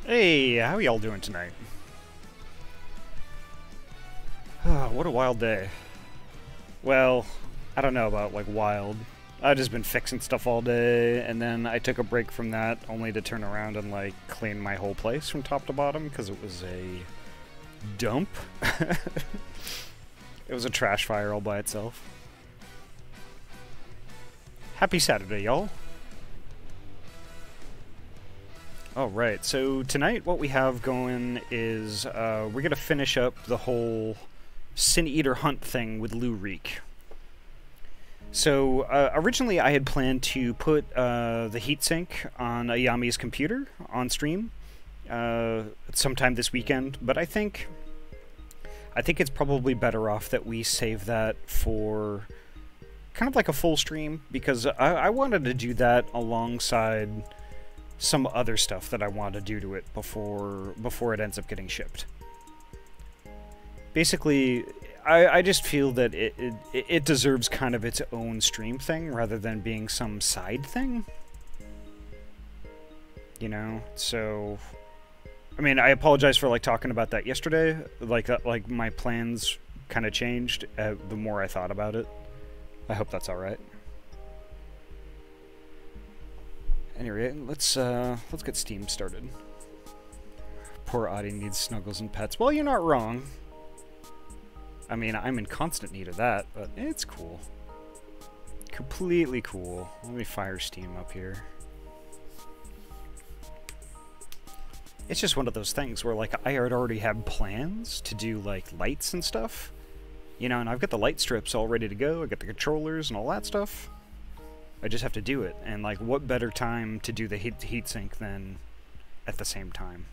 Hey, how y'all doing tonight? Oh, what a wild day. Well, I don't know about, like, wild. I've just been fixing stuff all day, and then I took a break from that, only to turn around and, like, clean my whole place from top to bottom, because it was a dump. It was a trash fire all by itself. Happy Saturday, y'all. Alright, so tonight what we have going is we're going to finish up the whole Sin Eater hunt thing with Lue-Reeq. So originally I had planned to put the heatsink on Ayami's computer on stream sometime this weekend, but I think it's probably better off that we save that for kind of like a full stream, because I wanted to do that alongside some other stuff that I want to do to it before it ends up getting shipped. Basically, I just feel that it deserves kind of its own stream thing rather than being some side thing. You know, so I mean, I apologize for like talking about that yesterday. Like my plans kind of changed the more I thought about it. I hope that's all right. Anyway, let's get Steam started. Poor Ahty needs snuggles and pets. Well, you're not wrong. I mean, I'm in constant need of that, but it's cool. Completely cool. Let me fire Steam up here. It's just one of those things where, like, I had already had plans to do, like, lights and stuff. You know, and I've got the light strips all ready to go. I got the controllers and all that stuff. I just have to do it, and like, what better time to do the heatsink than at the same time?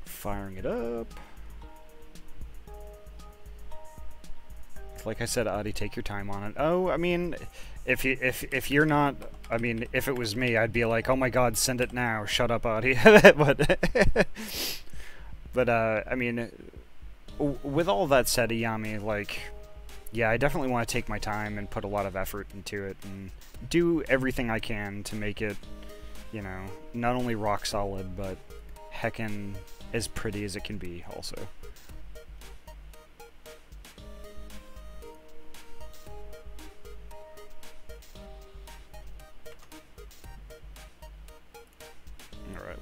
Firing it up. Like I said, Ahty, take your time on it. Oh, I mean, if you're not, I mean, if it was me, I'd be like, oh my God, send it now. Shut up, Ahty. But, I mean, with all that said, Ayami, like, yeah, I definitely want to take my time and put a lot of effort into it and do everything I can to make it, you know, not only rock solid, but heckin' as pretty as it can be, also.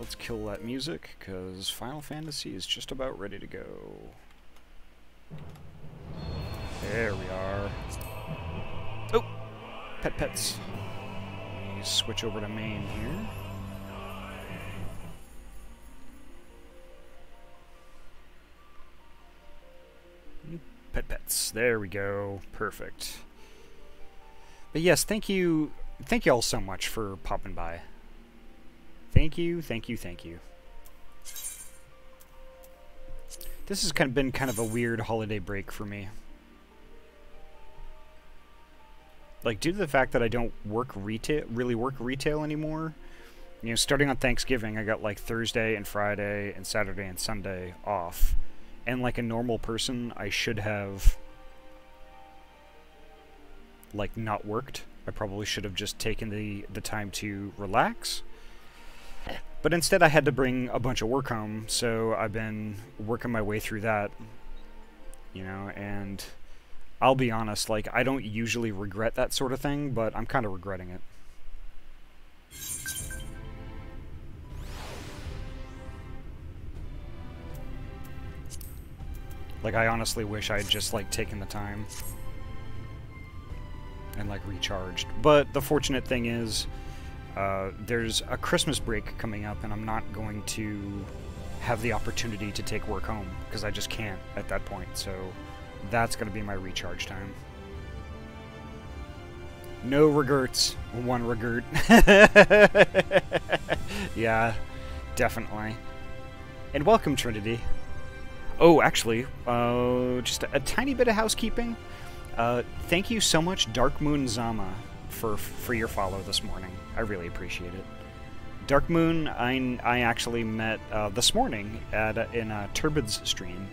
Let's kill that music, because Final Fantasy is just about ready to go. There we are. Oh! Pets. Let me switch over to main here. Pets. There we go. Perfect. But yes, thank you all so much for popping by. Thank you, thank you, thank you. This has been kind of a weird holiday break for me. Like, due to the fact that I don't really work retail anymore, you know, starting on Thanksgiving, I got like Thursday and Friday and Saturday and Sunday off. And like a normal person, I should have, like, not worked. I probably should have just taken the time to relax. But instead I had to bring a bunch of work home, so I've been working my way through that, you know, and I'll be honest, like, I don't usually regret that sort of thing, but I'm kind of regretting it. Like, I honestly wish I had just, like, taken the time and, like, recharged. But the fortunate thing is, there's a Christmas break coming up, and I'm not going to have the opportunity to take work home, because I just can't at that point, so that's going to be my recharge time. No regrets. One regret. Yeah, definitely. And welcome, Trinity. Oh, actually, just a tiny bit of housekeeping. Thank you so much, Dark Moon Zama, for your follow this morning. I really appreciate it. Dark Moon, I actually met this morning in a Turbid's stream.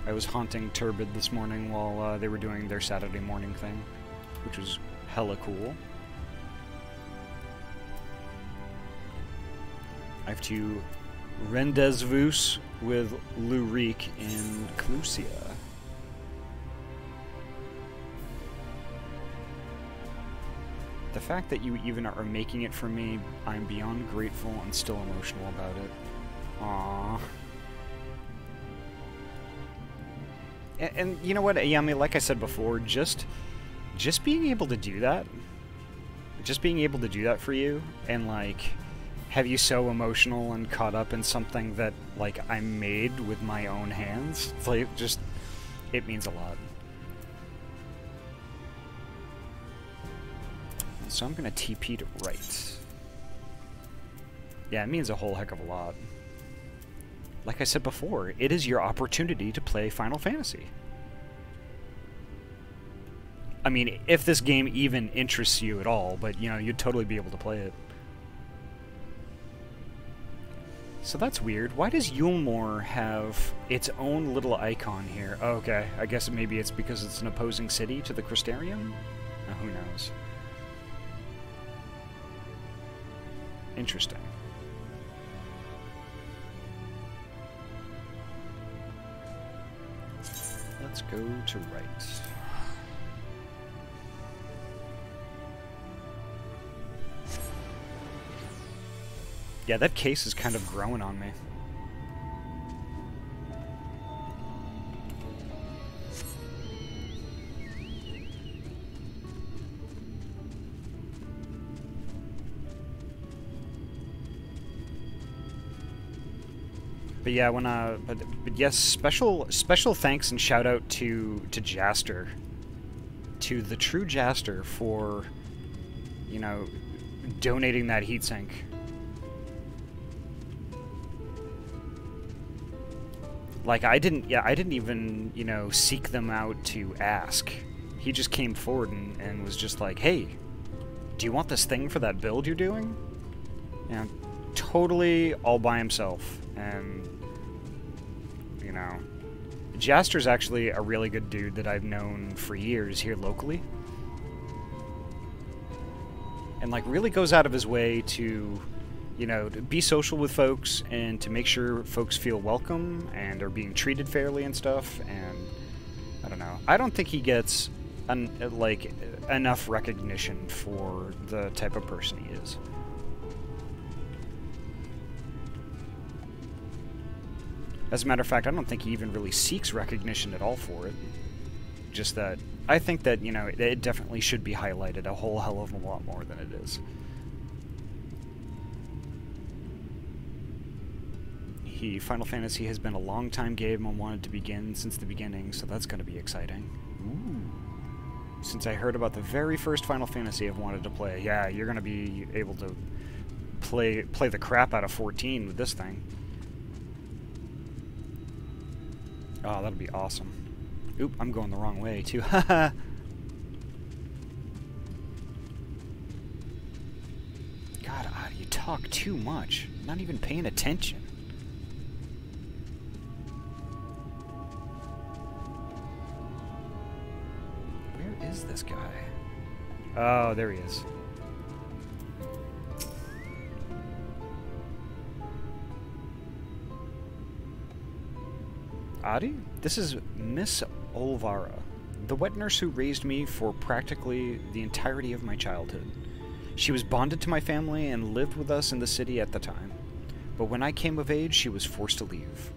I was haunting Turbid this morning while they were doing their Saturday morning thing, which was hella cool. I have to rendezvous with Lue-Reeq in Clusia. The fact that you even are making it for me, I'm beyond grateful and still emotional about it. Aww. And you know what, Ayami, like I said before, just being able to do that, for you, and like have you so emotional and caught up in something that like I made with my own hands, it's like just, it means a lot. So I'm gonna TP to right. Yeah, it means a whole heck of a lot. Like I said before, it is your opportunity to play Final Fantasy. I mean, if this game even interests you at all, but, you know, you'd totally be able to play it. So that's weird. Why does Yulmore have its own little icon here? Oh, okay, I guess maybe it's because it's an opposing city to the Crystarium? Oh, who knows? Interesting. Let's go to right. Yeah, that case is kind of growing on me. But yeah, when but yes, special thanks and shout out to Jaster, to the true Jaster, for, you know, donating that heatsink. Like I didn't even, you know, seek them out to ask. He just came forward and was just like, hey, do you want this thing for that build you're doing? Yeah, totally all by himself. And, you know, Jaster's actually a really good dude that I've known for years here locally. And, like, really goes out of his way to, you know, to be social with folks and to make sure folks feel welcome and are being treated fairly and stuff. And, I don't know. I don't think he gets, like, enough recognition for the type of person he is. As a matter of fact, I don't think he even really seeks recognition at all for it. Just that, I think that, you know, it definitely should be highlighted a whole hell of a lot more than it is. Final Fantasy has been a long time game and wanted to begin since the beginning, so that's going to be exciting. Ooh. Since I heard about the very first Final Fantasy I've wanted to play, yeah, you're going to be able to play the crap out of 14 with this thing. Oh, that'll be awesome. Oop, I'm going the wrong way, too. Haha! God, Ahty, you talk too much. I'm not even paying attention. Where is this guy? Oh, there he is. Ahty? This is Miss Olvara, the wet nurse who raised me for practically the entirety of my childhood. She was bonded to my family and lived with us in the city at the time, but when I came of age, she was forced to leave.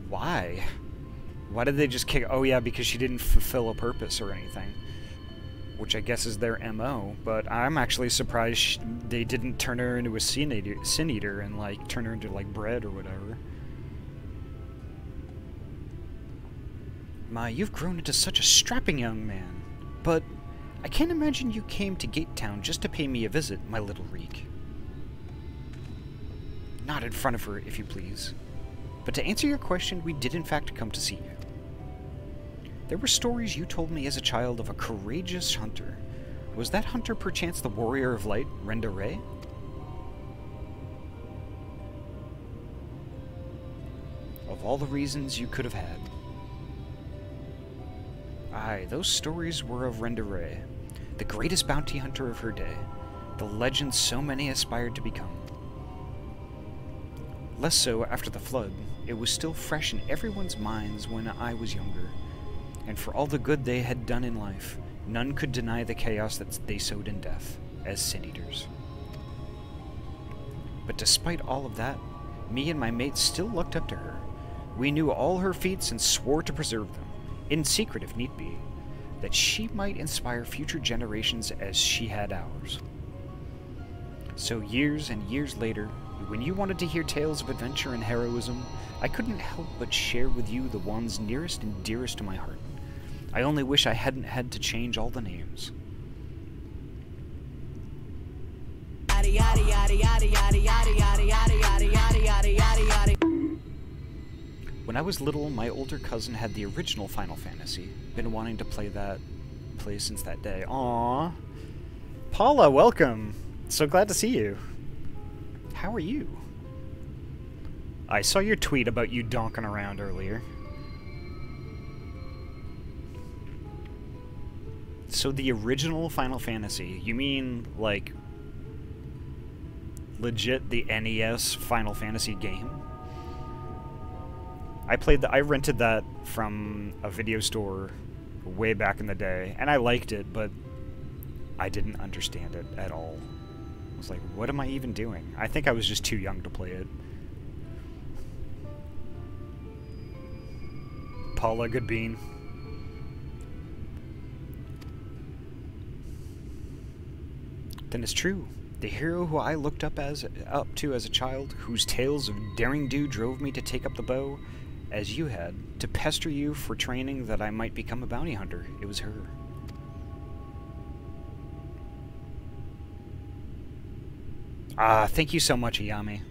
Why? Why did they just kick... Oh yeah, because she didn't fulfill a purpose or anything. Which I guess is their MO, but I'm actually surprised they didn't turn her into a sin eater and, like, turn her into, like, bread or whatever. My, you've grown into such a strapping young man, but I can't imagine you came to Gate Town just to pay me a visit, my little Reek. Not in front of her, if you please. But to answer your question, we did in fact come to see you. There were stories you told me as a child of a courageous hunter. Was that hunter perchance the warrior of light, Renda-Rae? of all the reasons you could have had. Aye, those stories were of Renda-Rae, the greatest bounty hunter of her day, the legend so many aspired to become. Less so after the flood, it was still fresh in everyone's minds when I was younger, and for all the good they had done in life, none could deny the chaos that they sowed in death, as Sin Eaters. But despite all of that, me and my mates still looked up to her. We knew all her feats and swore to preserve them, in secret if need be, that she might inspire future generations as she had ours. So years and years later, when you wanted to hear tales of adventure and heroism, I couldn't help but share with you the ones nearest and dearest to my heart. I only wish I hadn't had to change all the names. When I was little, my older cousin had the original Final Fantasy. Been wanting to play since that day. Aww. Paula, welcome! So glad to see you. How are you? I saw your tweet about you donking around earlier. So the original Final Fantasy, you mean, like, legit the NES Final Fantasy game? I rented that from a video store way back in the day, and I liked it, but I didn't understand it at all. I was like, what am I even doing? I think I was just too young to play it. Paula, good bean. Then it's true. The hero who I looked up to as a child, whose tales of daring do drove me to take up the bow, as you had, to pester you for training that I might become a bounty hunter. It was her. Thank you so much, Ayami.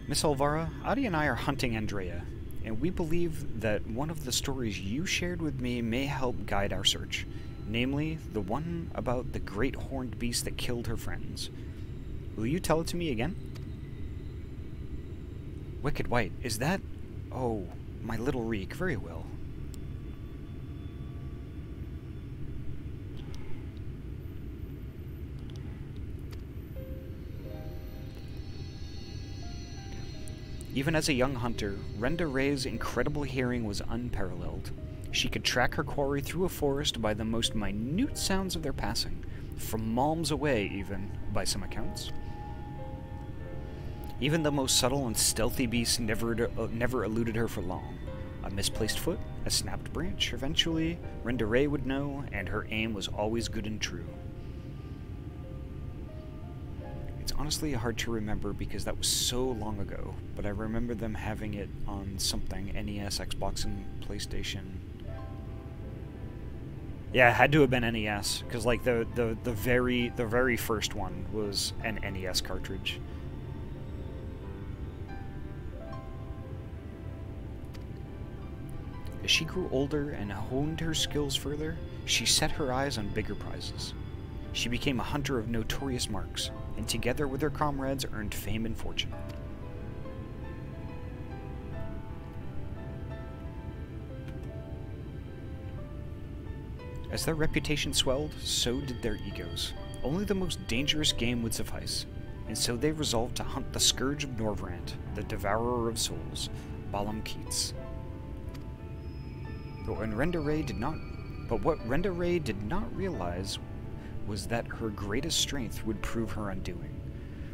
Miss Alvara, Ahty and I are hunting Andreia, and we believe that one of the stories you shared with me may help guide our search, namely, the one about the great horned beast that killed her friends. Will you tell it to me again? Wicked White, is that... Oh, my little Reek, very well. Even as a young hunter, Renda-Rae's incredible hearing was unparalleled. She could track her quarry through a forest by the most minute sounds of their passing, from malms away even, by some accounts. Even the most subtle and stealthy beasts never eluded her for long. A misplaced foot, a snapped branch, eventually Renda-Rae would know, and her aim was always good and true. It's honestly hard to remember because that was so long ago, but I remember them having it on something, NES, Xbox, and PlayStation. Yeah, it had to have been NES, because like the very first one was an NES cartridge. As she grew older and honed her skills further, she set her eyes on bigger prizes. She became a hunter of notorious marks, and together with her comrades earned fame and fortune. As their reputation swelled, so did their egos. Only the most dangerous game would suffice, and so they resolved to hunt the scourge of Norvrant, the devourer of souls, Balam Keats. But what Renda-Rae did not realize was that her greatest strength would prove her undoing.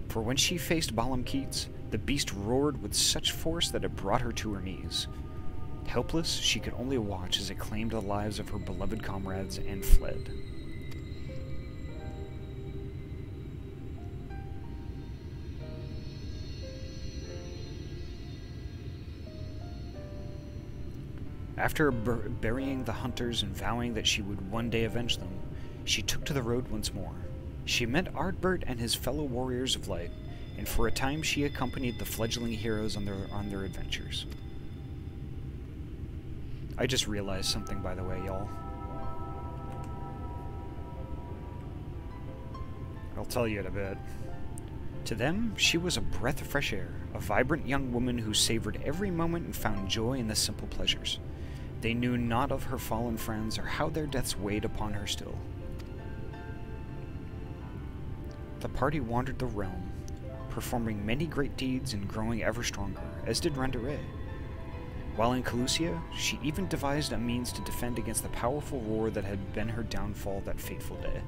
For when she faced Balam Keats, the beast roared with such force that it brought her to her knees. Helpless, she could only watch as it claimed the lives of her beloved comrades and fled. After burying the hunters and vowing that she would one day avenge them, she took to the road once more. She met Ardbert and his fellow warriors of light, and for a time she accompanied the fledgling heroes on their adventures. I just realized something, by the way, y'all. I'll tell you in a bit. To them, she was a breath of fresh air, a vibrant young woman who savored every moment and found joy in the simple pleasures. They knew not of her fallen friends or how their deaths weighed upon her still. The party wandered the realm, performing many great deeds and growing ever stronger, as did Renda-Rae. While in Calusia, she even devised a means to defend against the powerful war that had been her downfall that fateful day.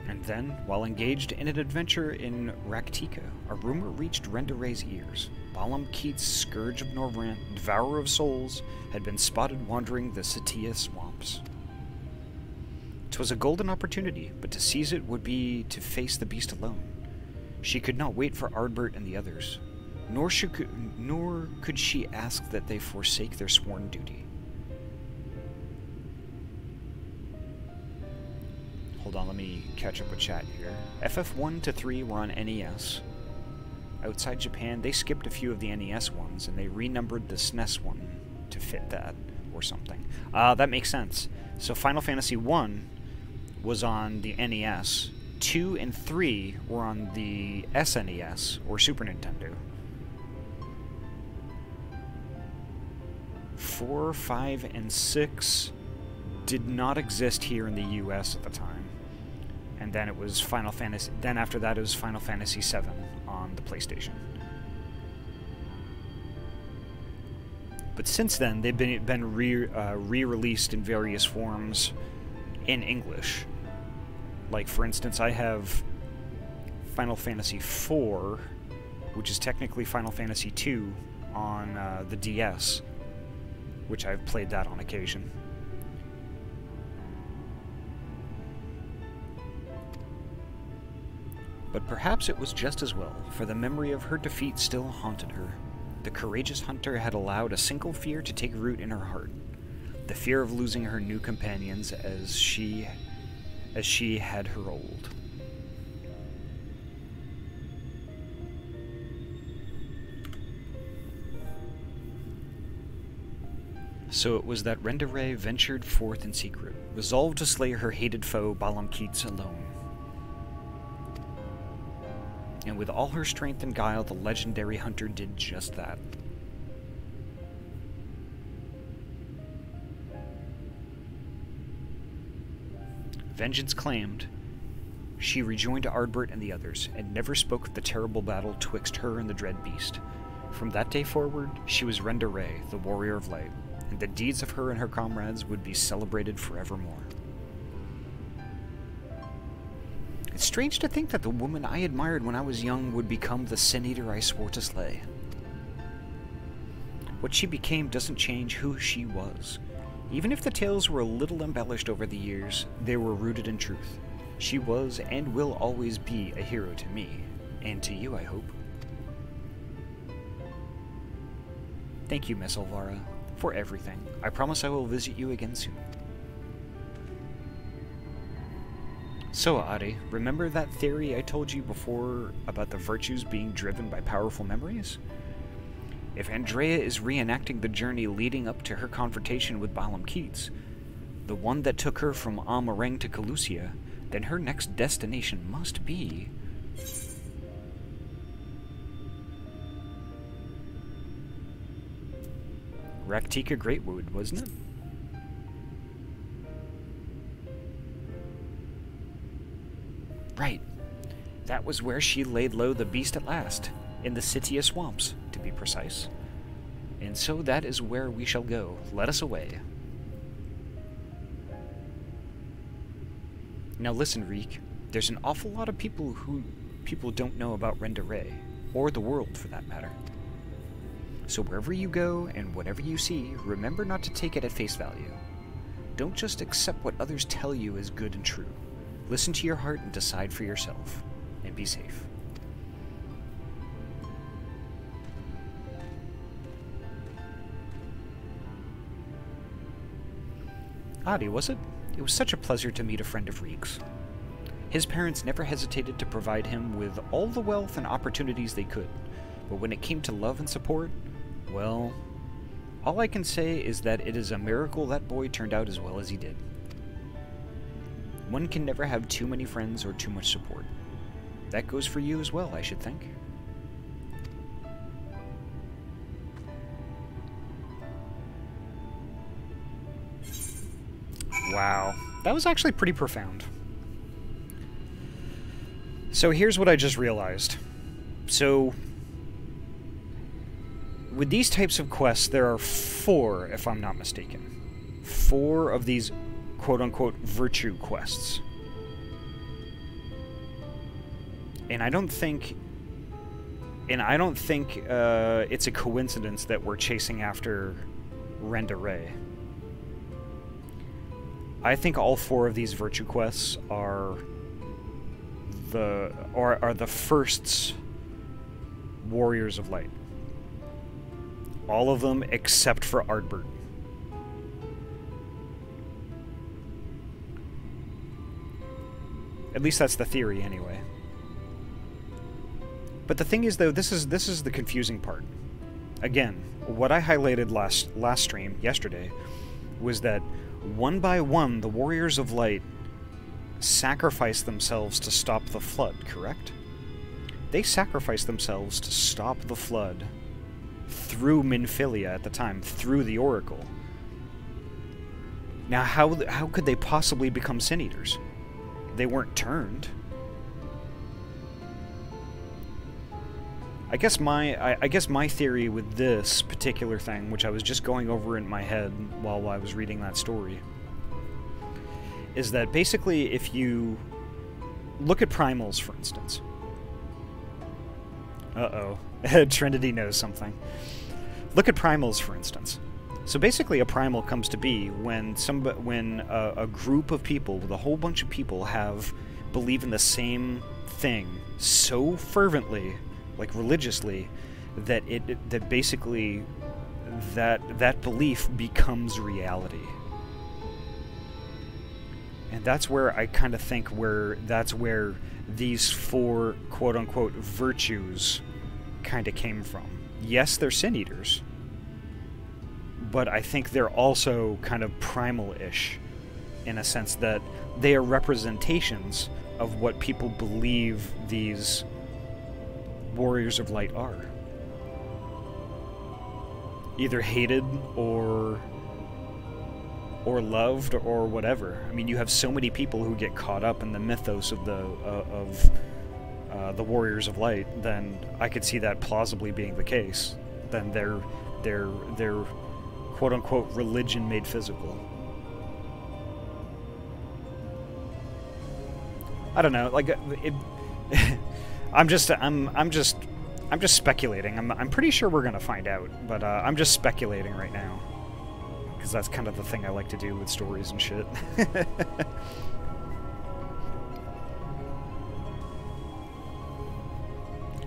And then, while engaged in an adventure in Raqtika, a rumor reached Renda-Rae's ears. Balamkit's Scourge of Norvrant, Devourer of Souls, had been spotted wandering the Setia swamps. 'Twas a golden opportunity, but to seize it would be to face the beast alone. She could not wait for Ardbert and the others, nor could she ask that they forsake their sworn duty. Hold on, let me catch up with chat here. FF1 to 3 were on NES. Outside Japan, they skipped a few of the NES ones, and they renumbered the SNES one to fit that, or something. That makes sense. So Final Fantasy 1 was on the NES, 2 and 3 were on the SNES, or Super Nintendo. 4, 5, and 6 did not exist here in the US at the time. And then it was Final Fantasy. Then after that, it was Final Fantasy VII on the PlayStation. But since then, they've been re-released in various forms in English. Like, for instance, I have Final Fantasy IV, which is technically Final Fantasy II, on the DS, which I've played that on occasion. But perhaps it was just as well, for the memory of her defeat still haunted her. The courageous hunter had allowed a single fear to take root in her heart, the fear of losing her new companions as she had her old. So it was that Renda-Rae ventured forth in secret, resolved to slay her hated foe Balamkit alone. And with all her strength and guile, the legendary hunter did just that. Vengeance claimed, she rejoined Ardbert and the others, and never spoke of the terrible battle twixt her and the dread beast. From that day forward, she was Renda-Rae, the warrior of light, and the deeds of her and her comrades would be celebrated forevermore. It's strange to think that the woman I admired when I was young would become the Sin Eater I swore to slay. What she became doesn't change who she was. Even if the tales were a little embellished over the years, they were rooted in truth. She was and will always be a hero to me, and to you, I hope. Thank you, Miss Elvira, for everything. I promise I will visit you again soon. So, Ahty, remember that theory I told you before about the virtues being driven by powerful memories? If Andreia is reenacting the journey leading up to her confrontation with Balamkit, the one that took her from Amareng to Calusia, then her next destination must be... Raqtika Greatwood, wasn't it? Right. That was where she laid low the beast at last, in the Setia swamps, to be precise. And so that is where we shall go. Let us away. Now listen, Reek. There's an awful lot of people don't know about Renda-Rae, or the world for that matter. So wherever you go and whatever you see, remember not to take it at face value. Don't just accept what others tell you as good and true. Listen to your heart and decide for yourself. And be safe. Ahty, was it? It was such a pleasure to meet a friend of Reek's. His parents never hesitated to provide him with all the wealth and opportunities they could, but when it came to love and support, Well, all I can say is that it is a miracle that boy turned out as well as he did. One can never have too many friends or too much support. That goes for you as well, I should think. Wow, that was actually pretty profound. So here's what I just realized. So, with these types of quests, there are 4, if I'm not mistaken. 4 of these quote-unquote virtue quests. And I don't think it's a coincidence that we're chasing after Renda-Rae. I think all 4 of these virtue quests are the first Warriors of Light. All of them except for Ardbert. At least that's the theory, anyway. But the thing is, though, this is the confusing part. Again, what I highlighted last stream, yesterday, was that one by one, the Warriors of Light sacrificed themselves to stop the Flood, correct? They sacrificed themselves to stop the Flood through Minfilia at the time, through the Oracle. Now, how could they possibly become Sin Eaters? They weren't turned. I guess my theory with this particular thing, which I was just going over in my head while I was reading that story, is that basically if you look at primals, for instance. Uh-oh. Trinity knows something. Look at primals, for instance. So basically a primal comes to be when a group of people, with a whole bunch of people, believe in the same thing so fervently, like religiously, that basically that belief becomes reality. And that's where I kind of think that's where these 4 quote-unquote virtues kind of came from. Yes, they're Sin Eaters, but I think they're also kind of primal-ish in a sense that they are representations of what people believe these Warriors of Light are. Either hated or loved or whatever. I mean, you have so many people who get caught up in the mythos of the Warriors of Light, then I could see that plausibly being the case. Then their quote-unquote religion made physical. I don't know, like I'm just speculating. I'm pretty sure we're gonna find out, but I'm just speculating right now, because that's kind of the thing I like to do with stories and shit.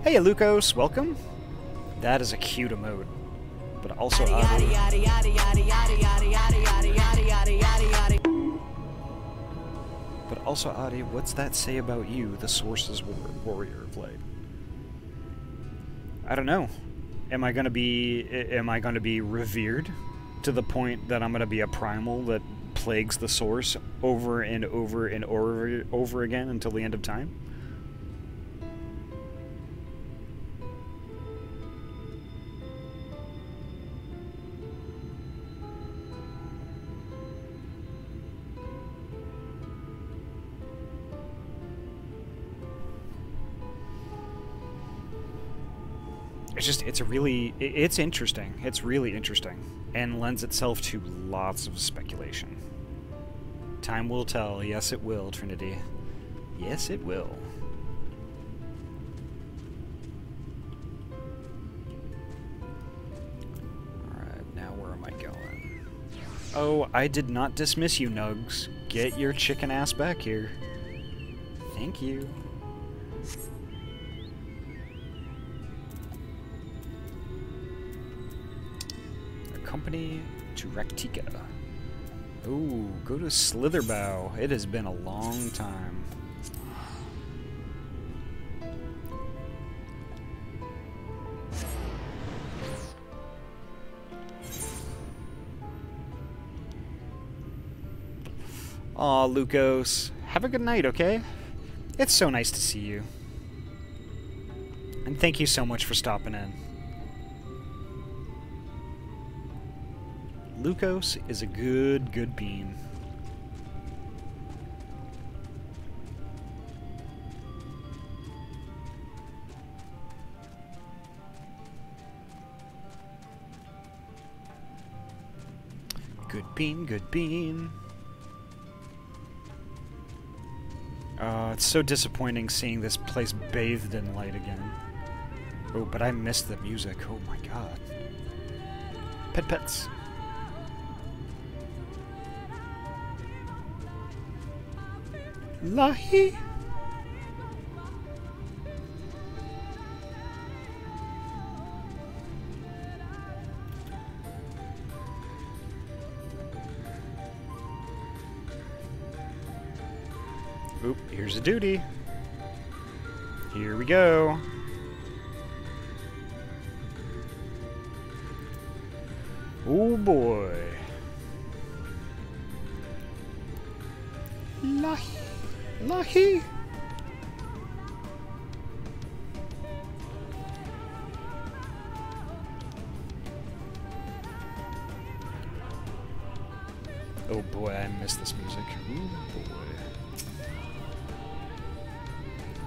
Hey, Lucos, welcome. That is a cute emote, but also But also, Ahty, what's that say about you, the Source's Warrior of Light? I don't know. Am I gonna be revered to the point that I'm gonna be a primal that plagues the Source over and over and over again until the end of time? It's interesting. It's really interesting, and lends itself to lots of speculation. Time will tell. Yes, it will, Trinity. Yes, it will. Alright, now where am I going? Oh, I did not dismiss you, Nugs. Get your chicken ass back here. Thank you. Company to Rectica. Ooh, go to Slitherbow. It has been a long time. Aw, Lukos. Have a good night, okay? It's so nice to see you. And thank you so much for stopping in. Lukos is a good bean. Good bean, good bean. It's so disappointing seeing this place bathed in light again. Oh, but I missed the music. Oh my god. Pets. Lahi. Oop, here's a duty. Here we go. Oh boy. Lahi. Lahi. Oh boy, I miss this music. Ooh boy.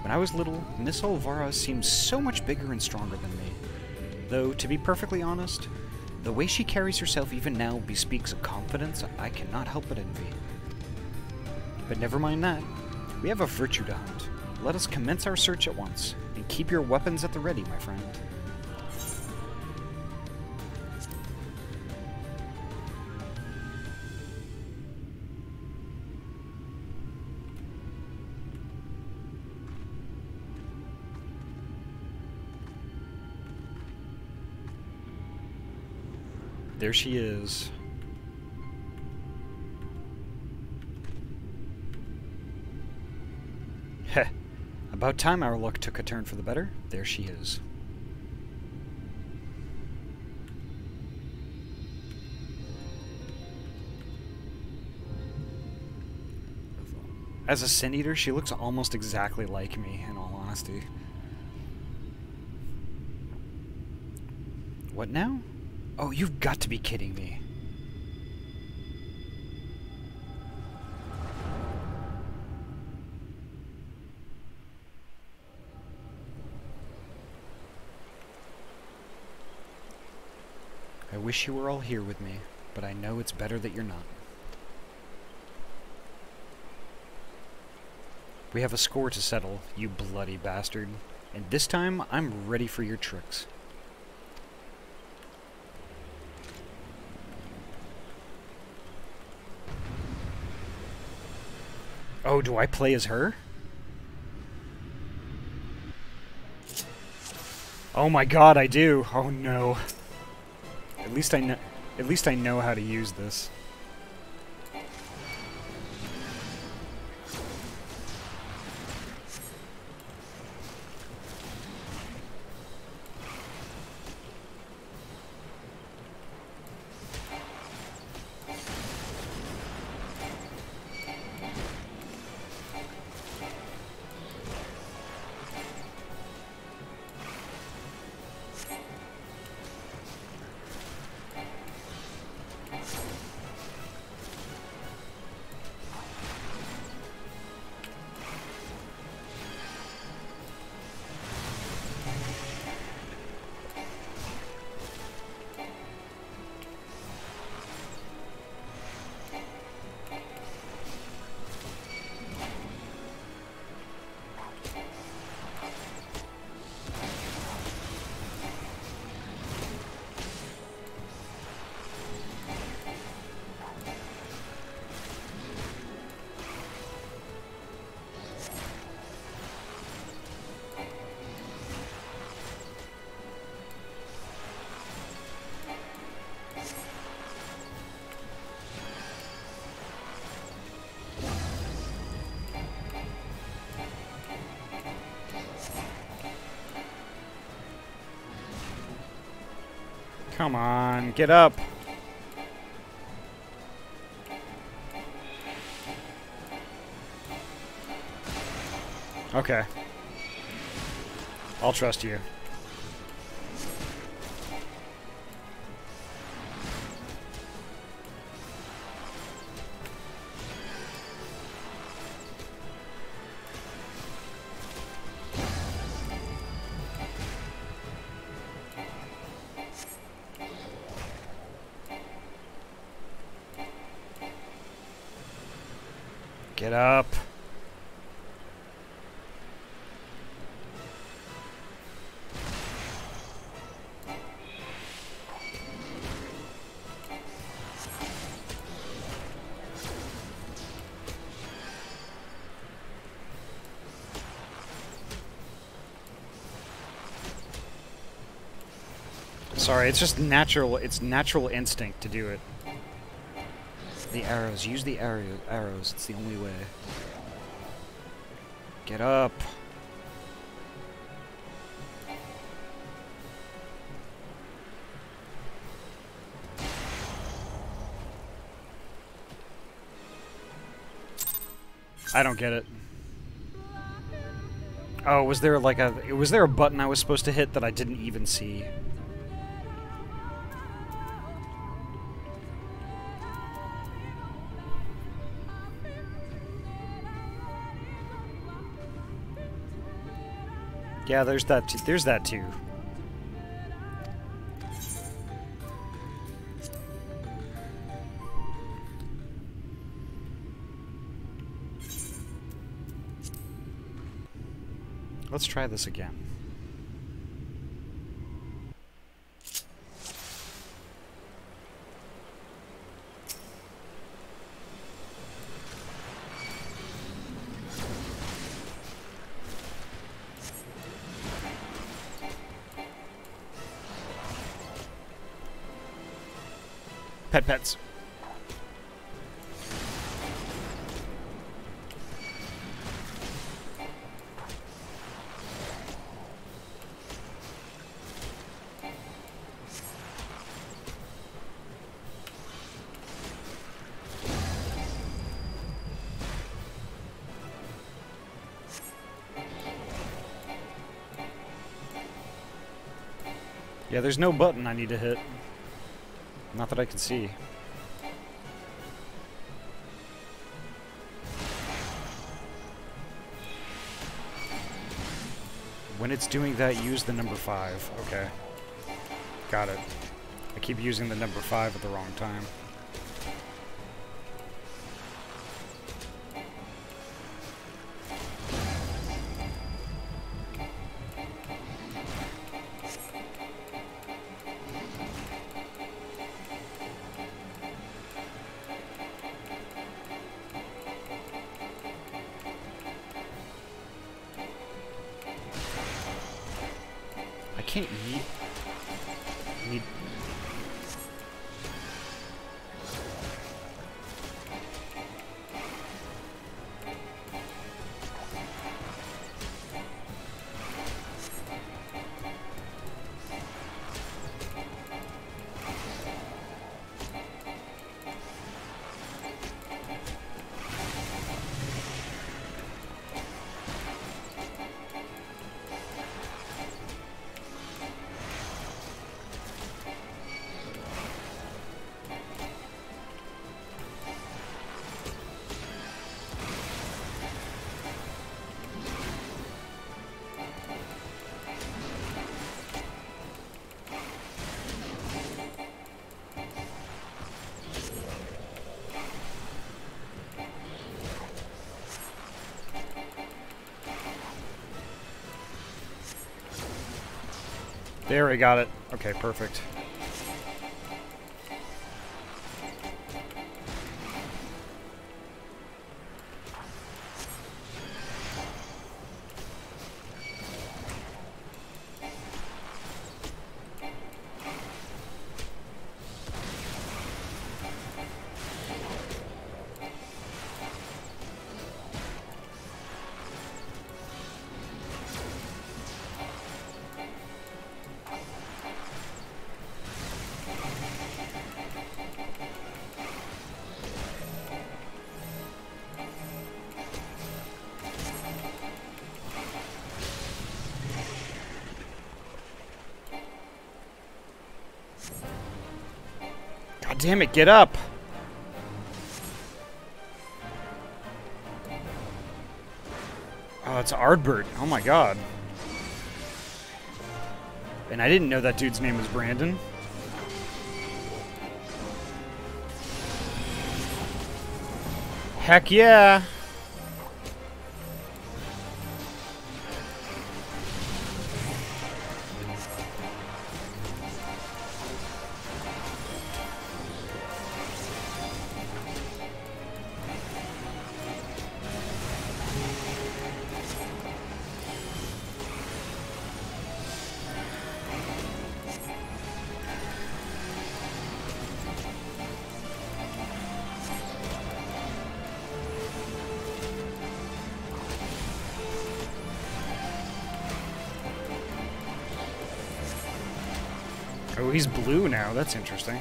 When I was little, Miss Olvara seemed so much bigger and stronger than me. Though, to be perfectly honest, the way she carries herself even now bespeaks a confidence I cannot help but envy. But never mind that. We have a virtue to hunt. Let us commence our search at once, and keep your weapons at the ready, my friend. There she is. Heh. About time our luck took a turn for the better. There she is. As a Sin Eater, she looks almost exactly like me, in all honesty. What now? Oh, you've got to be kidding me. I wish you were all here with me, but I know it's better that you're not. We have a score to settle, you bloody bastard, and this time I'm ready for your tricks. Oh, do I play as her? Oh my god, I do. Oh no. At least I know how to use this. Come on, get up. Okay. I'll trust you. Get up. Sorry, it's just natural. It's natural instinct to do it. The arrows. Use the arrows. It's the only way. Get up. I don't get it. Oh, was there like a... Was there a button I was supposed to hit that I didn't even see? Yeah, there's that too. There's that too. Let's try this again. Pets. Yeah, there's no button I need to hit. Not that I can see. When it's doing that, use the number 5. Okay. Got it. I keep using the number 5 at the wrong time. Can't eat. Need. There, we got it. Okay, perfect. damn it, get up! Oh, it's Ardbert. Oh my god. And I didn't know that dude's name was Brandon. Heck yeah! Oh, he's blue now. That's interesting.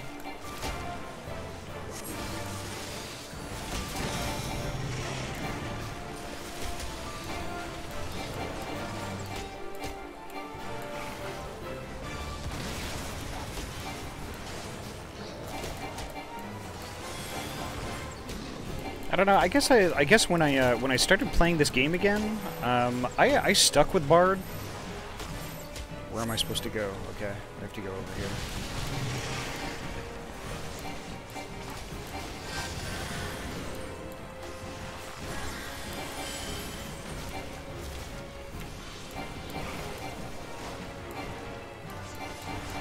I don't know. I guess when I started playing this game again, I stuck with Bard. Where am I supposed to go? Okay, I have to go over here.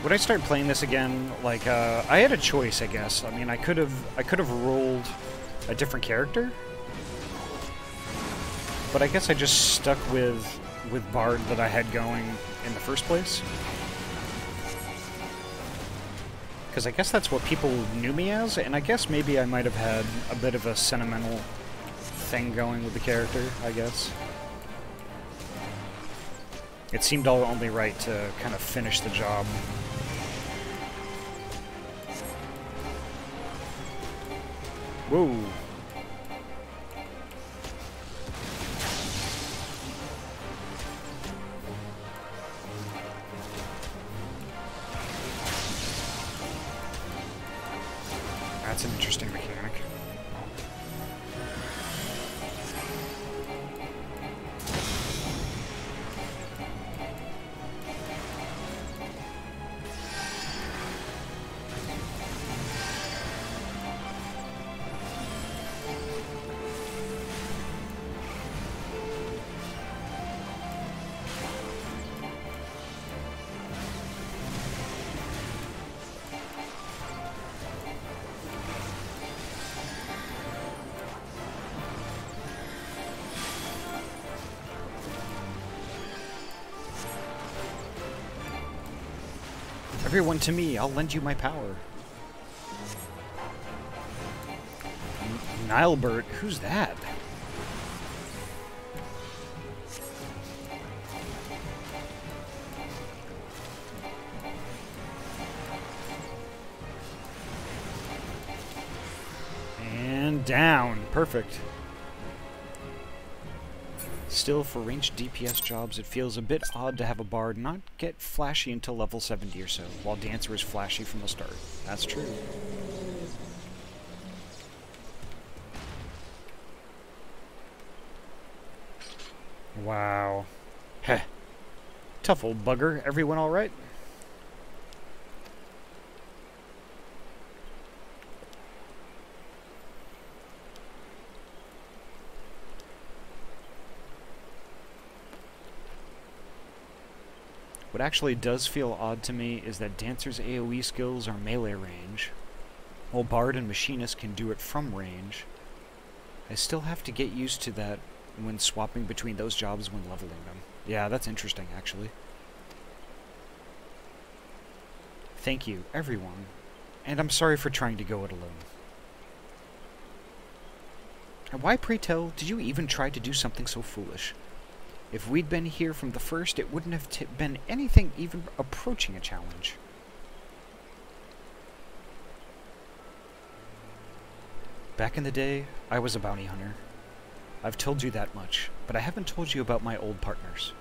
When I started playing this again, like I had a choice, I guess. I mean, I could have rolled a different character, but I guess I just stuck with Bard that I had going in the first place. Because I guess that's what people knew me as, and I guess maybe I might have had a bit of a sentimental thing going with the character, I guess. It seemed all only right to kind of finish the job. Whoa. That's an interesting mechanic. Everyone to me, I'll lend you my power. Nilebert, who's that? And down, perfect. Still, for ranged DPS jobs, it feels a bit odd to have a Bard not get flashy until level 70 or so, while Dancer is flashy from the start. That's true. Wow. Heh. Tough old bugger. Everyone alright? What actually does feel odd to me is that Dancer's AoE skills are melee range, while Bard and Machinist can do it from range. I still have to get used to that when swapping between those jobs when leveling them. Yeah, that's interesting, actually. Thank you, everyone. And I'm sorry for trying to go it alone. And why, pray tell, did you even try to do something so foolish? If we'd been here from the first, it wouldn't have been anything even approaching a challenge. Back in the day, I was a bounty hunter. I've told you that much, but I haven't told you about my old partners.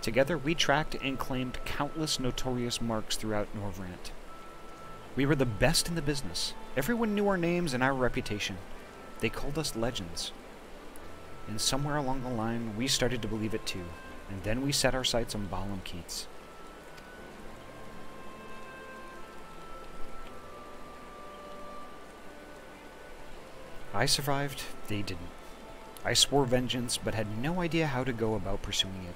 Together we tracked and claimed countless notorious marks throughout Norvrant. We were the best in the business. Everyone knew our names and our reputation. They called us legends. And somewhere along the line, we started to believe it too. And then we set our sights on Balam Keats. I survived, they didn't. I swore vengeance, but had no idea how to go about pursuing it.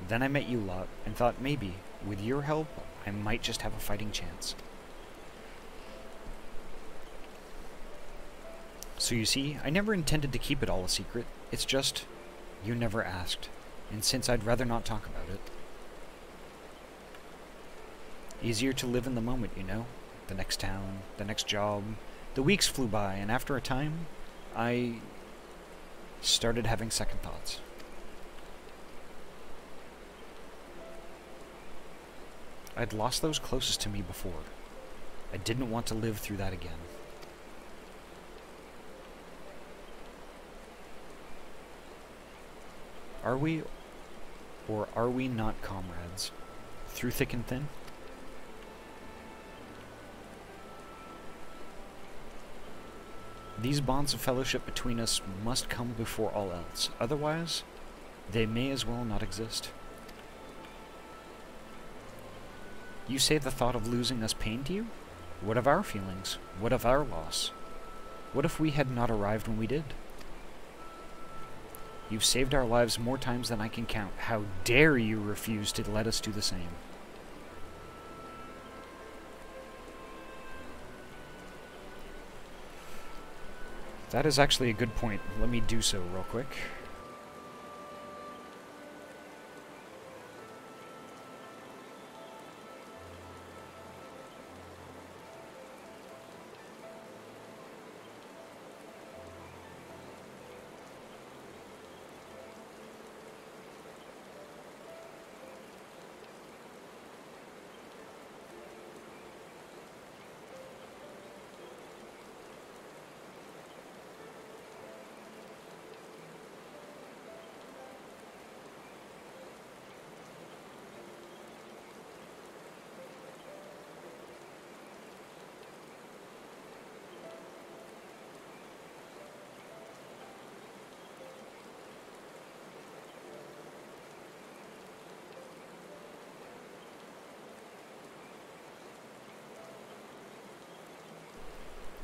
Then I met you lot, and thought maybe, with your help, I might just have a fighting chance. So you see, I never intended to keep it all a secret. It's just, you never asked, and since I'd rather not talk about it. Easier to live in the moment, you know? The next town, the next job. The weeks flew by, and after a time, I started having second thoughts. I'd lost those closest to me before. I didn't want to live through that again. Are we, or are we not comrades? Through thick and thin? These bonds of fellowship between us must come before all else. Otherwise, they may as well not exist. You say the thought of losing us pained you? What of our feelings? What of our loss? What if we had not arrived when we did? You've saved our lives more times than I can count. How dare you refuse to let us do the same? That is actually a good point. Let me do so real quick.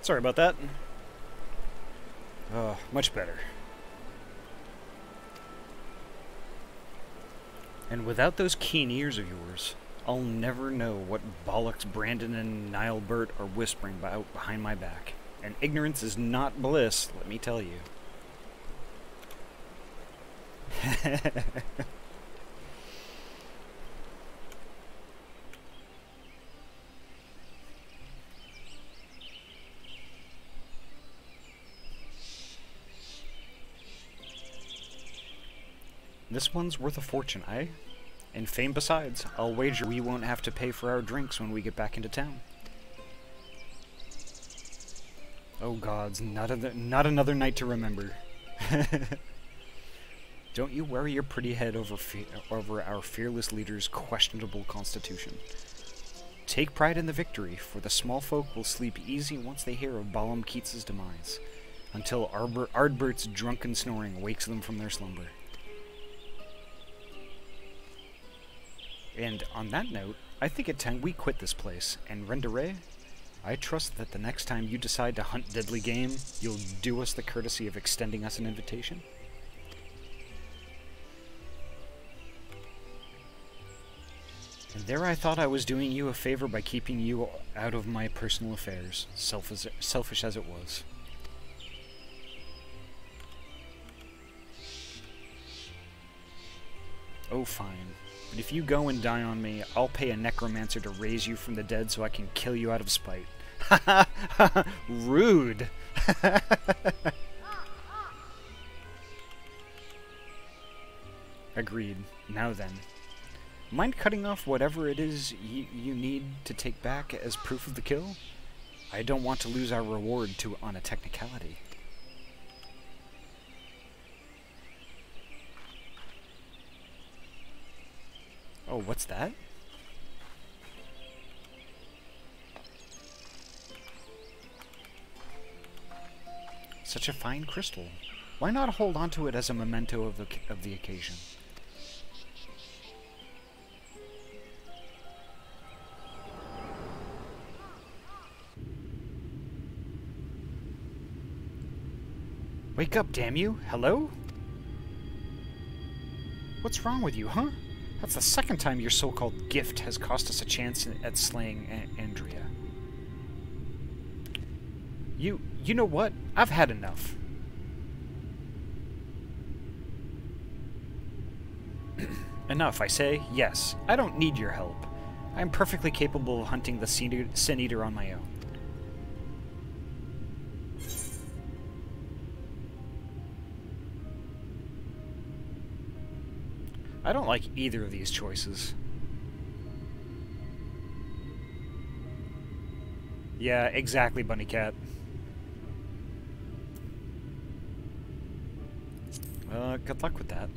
Sorry about that. Much better. And without those keen ears of yours, I'll never know what bollocks Brandon and Nilebert are whispering about behind my back. And ignorance is not bliss, let me tell you. This one's worth a fortune, eh? And fame besides. I'll wager we won't have to pay for our drinks when we get back into town. Oh gods, not another night to remember. Don't you worry your pretty head over our fearless leader's questionable constitution. Take pride in the victory, for the small folk will sleep easy once they hear of Balam Keats' demise, until Ardbert's drunken snoring wakes them from their slumber. And on that note, I think it's time we quit this place, and Renda-Rae, I trust that the next time you decide to hunt deadly game, you'll do us the courtesy of extending us an invitation. And there I thought I was doing you a favor by keeping you out of my personal affairs, selfish as it was. Oh, fine. But if you go and die on me, I'll pay a necromancer to raise you from the dead so I can kill you out of spite. Ha ha ha! Rude! Agreed. Now then. Mind cutting off whatever it is you need to take back as proof of the kill? I don't want to lose our reward on a technicality. Oh, what's that? Such a fine crystal. Why not hold onto it as a memento of the occasion? Wake up, damn you! Hello? What's wrong with you, huh? That's the second time your so-called gift has cost us a chance at slaying Andreia. You know what? I've had enough. Enough, I say. Yes, I don't need your help. I'm perfectly capable of hunting the Sin Eater on my own. I don't like either of these choices. Yeah, exactly, Bunny Cat. Good luck with that.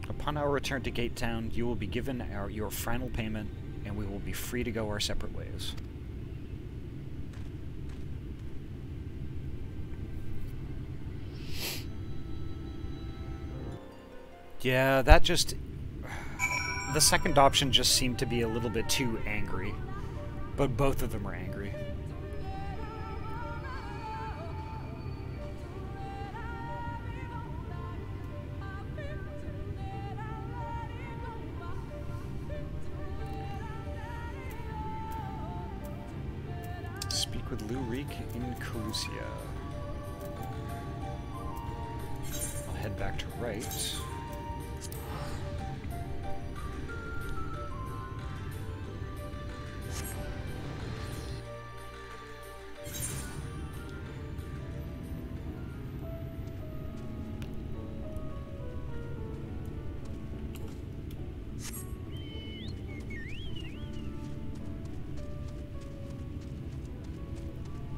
Upon our return to Gate Town, you will be given your final payment, and we will be free to go our separate ways. Yeah, that just... The second option just seemed to be a little bit too angry. But both of them are angry. Speak with Lue-Reeq in Carusia. I'll head back to right.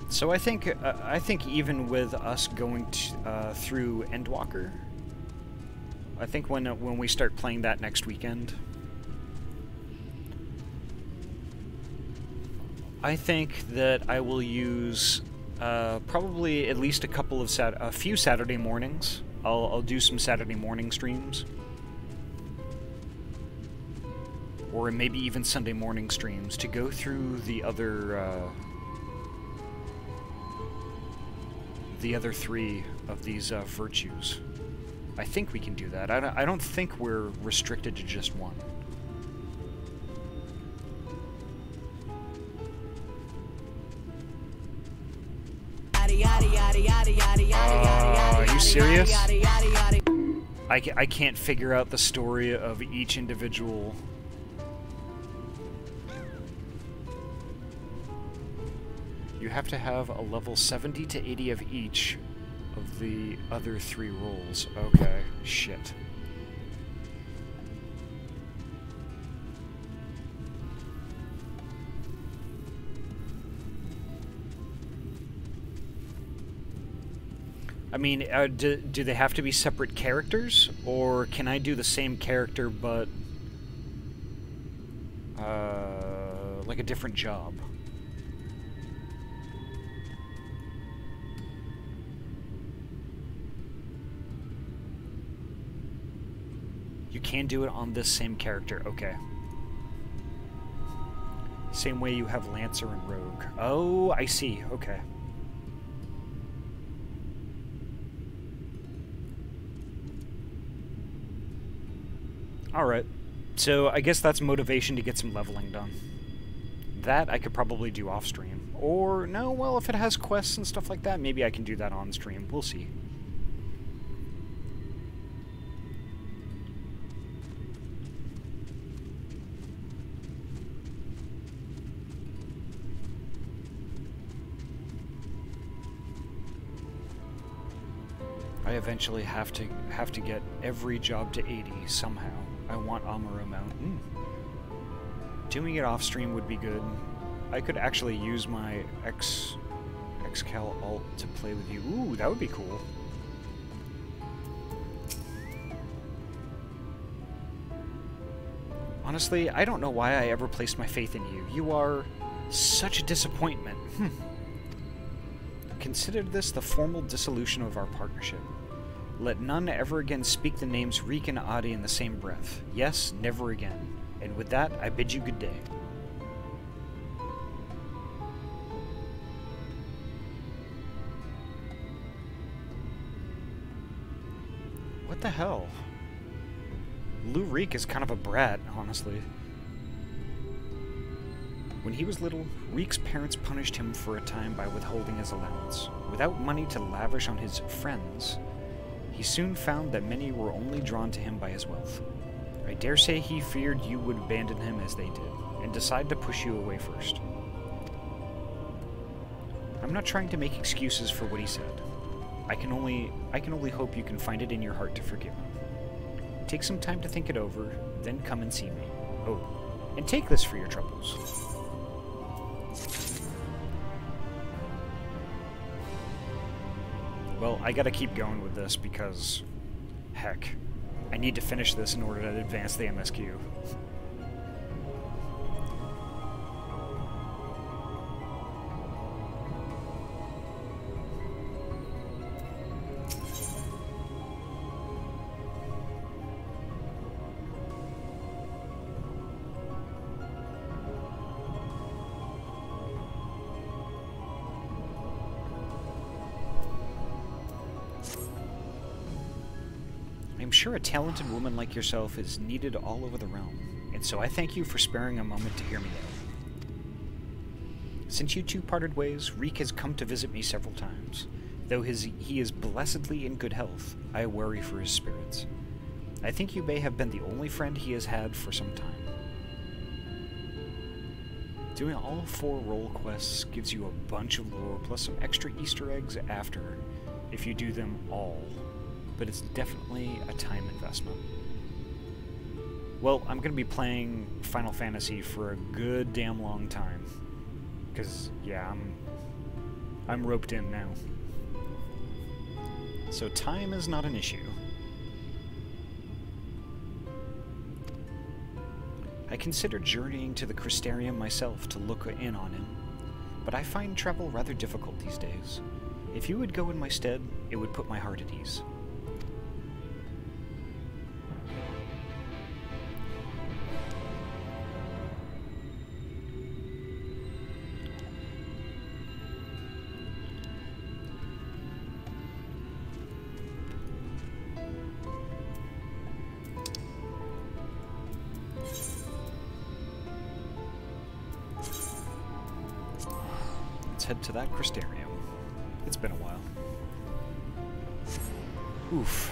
So I think even with us going through Endwalker, I think when we start playing that next weekend, I think that I will use probably at least a few Saturday mornings. I'll do some Saturday morning streams, or maybe even Sunday morning streams to go through the other three of these virtues. I think we can do that. I don't think we're restricted to just one. Are you serious? I can't figure out the story of each individual. You have to have a level 70 to 80 of each of the other three roles. Okay, shit. I mean, do they have to be separate characters? Or can I do the same character but like a different job? You can do it on this same character, okay. Same way you have Lancer and Rogue. Oh, I see, okay. Alright, so I guess that's motivation to get some leveling done. That I could probably do off-stream. Or, no, well, if it has quests and stuff like that, maybe I can do that on-stream. We'll see. I eventually have to get every job to 80 somehow. I want Amuro Mountain. Doing it off stream would be good. I could actually use my Xcal alt to play with you. Ooh, that would be cool. Honestly, I don't know why I ever placed my faith in you. You are such a disappointment. Consider this the formal dissolution of our partnership. Let none ever again speak the names Reeq and Ahty in the same breath. Yes, never again. And with that, I bid you good day. What the hell? Lue-Reeq is kind of a brat, honestly. When he was little, Reek's parents punished him for a time by withholding his allowance. Without money to lavish on his friends, he soon found that many were only drawn to him by his wealth. I dare say he feared you would abandon him as they did, and decide to push you away first. I'm not trying to make excuses for what he said. I can only hope you can find it in your heart to forgive him. Take some time to think it over, then come and see me. Oh, and take this for your troubles. Well, I gotta keep going with this because, heck, I need to finish this in order to advance the MSQ. I'm sure a talented woman like yourself is needed all over the realm, and so I thank you for sparing a moment to hear me out. Since you two parted ways, Reeq has come to visit me several times. Though he is blessedly in good health, I worry for his spirits. I think you may have been the only friend he has had for some time. Doing all 4 role quests gives you a bunch of lore, plus some extra Easter eggs after, if you do them all. But it's definitely a time investment. Well, I'm going to be playing Final Fantasy for a good damn long time. Because, yeah, I'm roped in now. So time is not an issue. I considered journeying to the Crystarium myself to look in on him, but I find travel rather difficult these days. If you would go in my stead, it would put my heart at ease. Head to that Crystarium. It's been a while. Oof.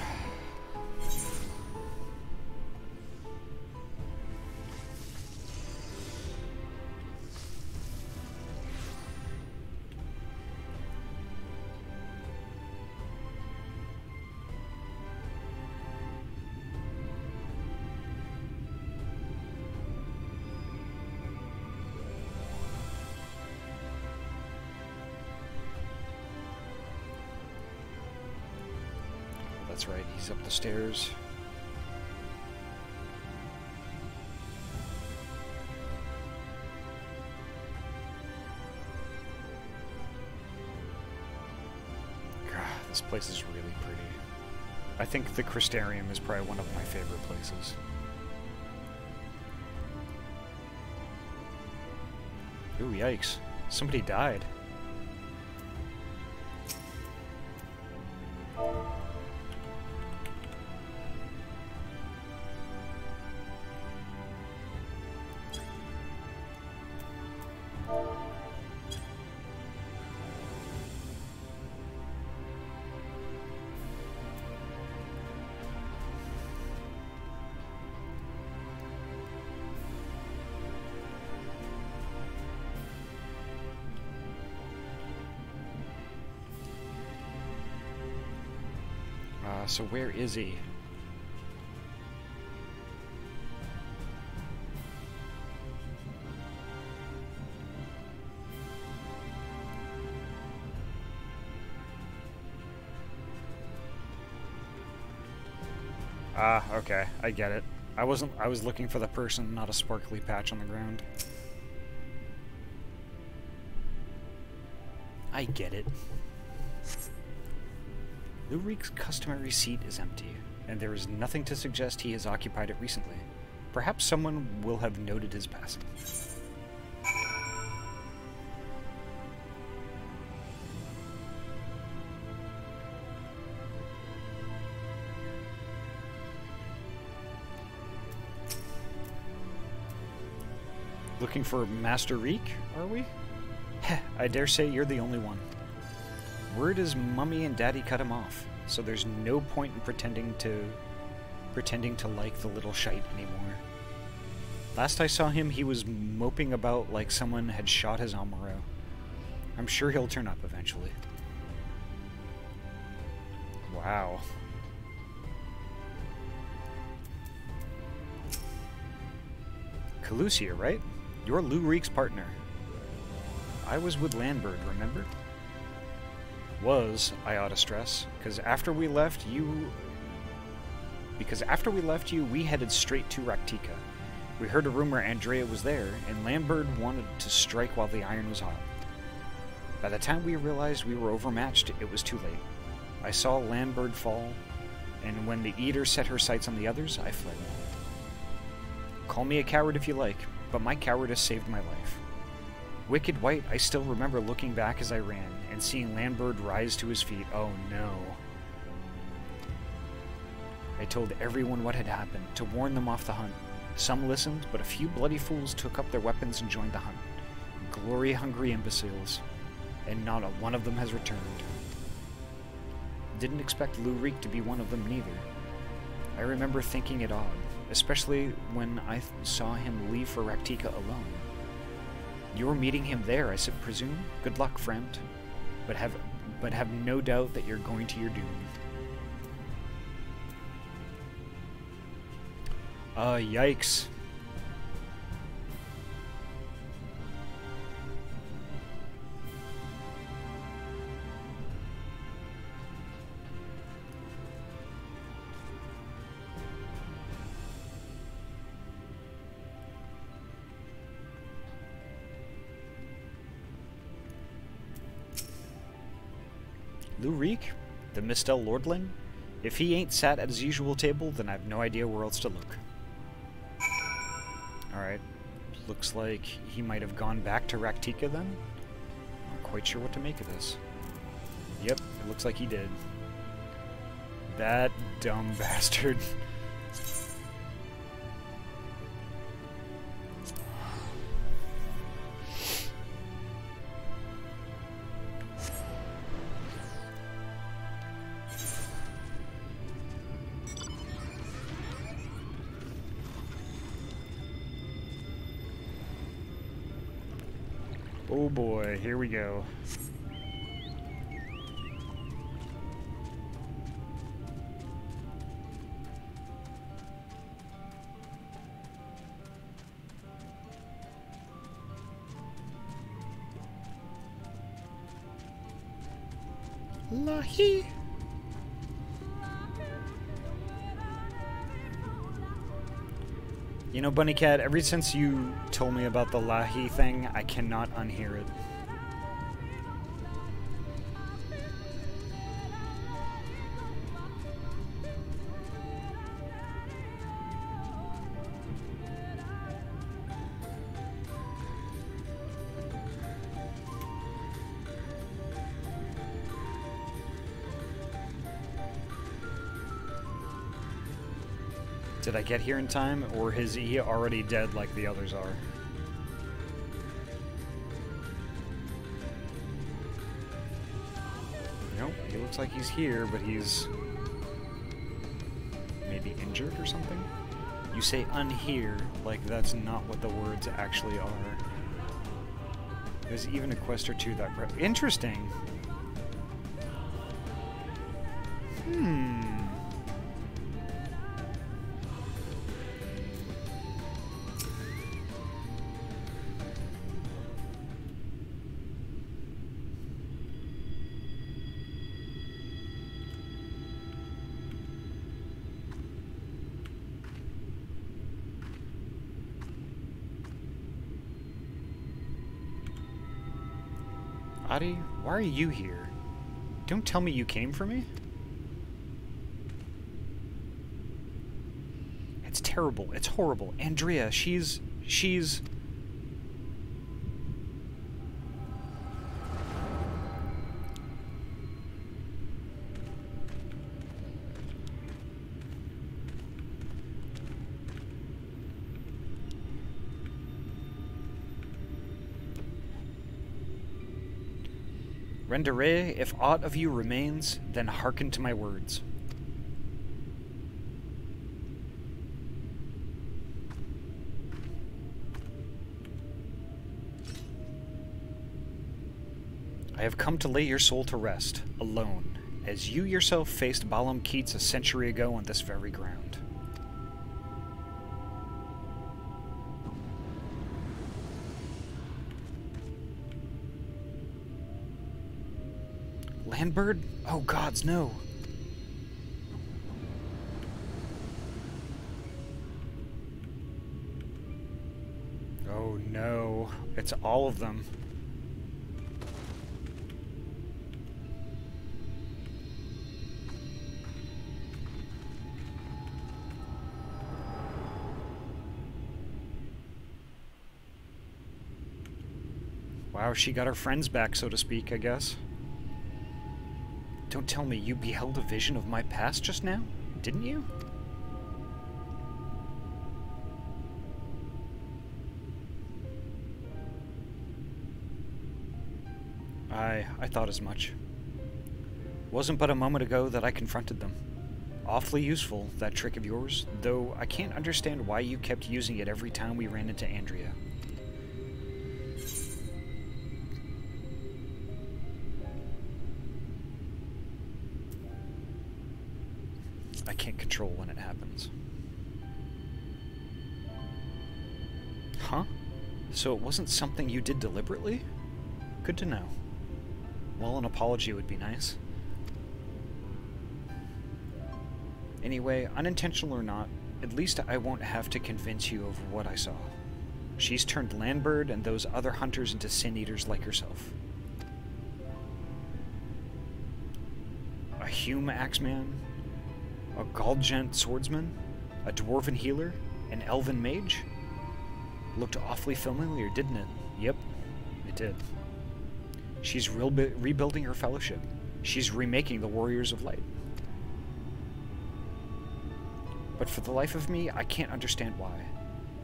That's right, he's up the stairs. God, this place is really pretty. I think the Crystarium is probably one of my favorite places. Ooh, yikes. Somebody died. So where is he? Ah, okay, I get it. I was looking for the person, not a sparkly patch on the ground. I get it. Lue-Reeq's customary seat is empty, and there is nothing to suggest he has occupied it recently. Perhaps someone will have noted his passing. Looking for Master Reek, are we? Heh, I dare say you're the only one. Word is Mummy and Daddy cut him off, so there's no point in pretending to like the little shite anymore. Last I saw him, he was moping about like someone had shot his Amuro. I'm sure he'll turn up eventually. Wow. Calusia, right? You're Lue-Reeq's partner. I was with Landbird, remember? Was, I ought to stress, because after we left you, we headed straight to Raktika. We heard a rumor Andreia was there, and Landbird wanted to strike while the iron was hot. By the time we realized we were overmatched, it was too late. I saw Landbird fall, and when the Eater set her sights on the others, I fled. Call me a coward if you like, but my cowardice saved my life. Wicked White, I still remember looking back as I ran, and seeing Landbird rise to his feet. Oh no. I told everyone what had happened, to warn them off the hunt. Some listened, but a few bloody fools took up their weapons and joined the hunt. Glory-hungry imbeciles. And not a one of them has returned. Didn't expect Lue-Reeq to be one of them neither. I remember thinking it odd, especially when I saw him leave for Raktika alone. You were meeting him there, I presume? Good luck, friend. But have no doubt that you're going to your doom. Yikes. Lue-Reeq? The Mistel Lordling? If he ain't sat at his usual table, then I've no idea where else to look. Alright. Looks like he might have gone back to Raktika then? Not quite sure what to make of this. Yep, it looks like he did. That dumb bastard. Oh boy, here we go. Lahi. You know, Bunny Cat, ever since you told me about the Lahi thing, I cannot unhear it. Did I get here in time, or is he already dead like the others are? Nope, he looks like he's here, but he's maybe injured or something? You say unhear, like that's not what the words actually are. There's even a quest or two that... Interesting! Ahty, why are you here? Don't tell me you came for me? It's terrible. It's horrible. Andreia, she's... Renda-Rae, if aught of you remains, then hearken to my words. I have come to lay your soul to rest, alone, as you yourself faced Balam Keats a century ago on this very ground. Landbird? Oh gods, no. Oh no, it's all of them. Wow, she got her friends back, so to speak, I guess. Don't tell me you beheld a vision of my past just now, didn't you? I thought as much. Wasn't but a moment ago that I confronted them. Awfully useful, that trick of yours, though I can't understand why you kept using it every time we ran into Andreia. I can't control when it happens. Huh? So it wasn't something you did deliberately? Good to know. Well, an apology would be nice. Anyway, unintentional or not, at least I won't have to convince you of what I saw. She's turned Landbird and those other hunters into Sin Eaters like herself. A Hume Axeman, a Galgent Swordsman, a Dwarven Healer, an Elven Mage? Looked awfully familiar, didn't it? Yep, it did. She's rebuilding her fellowship. She's remaking the Warriors of Light. But for the life of me, I can't understand why.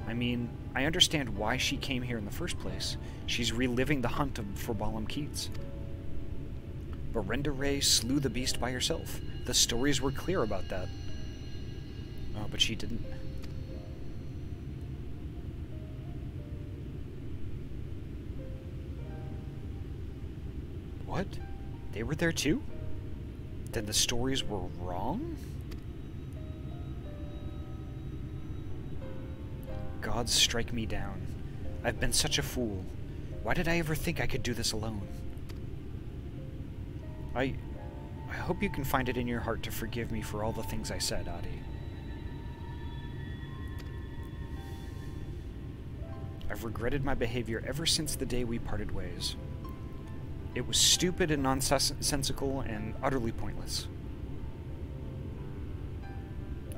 I mean, I understand why she came here in the first place. She's reliving the hunt for Balam Keats. But Renda-Rae slew the beast by herself. The stories were clear about that. Oh, but she didn't. What? They were there too? Then the stories were wrong? Gods strike me down. I've been such a fool. Why did I ever think I could do this alone? I hope you can find it in your heart to forgive me for all the things I said, Ahty. I've regretted my behavior ever since the day we parted ways. It was stupid and nonsensical and utterly pointless.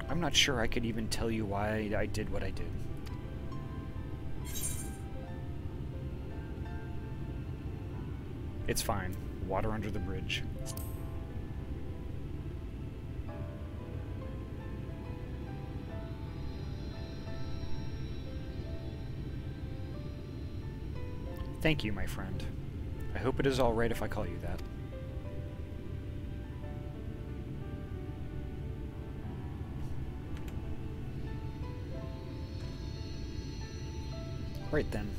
I'm not sure I could even tell you why I did what I did. It's fine. Water under the bridge. Thank you, my friend. I hope it is all right if I call you that. Right then.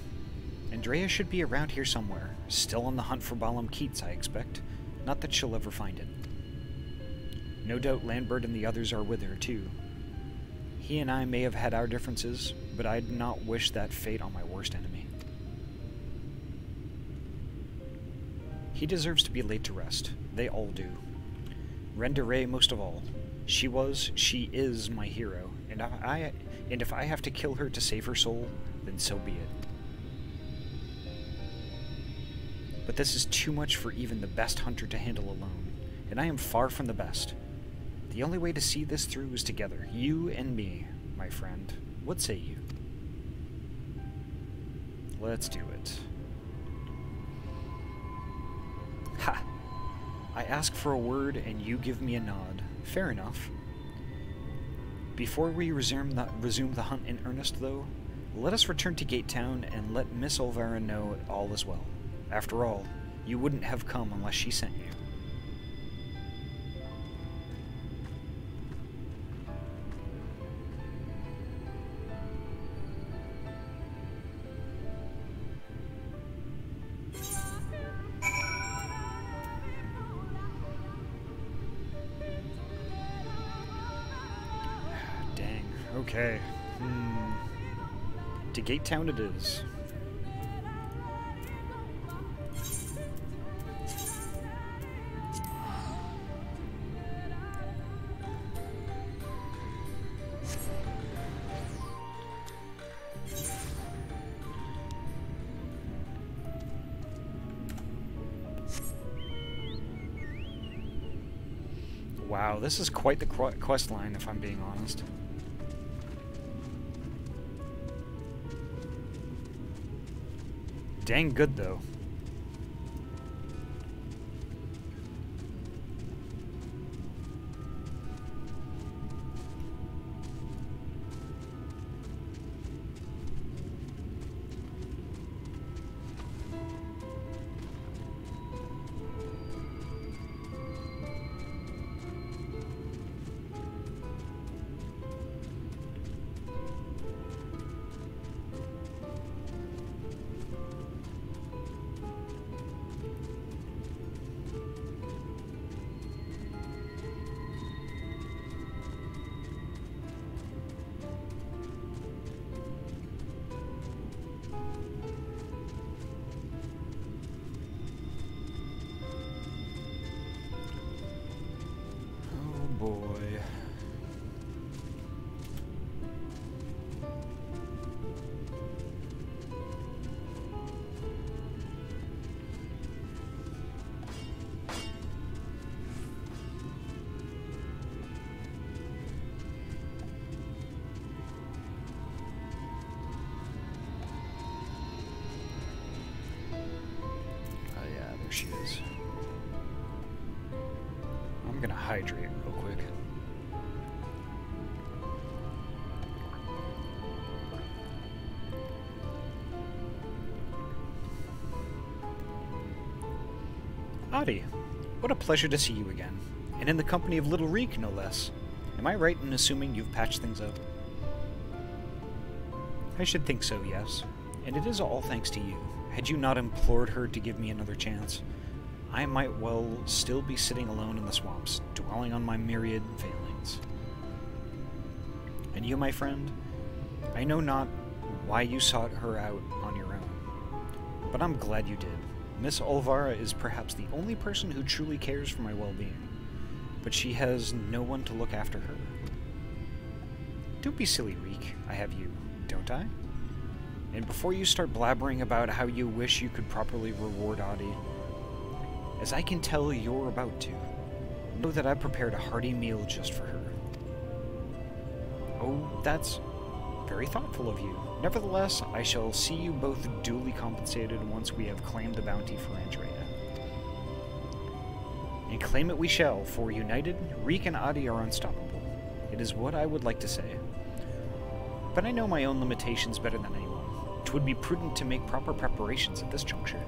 Andreia should be around here somewhere, still on the hunt for Balam Keats, I expect. Not that she'll ever find it. No doubt Landbird and the others are with her, too. He and I may have had our differences, but I do not wish that fate on my worst enemy. He deserves to be laid to rest. They all do. Renda-Rae most of all. She is my hero, and if I have to kill her to save her soul, then so be it. But this is too much for even the best hunter to handle alone, and I am far from the best. The only way to see this through is together, you and me, my friend. What say you? Let's do it. Ha! I ask for a word and you give me a nod. Fair enough. Before we resume the hunt in earnest, though, let us return to Gate Town and let Miss Olvera know all is well. After all, you wouldn't have come unless she sent you. Dang, okay. To Gate Town it is. Wow, this is quite the quest line, if I'm being honest. Dang good, though. Boy. Oh yeah, there she is. I'm gonna hydrate real quick. Ahty, what a pleasure to see you again, and in the company of Lue-Reeq, no less. Am I right in assuming you've patched things up? I should think so, yes. And it is all thanks to you. Had you not implored her to give me another chance, I might well still be sitting alone in the swamps, dwelling on my myriad failings. And you, my friend, I know not why you sought her out on your own, but I'm glad you did. Miss Olvera is perhaps the only person who truly cares for my well-being, but she has no one to look after her. Don't be silly, Reek. I have you, don't I? And before you start blabbering about how you wish you could properly reward Ahty, as I can tell you're about to, know that I prepared a hearty meal just for her. Oh, that's very thoughtful of you. Nevertheless, I shall see you both duly compensated once we have claimed the bounty for Andreia. And claim it we shall, for united, Reek and Ahty are unstoppable. It is what I would like to say. But I know my own limitations better than anyone. 'Twould be prudent to make proper preparations at this juncture.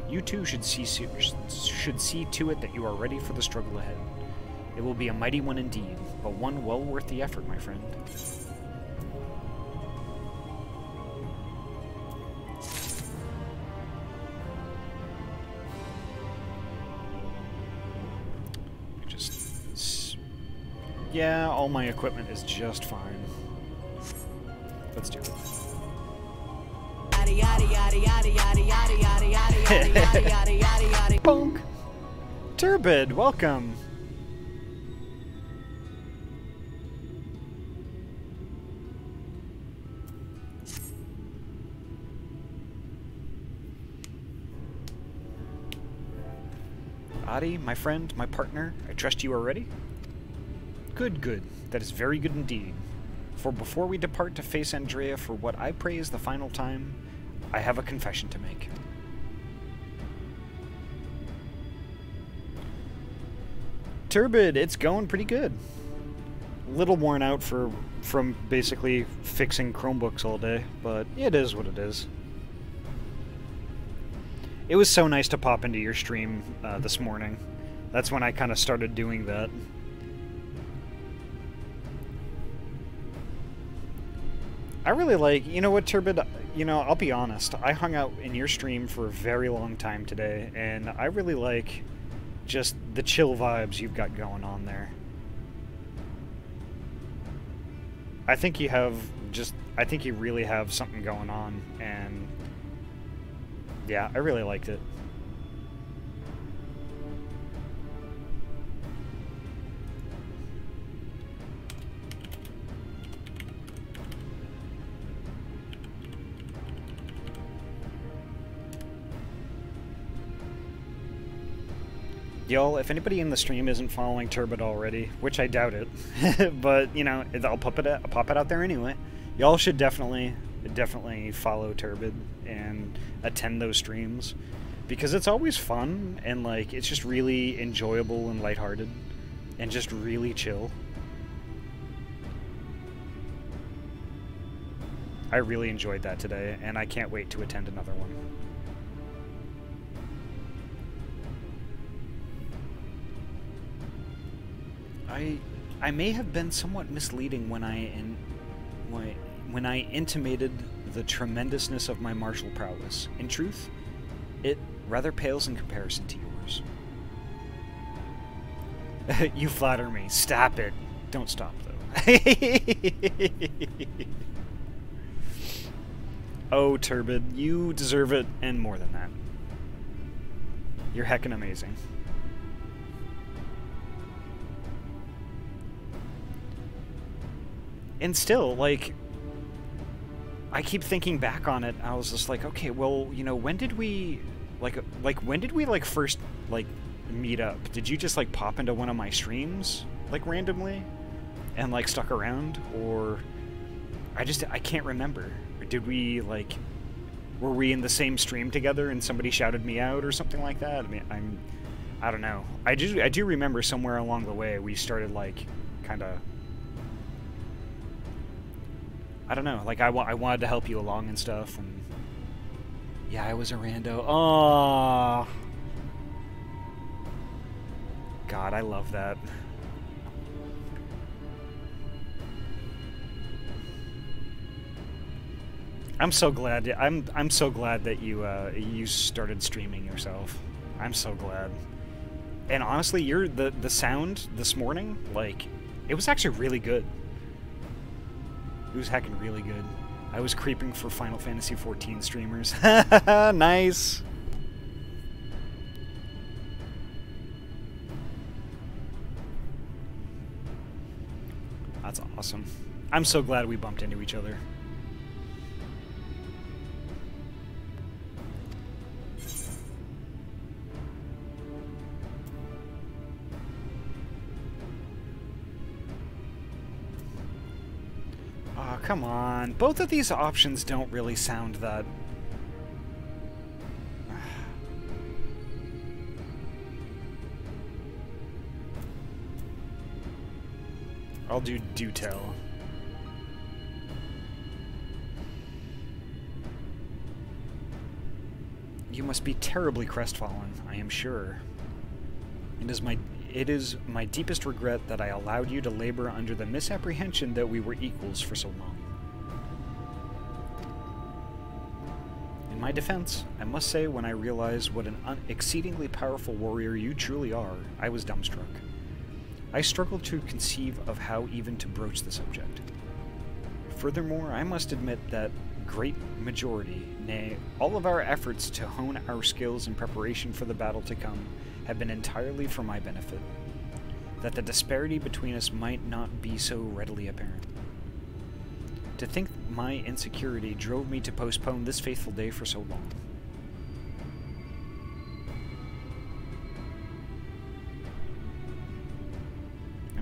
You too should see to it that you are ready for the struggle ahead. It will be a mighty one indeed, but one well worth the effort, my friend. Yeah, all my equipment is just fine. Let's do it. Bonk! Turbid, welcome! Ahty, my friend, my partner, I trust you are ready? Good, good. That is very good indeed. For before we depart to face Andreia for what I pray is the final time, I have a confession to make. Turbid, it's going pretty good. A little worn out from basically fixing Chromebooks all day, but it is what it is. It was so nice to pop into your stream this morning. That's when I kind of started doing that. I really like, you know what, Turbid, you know, I'll be honest, I hung out in your stream for a very long time today, and I really like just the chill vibes you've got going on there. I think you have I think you really have something going on, and yeah, I really liked it. Y'all, if anybody in the stream isn't following Turbid already, which I doubt it, but, you know, I'll pop it out there anyway. Y'all should definitely follow Turbid and attend those streams, because it's always fun, and, like, it's just really enjoyable and lighthearted, and just really chill. I really enjoyed that today, and I can't wait to attend another one. I may have been somewhat misleading when I intimated the tremendousness of my martial prowess. In truth, it rather pales in comparison to yours. You flatter me. Stop it. Don't stop, though. Oh, Turbid, you deserve it, and more than that. You're heckin' amazing. And still, like, I keep thinking back on it, I was just like, okay, well, you know, when did we, when did we, first, meet up? Did you just, pop into one of my streams, randomly? And, stuck around? Or, I can't remember. Did we, were we in the same stream together and somebody shouted me out or something like that? I mean, I don't know. I do remember somewhere along the way we started, kind of... I don't know, I wanted to help you along and stuff, and... Yeah, I was a rando. Oh, God, I love that. I'm so glad. I'm so glad that you started streaming yourself. I'm so glad. And honestly, the sound this morning, it was actually really good. It was heckin' really good. I was creeping for Final Fantasy XIV streamers. Nice! That's awesome. I'm so glad we bumped into each other. Oh, come on. Both of these options don't really sound that... I'll do tell. You must be terribly crestfallen, I am sure. It is my deepest regret that I allowed you to labor under the misapprehension that we were equals for so long. In my defense, I must say when I realized what an exceedingly powerful warrior you truly are, I was dumbstruck. I struggled to conceive of how even to broach the subject. Furthermore, I must admit that great majority, nay, all of our efforts to hone our skills in preparation for the battle to come have been entirely for my benefit, that the disparity between us might not be so readily apparent. To think my insecurity drove me to postpone this faithful day for so long.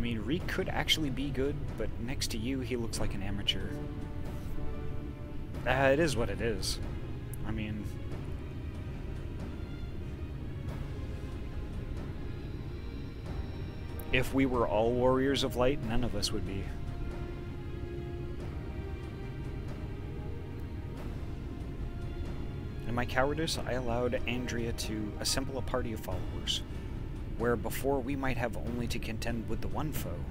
mean, Reek could actually be good, but next to you, he looks like an amateur. It is what it is. I mean... if we were all Warriors of Light, none of us would be. In my cowardice, I allowed Andreia to assemble a party of followers, where before we might have only to contend with the one foe.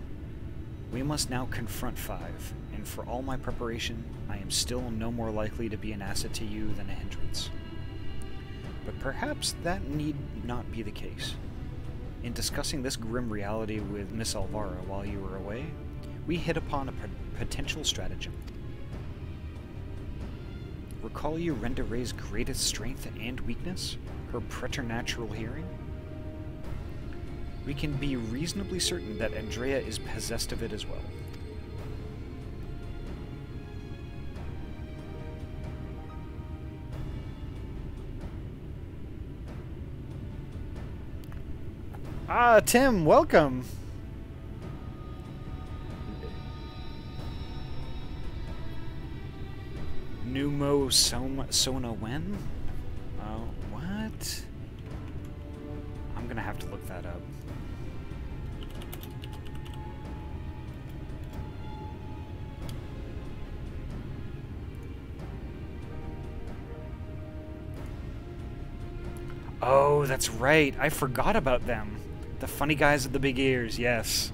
We must now confront 5, and for all my preparation, I am still no more likely to be an asset to you than a hindrance. But perhaps that need not be the case. In discussing this grim reality with Miss Alvara while you were away, we hit upon a potential stratagem. Recall you Renda-Rae's greatest strength and weakness? Her preternatural hearing? We can be reasonably certain that Andreia is possessed of it as well. Ah, Tim, welcome! Numo Sona when? What? I'm gonna have to look that up. Oh, that's right. I forgot about them. The funny guys with the big ears, yes.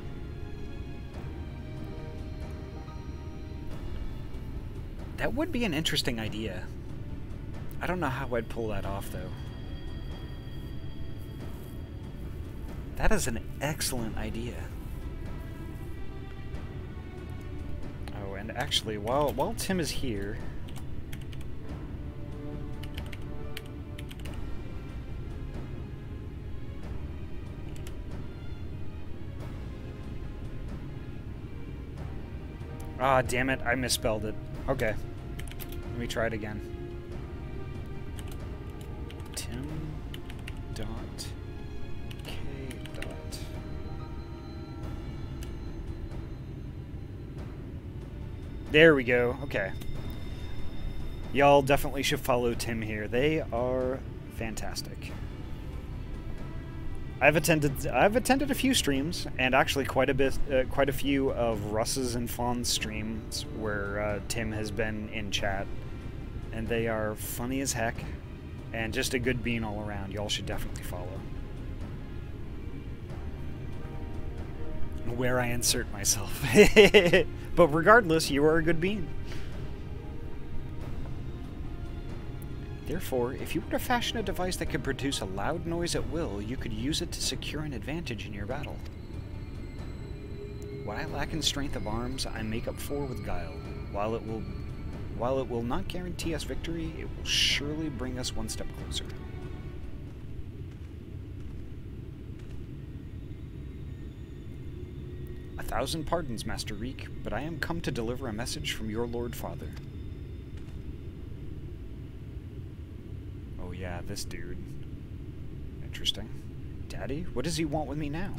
That would be an interesting idea. I don't know how I'd pull that off, though. That is an excellent idea. Oh, and actually, while Tim is here... Ah, damn it, I misspelled it. Okay. Let me try it again. Tim dot K dot. There we go. Okay. Y'all definitely should follow Tim here. They are fantastic. I've attended a few streams, and actually quite a few of Russ's and Fawn's streams where Tim has been in chat, and they are funny as heck, and just a good bean all around. Y'all should definitely follow. Where I insert myself, but regardless, you are a good bean. Therefore, if you were to fashion a device that could produce a loud noise at will, you could use it to secure an advantage in your battle. What I lack in strength of arms, I make up for with guile. While it will not guarantee us victory, it will surely bring us one step closer. A thousand pardons, Master Reek, but I am come to deliver a message from your Lord Father. Oh yeah, this dude. Interesting. Daddy, what does he want with me now?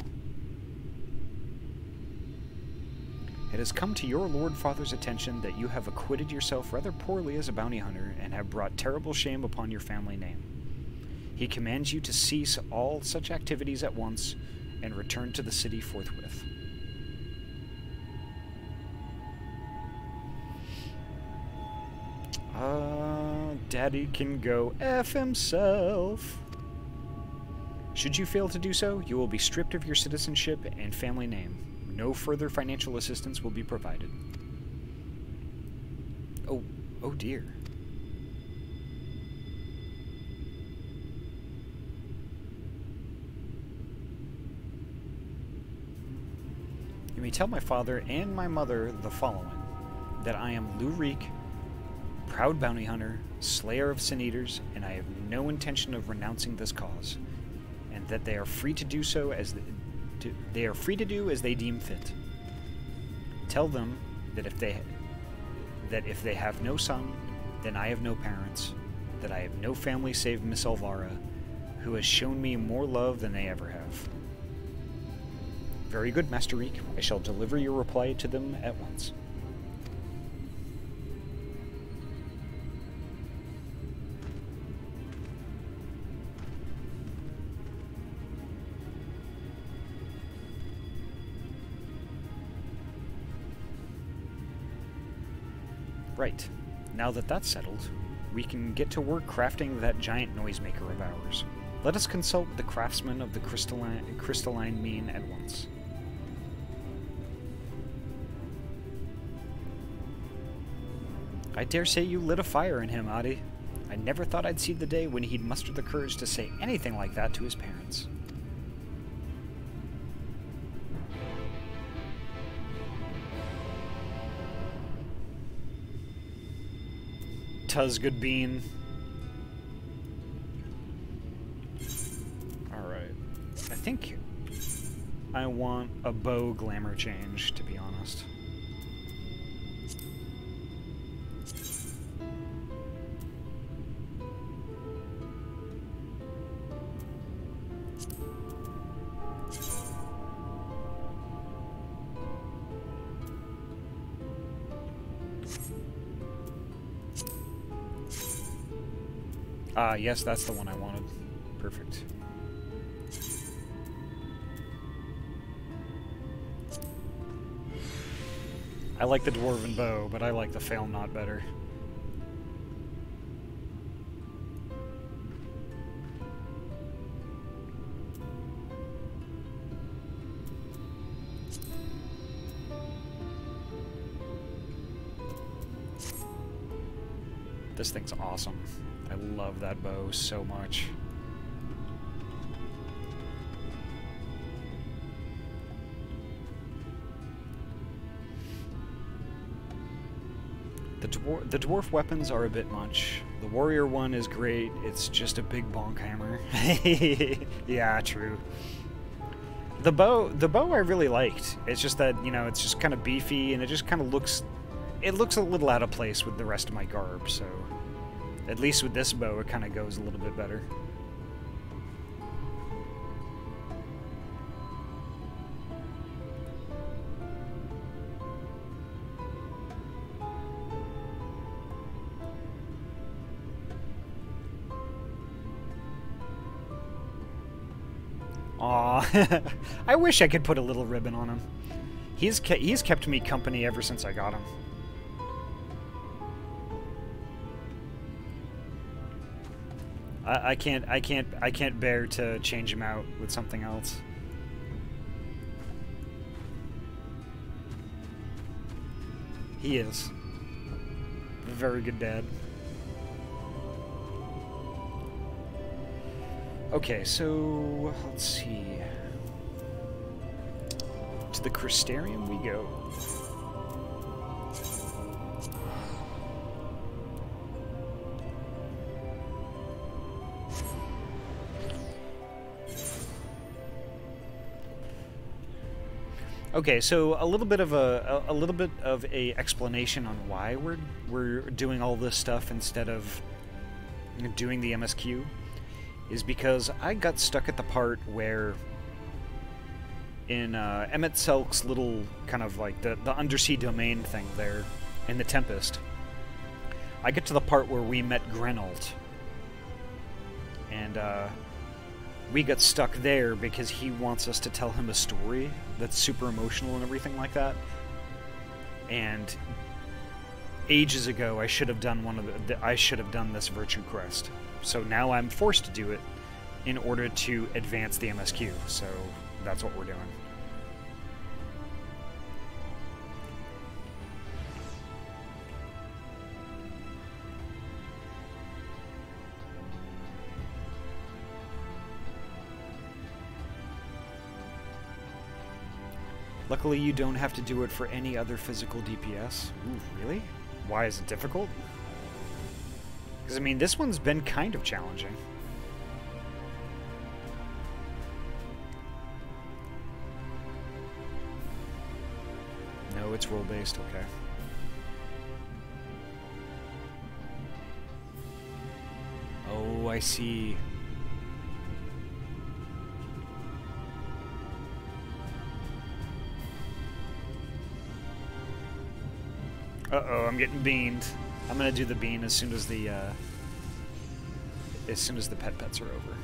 It has come to your Lord Father's attention that you have acquitted yourself rather poorly as a bounty hunter and have brought terrible shame upon your family name. He commands you to cease all such activities at once and return to the city forthwith. Daddy can go F himself. Should you fail to do so, you will be stripped of your citizenship and family name. No further financial assistance will be provided. Oh dear. You may tell my father and my mother the following: that I am Lue-Reeq, proud bounty hunter, slayer of sin eaters, and I have no intention of renouncing this cause, and that they are free to do so as they deem fit. Tell them that if they have no son, then I have no parents, that I have no family save Miss Alvara, who has shown me more love than they ever have. Very good, Master Reek. I shall deliver your reply to them at once. Right. Now that that's settled, we can get to work crafting that giant noisemaker of ours. Let us consult with the craftsman of the crystalline mean at once. I dare say you lit a fire in him, Ahty. I never thought I'd see the day when he'd muster the courage to say anything like that to his parents. Tuz good bean. Alright. I think I want a bow glamour change, to be honest. Ah, yes, that's the one I wanted. Perfect. I like the dwarven bow, but I like the fail not better. This thing's awesome. I love that bow so much. The dwarf weapons are a bit much. The warrior one is great. It's just a big bonk hammer. Yeah, true. The bow I really liked. It's just that, you know, it's just kind of beefy and it just kind of looks... It looks a little out of place with the rest of my garb, so... At least with this bow, it kind of goes a little bit better. Aw, I wish I could put a little ribbon on him. He's kept me company ever since I got him. I can't bear to change him out with something else. He is a very good dad. Okay, so let's see. To the Crystarium we go. Okay, so a little bit of a explanation on why we're doing all this stuff instead of doing the MSQ is because I got stuck at the part where in Emmett Selk's little kind of like the undersea domain thing there in the Tempest, I get to the part where we met Grenault, and we got stuck there because he wants us to tell him a story that's super emotional and everything like that. And ages ago, I should have done I should have done this Virtue Crest. So now I'm forced to do it in order to advance the MSQ. So that's what we're doing. Luckily, you don't have to do it for any other physical DPS. Ooh, really? Why is it difficult? Because, I mean, this one's been kind of challenging. No, it's role-based, okay. Oh, I see. Uh-oh, I'm getting beaned. I'm gonna do the bean as soon as the pets are over.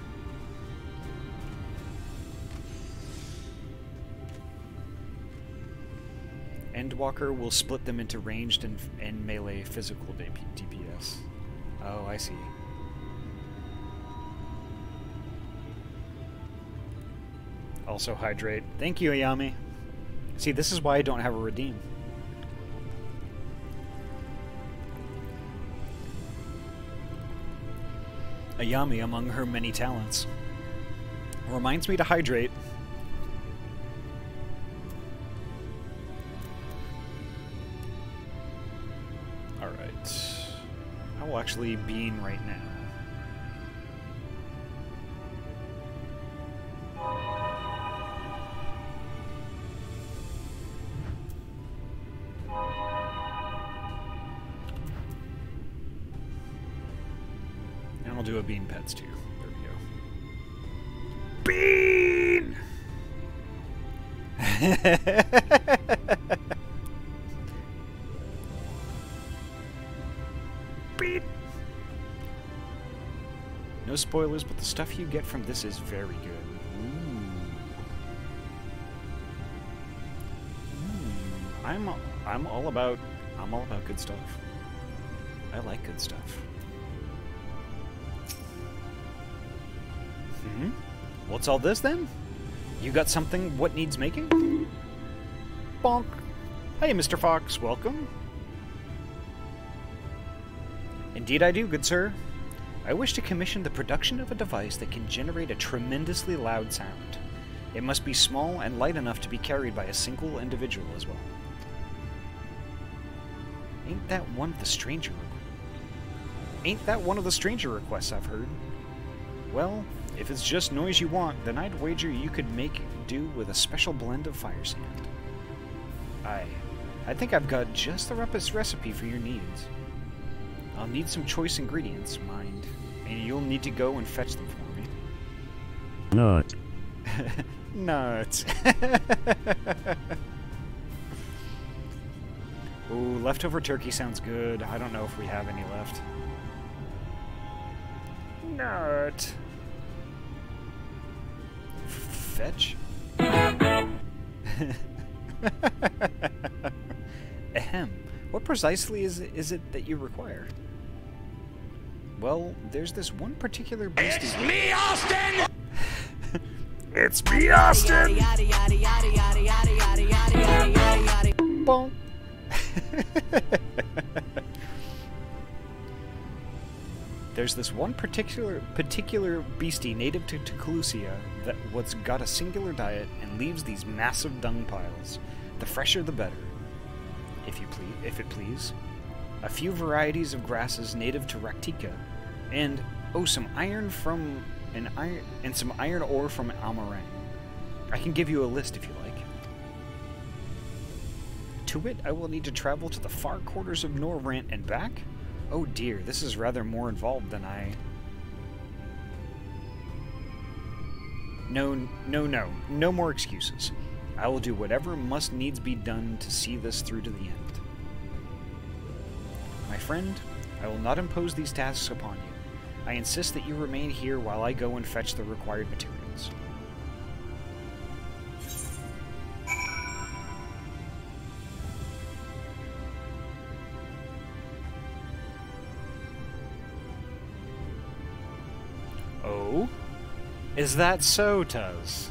Endwalker will split them into ranged and melee physical DPS. Oh, I see. Also hydrate. Thank you, Ayami. See, this is why I don't have a redeem. Ayami, among her many talents, reminds me to hydrate. Alright. I will actually bean right now. I'll do a bean pets too. There we go. Bean! Bean! No spoilers, but the stuff you get from this is very good. I'm all about good stuff. I like good stuff. What's all this then? You got something what needs making? Bonk. Hey, Mr. Fox, welcome. Indeed I do, good sir. I wish to commission the production of a device that can generate a tremendously loud sound. It must be small and light enough to be carried by a single individual as well. Ain't that one of the stranger requests I've heard? Well, if it's just noise you want, then I'd wager you could make do with a special blend of fire sand. I think I've got just the recipe for your needs. I'll need some choice ingredients, mind, and you'll need to go and fetch them for me. Nut. Nuts. Ooh, leftover turkey sounds good. I don't know if we have any left. Nut. Fetch? Ahem. What precisely is it that you require? Well, there's this one particular beast. It's me, Austin! It's me, Austin! Bonk. There's this one particular beastie native to Teclusia that what's got a singular diet and leaves these massive dung piles. The fresher the better, if it please. A few varieties of grasses native to Raktika, and some iron some iron ore from Amarang. I can give you a list if you like. To wit, I will need to travel to the far quarters of Norrant and back. Oh dear, this is rather more involved than I... No more excuses. I will do whatever must needs be done to see this through to the end. My friend, I will not impose these tasks upon you. I insist that you remain here while I go and fetch the required materials. Oh? Is that so, Tuz?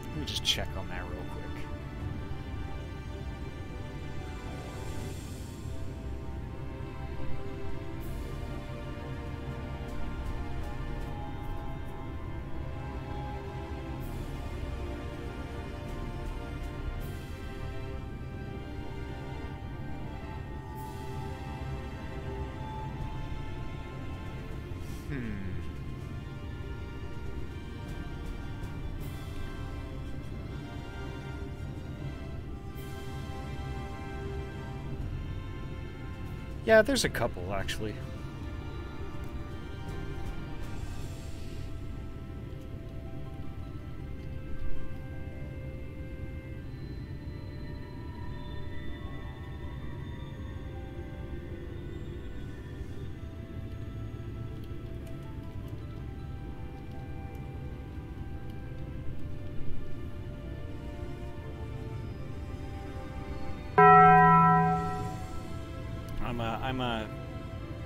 Let me just check on that real quick. Yeah, there's a couple, actually.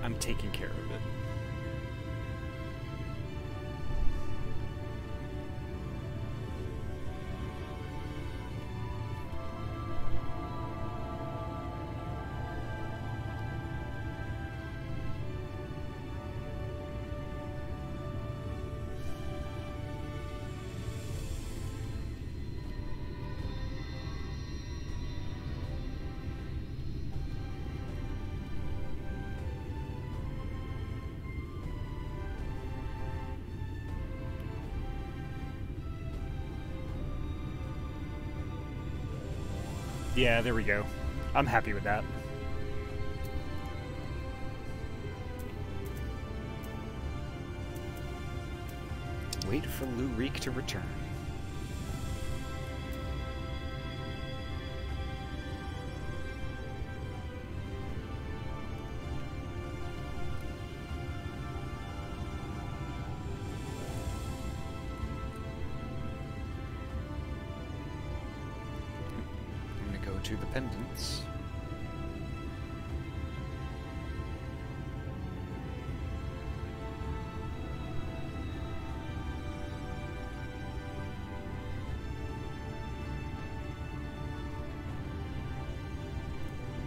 I'm taking care of it. Yeah, there we go. I'm happy with that. Wait for Lue-Reeq to return. To the pendants.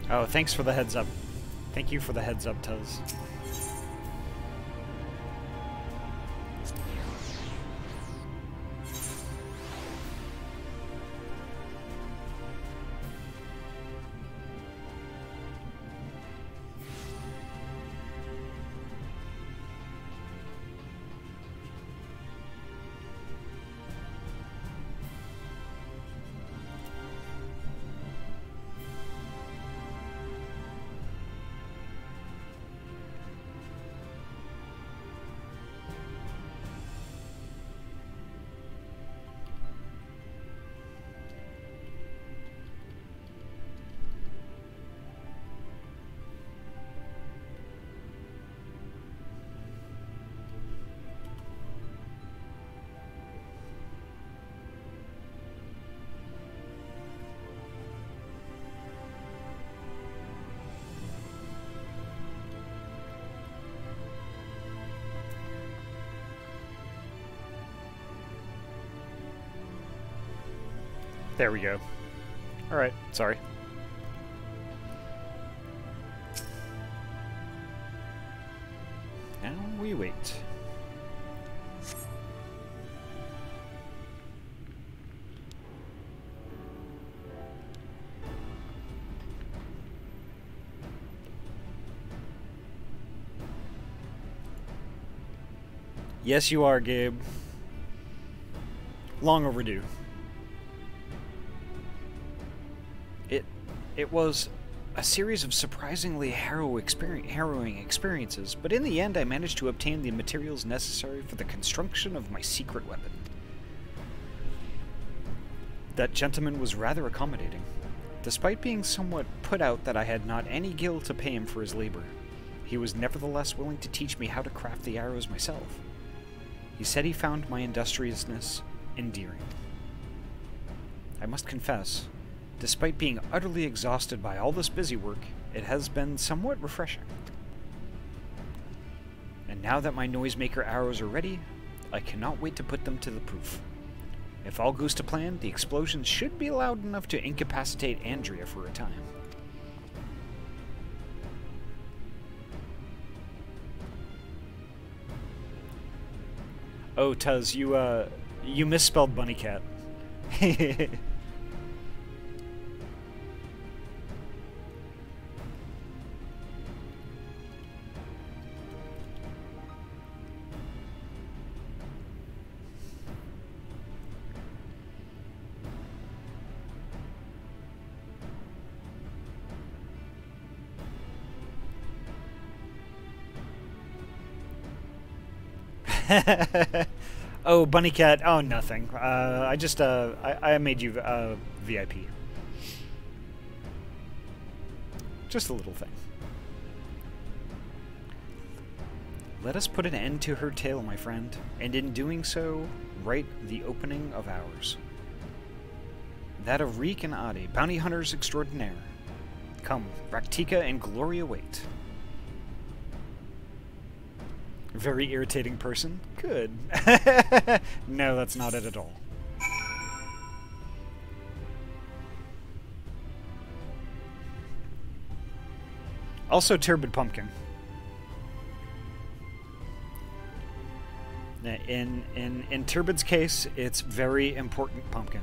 Oh, thanks for the heads up. Thank you for the heads up, Tuz. There we go. Alright, sorry. Now we wait. Yes, you are, Gabe. Long overdue. It was a series of surprisingly harrowing experiences, but in the end I managed to obtain the materials necessary for the construction of my secret weapon. That gentleman was rather accommodating, despite being somewhat put out that I had not any gil to pay him for his labor. He was nevertheless willing to teach me how to craft the arrows myself. He said he found my industriousness endearing. I must confess, despite being utterly exhausted by all this busy work, it has been somewhat refreshing. And now that my noisemaker arrows are ready, I cannot wait to put them to the proof. If all goes to plan, the explosions should be loud enough to incapacitate Andreia for a time. Oh, Tuz, you misspelled Bunny Cat. Oh, Bunny Cat. Oh, nothing. I made you VIP. Just a little thing. Let us put an end to her tale, my friend, and in doing so, write the opening of ours. That of Rieq and Ahty, bounty hunters extraordinaire. Come, Raktika and glory await. Very irritating person? Good. No, that's not it at all. Also, Turbid Pumpkin. In Turbid's case, it's very important pumpkin.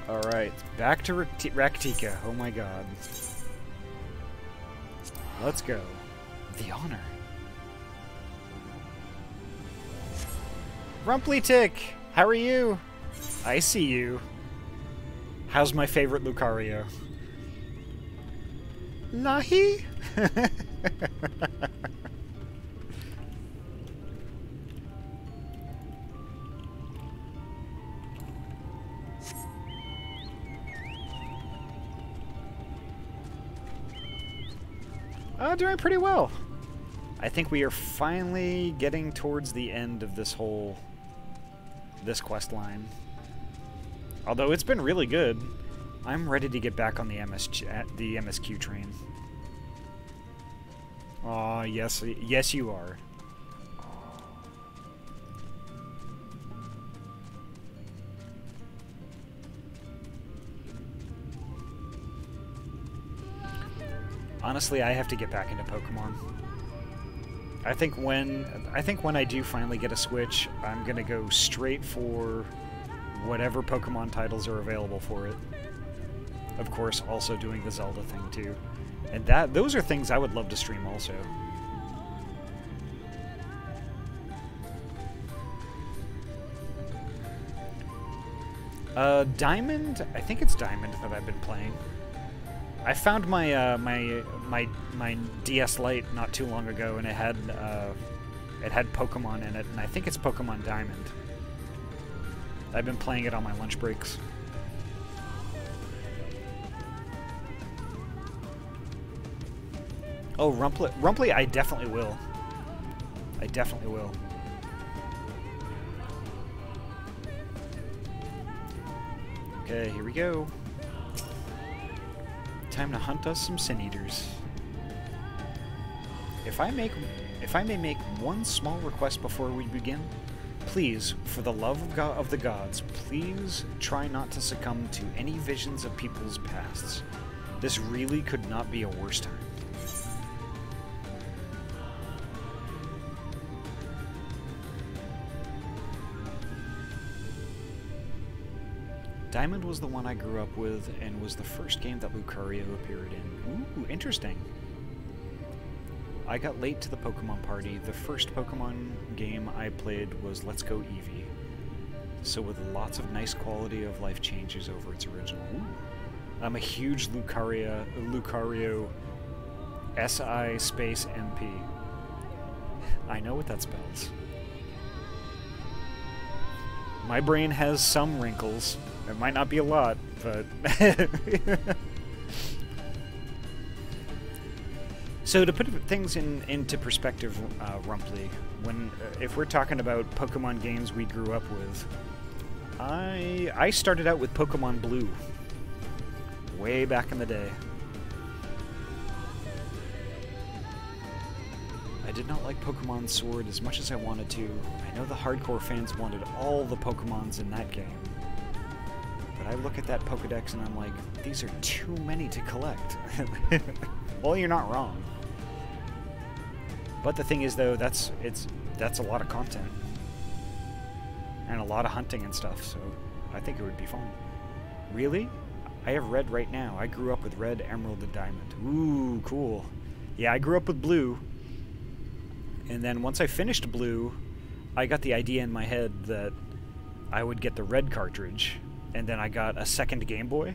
Alright, back to Raktika. Oh my god. Let's go. The honor. Rumpley-Tick! How are you? I see you. How's my favorite Lucario? Lahi? Doing pretty well. I think we are finally getting towards the end of this quest line. Although it's been really good. I'm ready to get back on the MSQ train. Aw, yes, yes you are. Honestly, I have to get back into Pokemon. I think when I do finally get a Switch, I'm gonna go straight for whatever Pokemon titles are available for it. Of course, also doing the Zelda thing too. And those are things I would love to stream also. Diamond? I think it's Diamond that I've been playing. I found my my DS Lite not too long ago, and it had Pokemon in it, and I think it's Pokemon Diamond. I've been playing it on my lunch breaks. Oh, Rumpley, I definitely will. I definitely will. Okay, here we go. Time to hunt us some Sin Eaters. If I may make one small request before we begin, please, for the love of the gods, please try not to succumb to any visions of people's pasts. This really could not be a worse time. Diamond was the one I grew up with, and was the first game that Lucario appeared in. Ooh, interesting. I got late to the Pokemon party. The first Pokemon game I played was Let's Go Eevee. So with lots of nice quality of life changes over its original. Ooh. I'm a huge Lucario SI space MP. I know what that spells. My brain has some wrinkles. It might not be a lot, but... So to put things into perspective, Rumpley, if we're talking about Pokemon games we grew up with, I started out with Pokemon Blue, way back in the day. I did not like Pokemon Sword as much as I wanted to. I know the hardcore fans wanted all the Pokemons in that game. But I look at that Pokedex and I'm like, these are too many to collect. Well, you're not wrong. But the thing is, though, that's a lot of content. And a lot of hunting and stuff, so I think it would be fun. Really? I have Red right now. I grew up with Red, Emerald, and Diamond. Ooh, cool. Yeah, I grew up with Blue. And then once I finished blue, I got the idea in my head that I would get the red cartridge, and then I got a second Game Boy.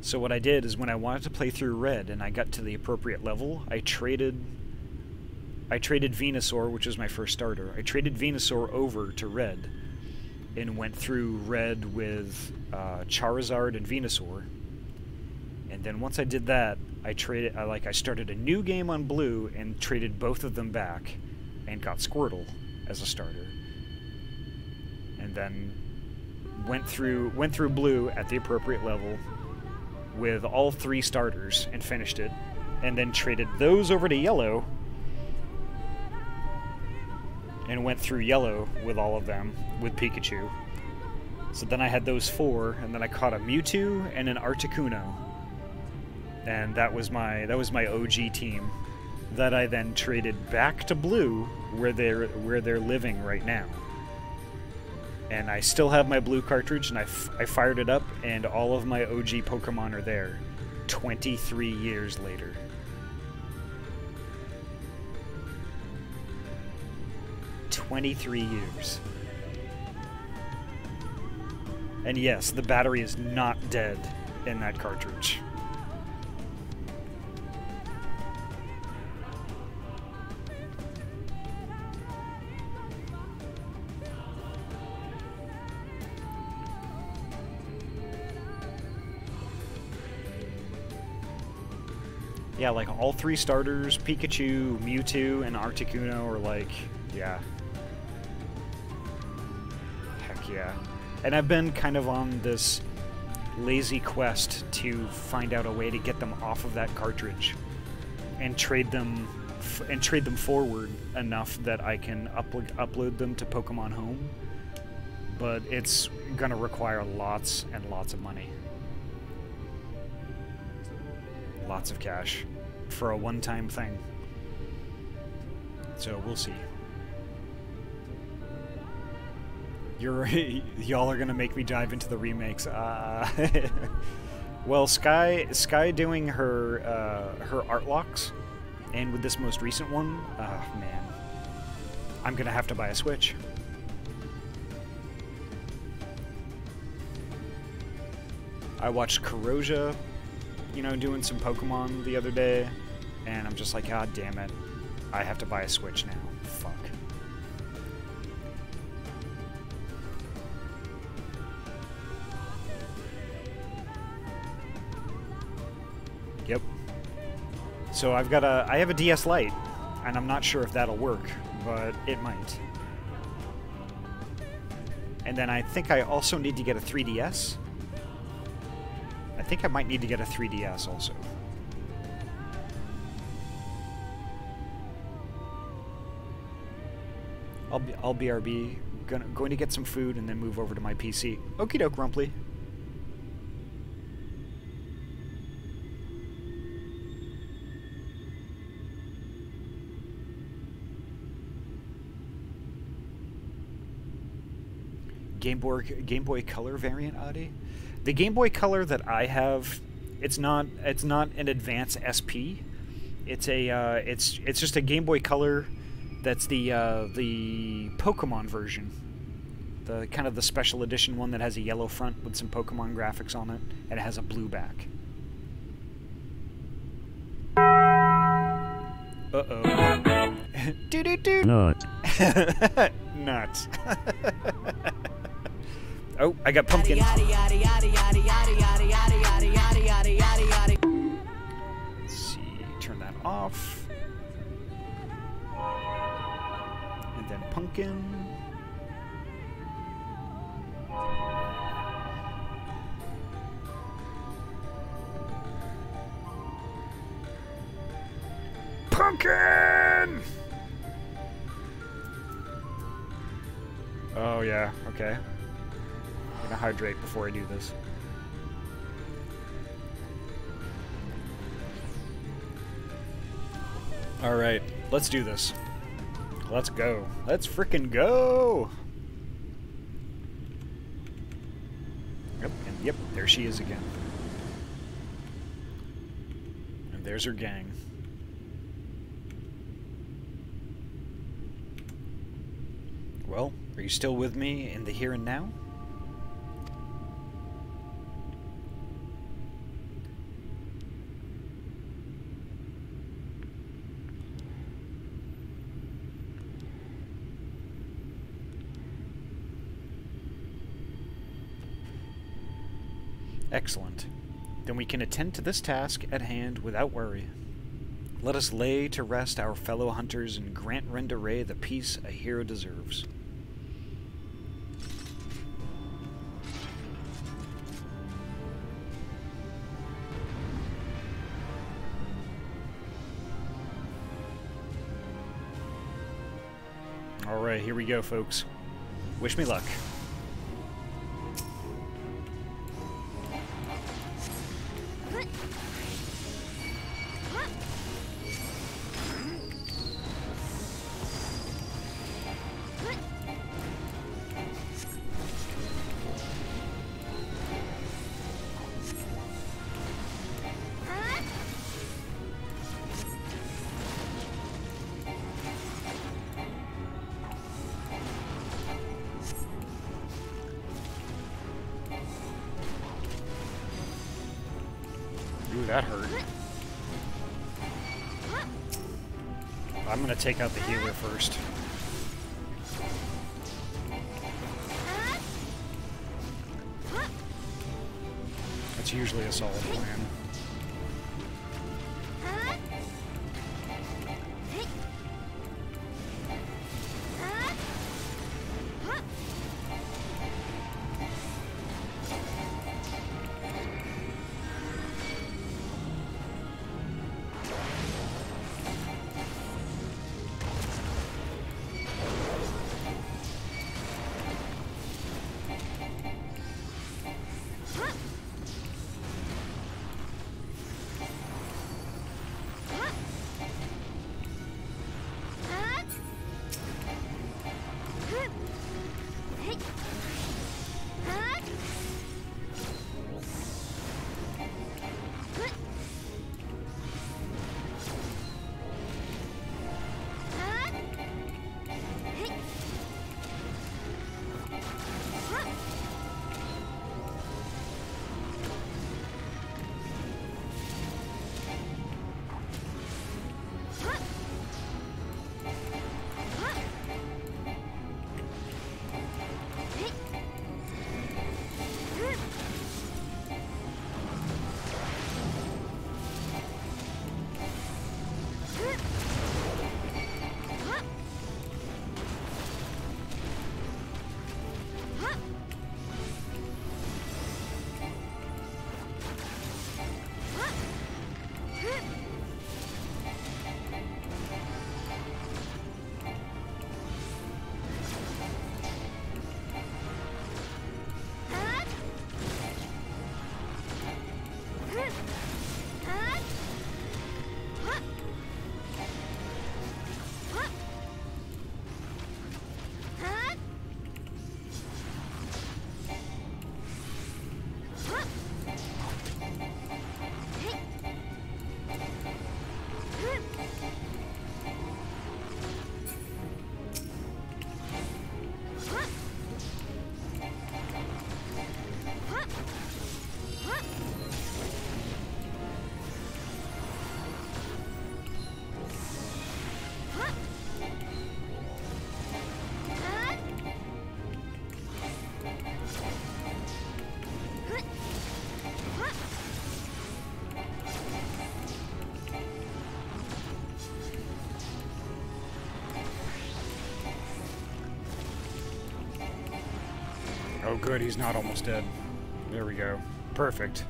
So what I did is when I wanted to play through red and I got to the appropriate level, I traded Venusaur, which was my first starter. I traded Venusaur over to red and went through red with Charizard and Venusaur. And then once I did that, I started a new game on blue and traded both of them back and got Squirtle as a starter. And then went through blue at the appropriate level with all 3 starters and finished it, and then traded those over to yellow and went through yellow with all of them with Pikachu. So then I had those 4, and then I caught a Mewtwo and an Articuno, and that was my OG team that I then traded back to blue where they're living right now. And I still have my blue cartridge, and I fired it up, and all of my OG Pokemon are there 23 years later. $23 And yes, the battery is not dead in that cartridge. Yeah, like all 3 starters, Pikachu, Mewtwo, and Articuno are like, yeah. Heck yeah. And I've been kind of on this lazy quest to find out a way to get them off of that cartridge and trade them forward enough that I can upload them to Pokemon Home. But it's gonna require lots and lots of money. Lots of cash for a one-time thing. So we'll see. Y'all are gonna make me dive into the remakes. Well, Sky doing her art locks, and with this most recent one, man, I'm gonna have to buy a Switch. I watched Corrosia, you know, doing some Pokemon the other day, and I'm just like, God damn it, I have to buy a Switch now. Fuck. Yep. So I have a DS Lite, and I'm not sure if that'll work, but it might. And then I think I also need to get a 3DS. I think I might need to get a 3DS also. I'll BRB. Going to get some food and then move over to my PC. Okie doke, Rumply. Game Boy Color variant, Ahty? The Game Boy Color that I have, it's not an Advance SP. It's just a Game Boy Color that's the Pokemon version. The kind of the special edition one that has a yellow front with some Pokemon graphics on it, and it has a blue back. Uh-oh. Do-do-do! Nut. Nuts. Oh, I got pumpkin. Let's see, turn that off. And then pumpkin. Pumpkin! Oh yeah, okay. I'm gonna hydrate before I do this. Alright, let's do this. Let's go. Let's frickin' go! Yep, and yep, there she is again. And there's her gang. Well, are you still with me in the here and now? Excellent. Then we can attend to this task at hand without worry. Let us lay to rest our fellow hunters and grant Renda-Rae the peace a hero deserves. Alright, here we go, folks. Wish me luck. Ooh, that hurt. I'm gonna take out the healer first. That's usually a solid plan. Oh good, he's not almost dead. There we go. Perfect.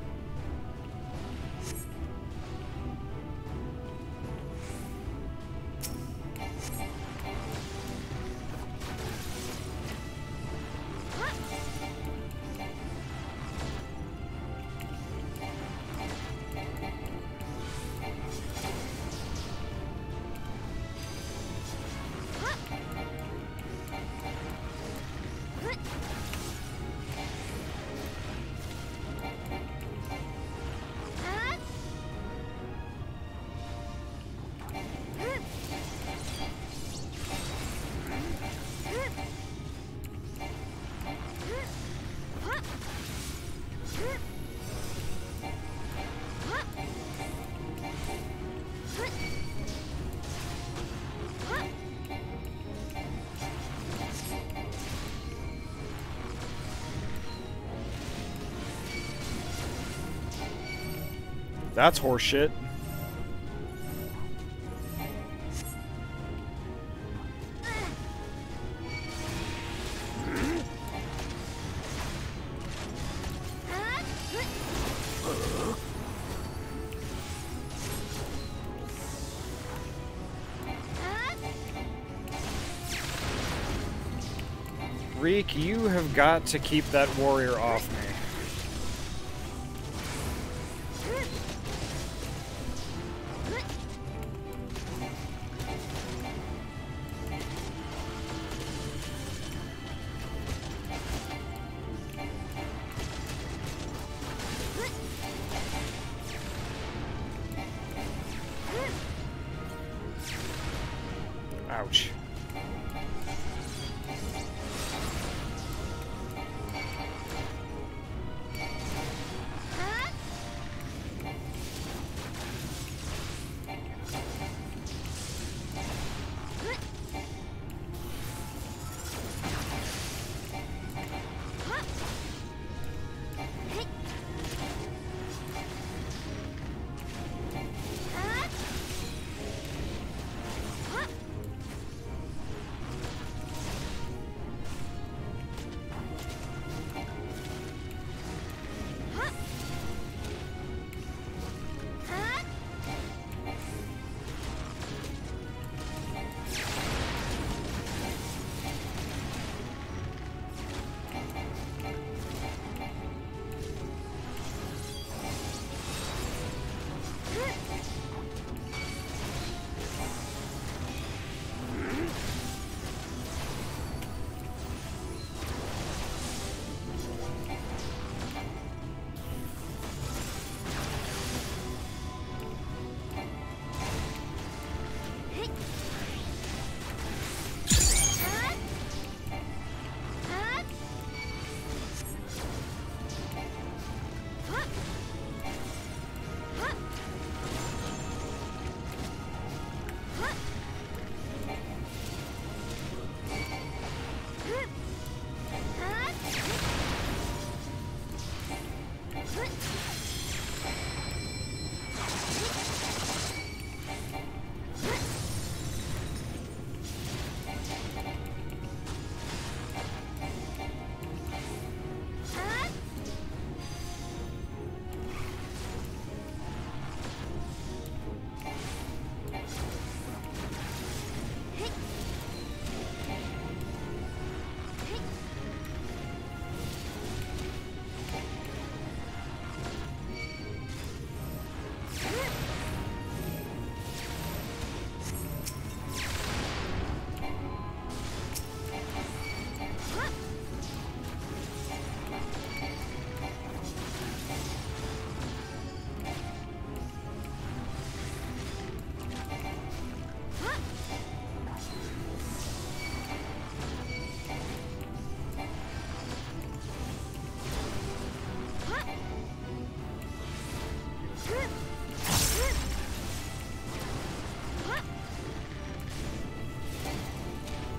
That's horseshit. Reek, you have got to keep that warrior off me. Ouch.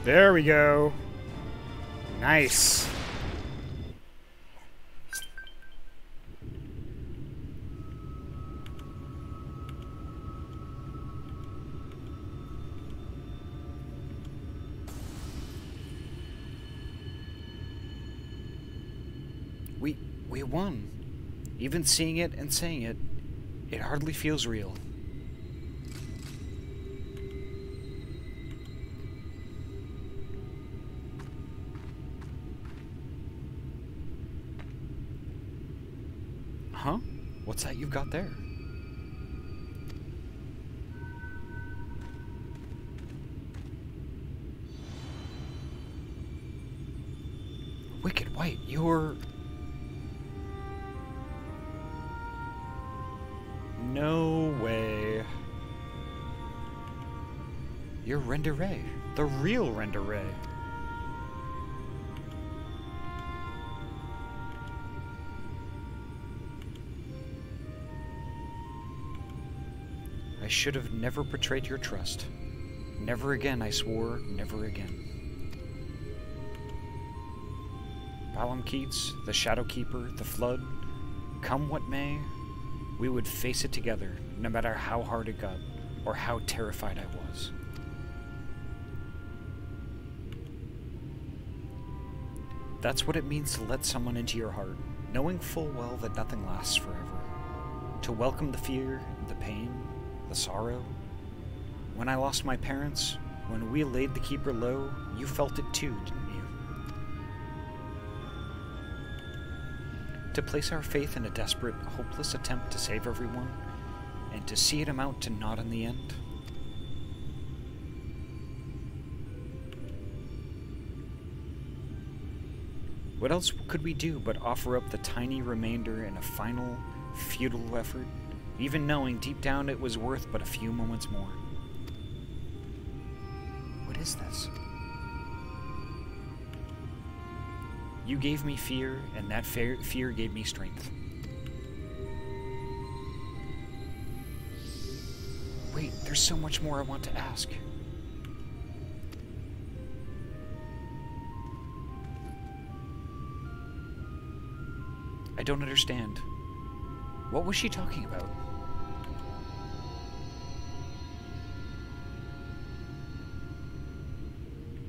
There we go. Nice. We won. Even seeing it and saying it, it hardly feels real. Huh? What's that you've got there? Wicked White, you're... No way. You're Renda-Rae. The real Renda-Rae. I should have never betrayed your trust. Never again, I swore, never again. Balam Keats, the Shadow Keeper, the Flood, come what may, We would face it together, no matter how hard it got, or how terrified I was. That's what it means to let someone into your heart, knowing full well that nothing lasts forever. To welcome the fear, the pain, the sorrow. When I lost my parents, when we laid the Keeper low, you felt it too, didn't you? To place our faith in a desperate, hopeless attempt to save everyone, and to see it amount to naught in the end. What else could we do but offer up the tiny remainder in a final, futile effort, even knowing deep down it was worth but a few moments more? What is this? You gave me fear, and that fear gave me strength. Wait, there's so much more I want to ask. I don't understand. What was she talking about?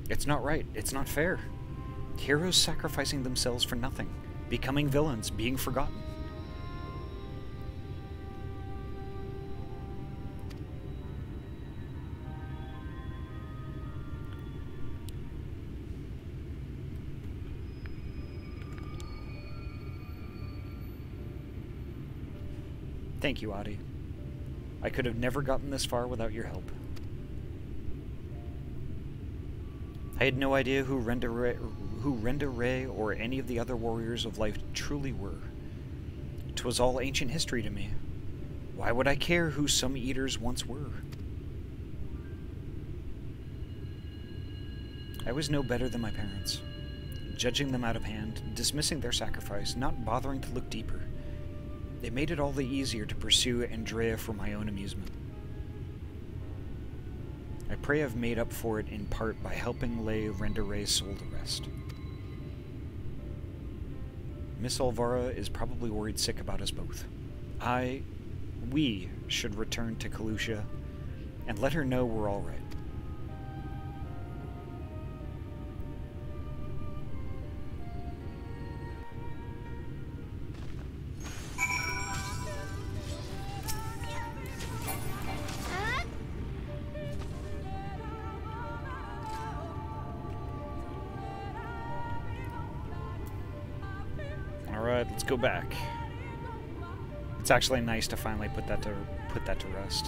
It's not right. It's not fair. Heroes sacrificing themselves for nothing. Becoming villains. Being forgotten. Thank you, Ahty. I could have never gotten this far without your help. I had no idea who Renda-Rae or any of the other warriors of life truly were. 'Twas all ancient history to me. Why would I care who some eaters once were? I was no better than my parents, judging them out of hand, dismissing their sacrifice, not bothering to look deeper. It made it all the easier to pursue Andreia for my own amusement. I pray I've made up for it in part by helping lay Renda-Rae's soul to rest. Miss Alvara is probably worried sick about us both. We should return to Kalusha and let her know we're all right. Let's go back. It's actually nice to finally put that to rest.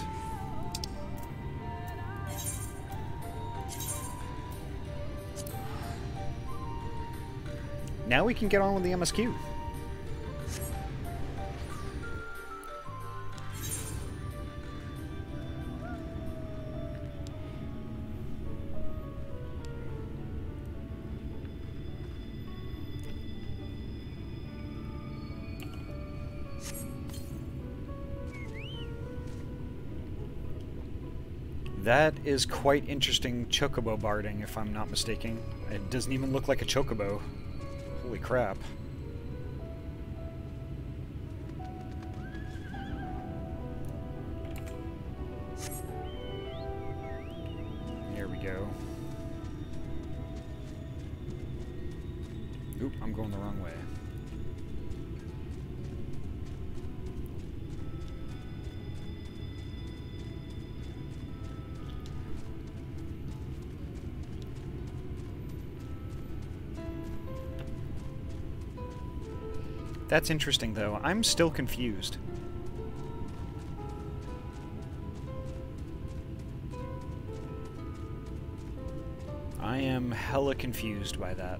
Now we can get on with the MSQ. That is quite interesting chocobo barding, if I'm not mistaken. It doesn't even look like a chocobo. Holy crap. There we go. Oop, I'm going the wrong way. That's interesting, though. I'm still confused. I am hella confused by that.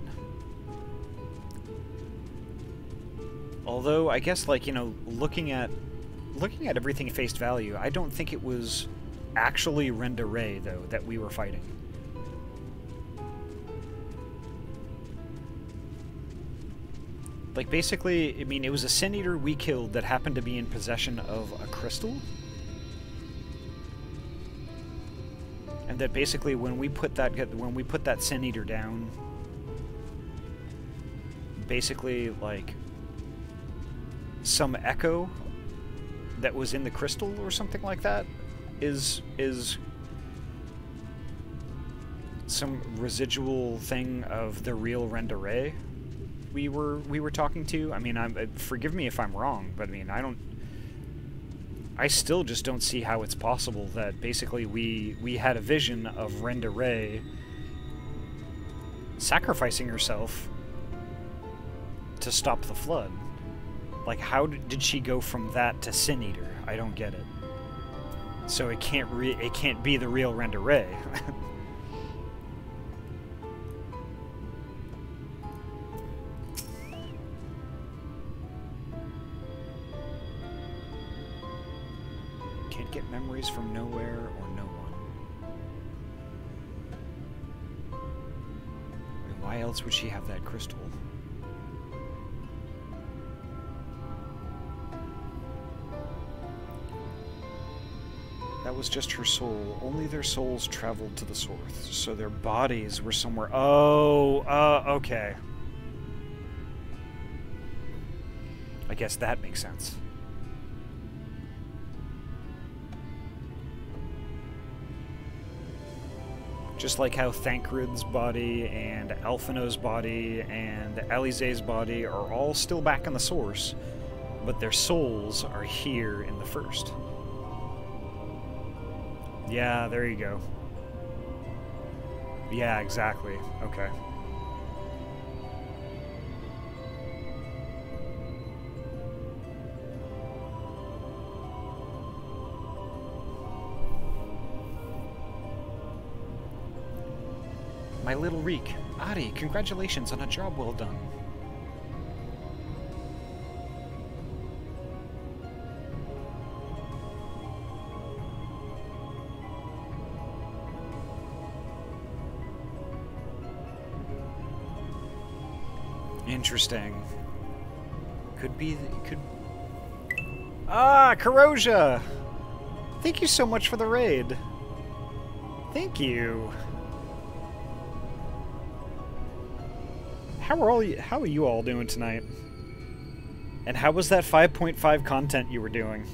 Although, I guess, like, you know, looking at everything at face value, I don't think it was actually Renda-Rae, though, that we were fighting. Like, basically, I mean, it was a Sin Eater we killed that happened to be in possession of a crystal. And that basically, when we put that Sin Eater down, basically, like, some echo that was in the crystal or something like that is some residual thing of the real Renda-Rae we were talking to. I mean, forgive me if I'm wrong, but I mean, I still just don't see how it's possible that basically we had a vision of Renda-Rae sacrificing herself to stop the flood. Like, how did she go from that to Sin Eater? I don't get it. So it can't be the real Renda-Rae. Can't get memories from nowhere or no one. I mean, why else would she have that crystal? That was just her soul. Only their souls traveled to the source, so their bodies were somewhere. Oh, okay. I guess that makes sense. Just like how Thancred's body and Alphino's body and Alize's body are all still back in the source, but their souls are here in the first. Yeah, there you go. Yeah, exactly. Okay. My little Reek. Ahty, congratulations on a job well done. Interesting. Could be... could... Ah, Corrosia! Thank you so much for the raid. Thank you. How are you all doing tonight? And how was that 5.5 content you were doing?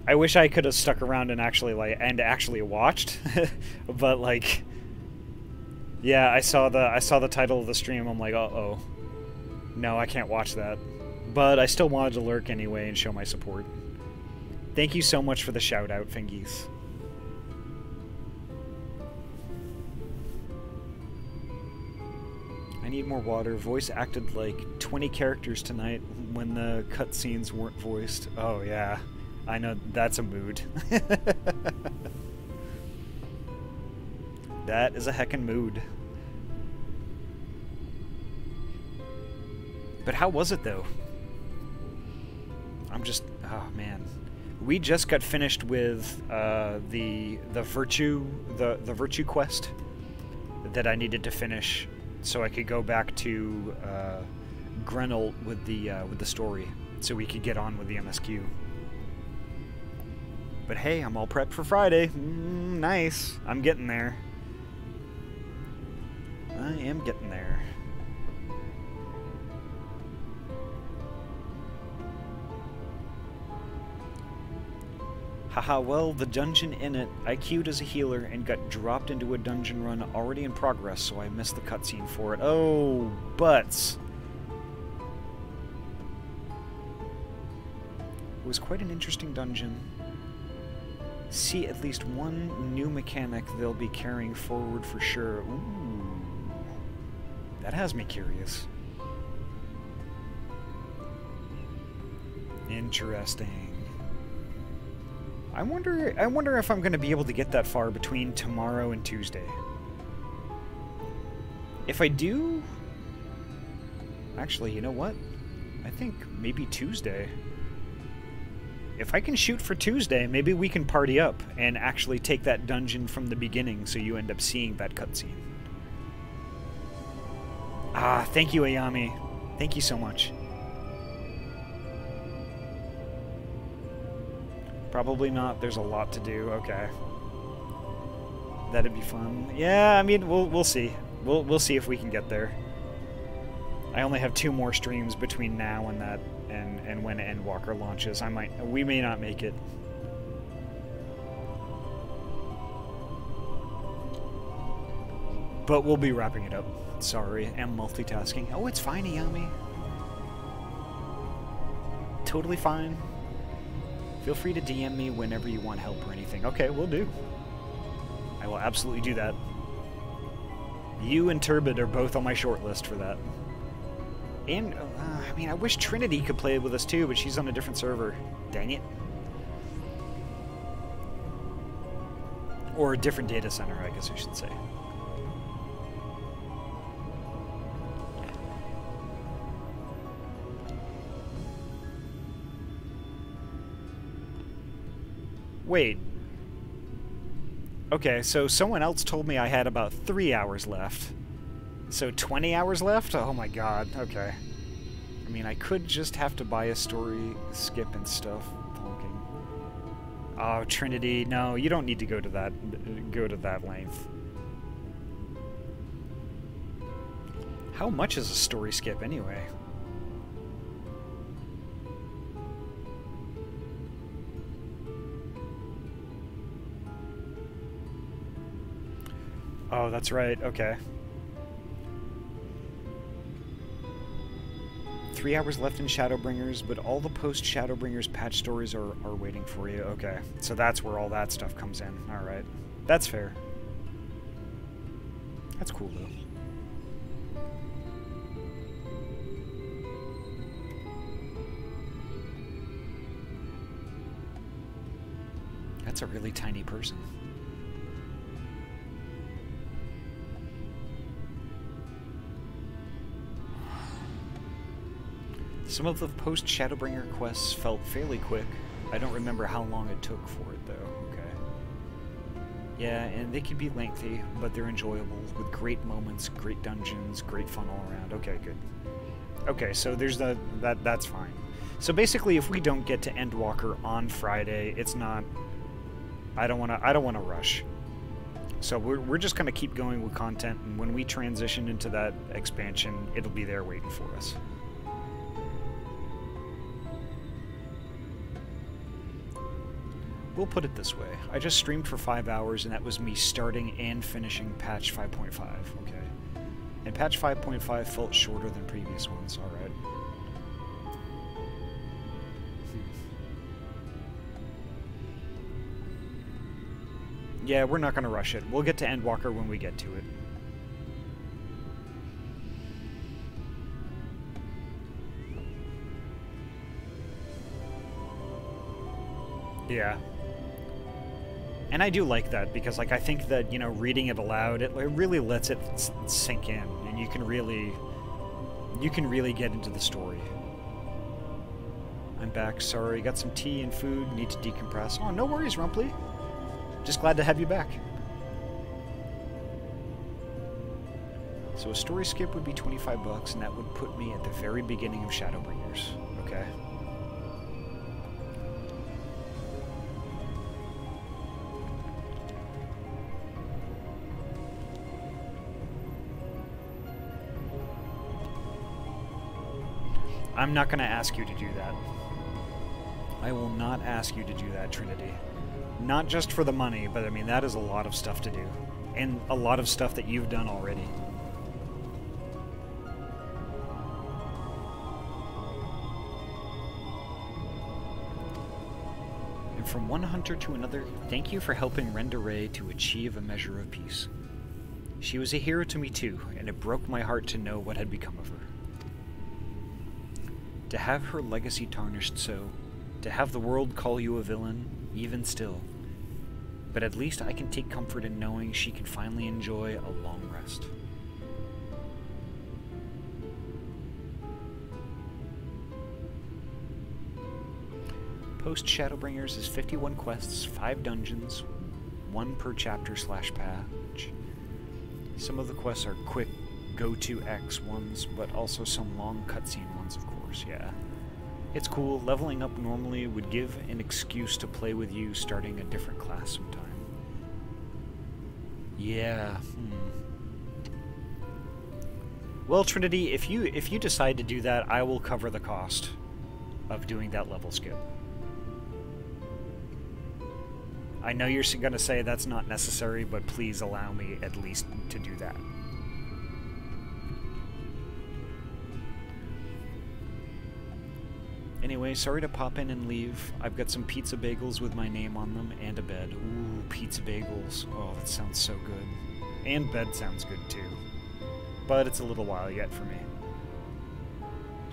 I wish I could have stuck around and actually watched, but like, yeah, I saw the title of the stream. I'm like, uh-oh, no, I can't watch that. But I still wanted to lurk anyway and show my support. Thank you so much for the shout out, Fingies. I need more water. Voice acted like 20 characters tonight when the cutscenes weren't voiced. Oh yeah, I know, that's a mood. That is a heckin' mood. But how was it though? I'm just, oh man. We just got finished with the virtue quest that I needed to finish, so I could go back to Grenell with the story, so we could get on with the MSQ. But hey, I'm all prepped for Friday. Nice. I'm getting there. I am getting there. Haha, well, the dungeon in it, I queued as a healer and got dropped into a dungeon run already in progress, so I missed the cutscene for it. Oh, butts. It was quite an interesting dungeon. See at least one new mechanic they'll be carrying forward for sure. Ooh. That has me curious. Interesting. I wonder if I'm going to be able to get that far between tomorrow and Tuesday. If I do... Actually, you know what? I think maybe Tuesday. If I can shoot for Tuesday, maybe we can party up and actually take that dungeon from the beginning so you end up seeing that cutscene. Ah, thank you, Ayami. Thank you so much. Probably not. There's a lot to do. Okay. That'd be fun. Yeah, I mean, we'll see. We'll see if we can get there. I only have 2 more streams between now and that, and when Endwalker launches. We may not make it. But we'll be wrapping it up. Sorry, I'm multitasking. Oh, it's fine, Ayami. Totally fine. Feel free to DM me whenever you want help or anything. Okay, will do. I will absolutely do that. You and Turbid are both on my short list for that. And, I mean, I wish Trinity could play with us too, but she's on a different server. Dang it. Or a different data center, I guess I should say. Wait. Okay, so someone else told me I had about 3 hours left. So 20 hours left? Oh my god, okay. I mean, I could just have to buy a story skip and stuff. Honking. Oh, Trinity, no, you don't need to go to that length. How much is a story skip anyway? Oh, that's right, okay. 3 hours left in Shadowbringers, but all the post-Shadowbringers patch stories are waiting for you. Okay, so that's where all that stuff comes in. Alright. That's fair. That's cool, though. That's a really tiny person. Some of the post-Shadowbringer quests felt fairly quick. I don't remember how long it took for it, though. Okay. Yeah, and they can be lengthy, but they're enjoyable, with great moments, great dungeons, great fun all around. Okay, good. Okay, so there's that's fine. So basically, if we don't get to Endwalker on Friday, it's not... I don't wanna rush. So we're just gonna keep going with content, and when we transition into that expansion, it'll be there waiting for us. We'll put it this way. I just streamed for 5 hours, and that was me starting and finishing patch 5.5, okay? And patch 5.5 felt shorter than previous ones, alright? Yeah, we're not gonna rush it. We'll get to Endwalker when we get to it. Yeah. And I do like that, because, like, I think that, you know, reading it aloud, it really lets it sink in, and you can really get into the story. I'm back, sorry, got some tea and food, need to decompress. Oh, no worries, Rumpley. Just glad to have you back. So a story skip would be 25 bucks, and that would put me at the very beginning of Shadowbringers, okay? I'm not going to ask you to do that. I will not ask you to do that, Trinity. Not just for the money, but I mean, that is a lot of stuff to do. And a lot of stuff that you've done already. And from one hunter to another, thank you for helping Renda-Rae to achieve a measure of peace. She was a hero to me too, and it broke my heart to know what had become of her. To have her legacy tarnished so, to have the world call you a villain, even still. But at least I can take comfort in knowing she can finally enjoy a long rest. Post Shadowbringers is 51 quests, 5 dungeons, 1 per chapter/patch. Some of the quests are quick go-to-X ones, but also some long cutscene ones, of course, yeah. It's cool. Leveling up normally would give an excuse to play with you starting a different class sometime. Well, Trinity, if you decide to do that, I will cover the cost of doing that level skip. I know you're going to say that's not necessary, but please allow me at least to do that. Anyway, sorry to pop in and leave. I've got some pizza bagels with my name on them and a bed. Ooh, pizza bagels. Oh, that sounds so good. And bed sounds good too. But it's a little while yet for me.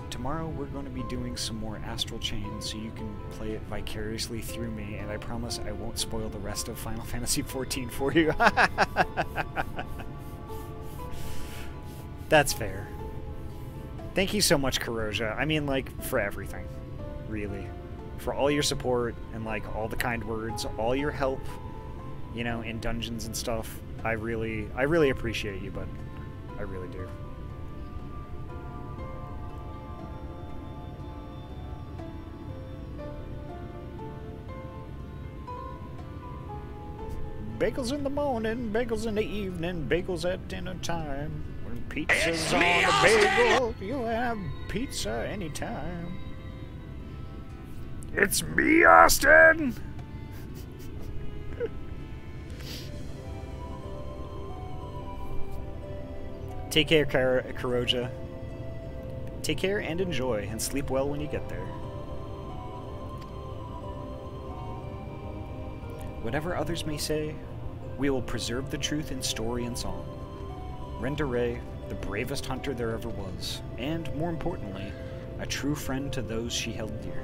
Tomorrow we're going to be doing some more Astral Chain so you can play it vicariously through me, and I promise I won't spoil the rest of Final Fantasy XIV for you. That's fair. Thank you so much, Kuroja. I mean, like, for everything. Really. For all your support and, like, all the kind words, all your help, you know, in dungeons and stuff. I really appreciate you, but I really do. Bagels in the morning, bagels in the evening, bagels at dinner time. When pizza's on a bagel, you'll have pizza anytime. It's me, Austin! Take care, Kuroja. Take care and enjoy, and sleep well when you get there. Whatever others may say, we will preserve the truth in story and song. Renda-Rae, the bravest hunter there ever was, and, more importantly, a true friend to those she held dear.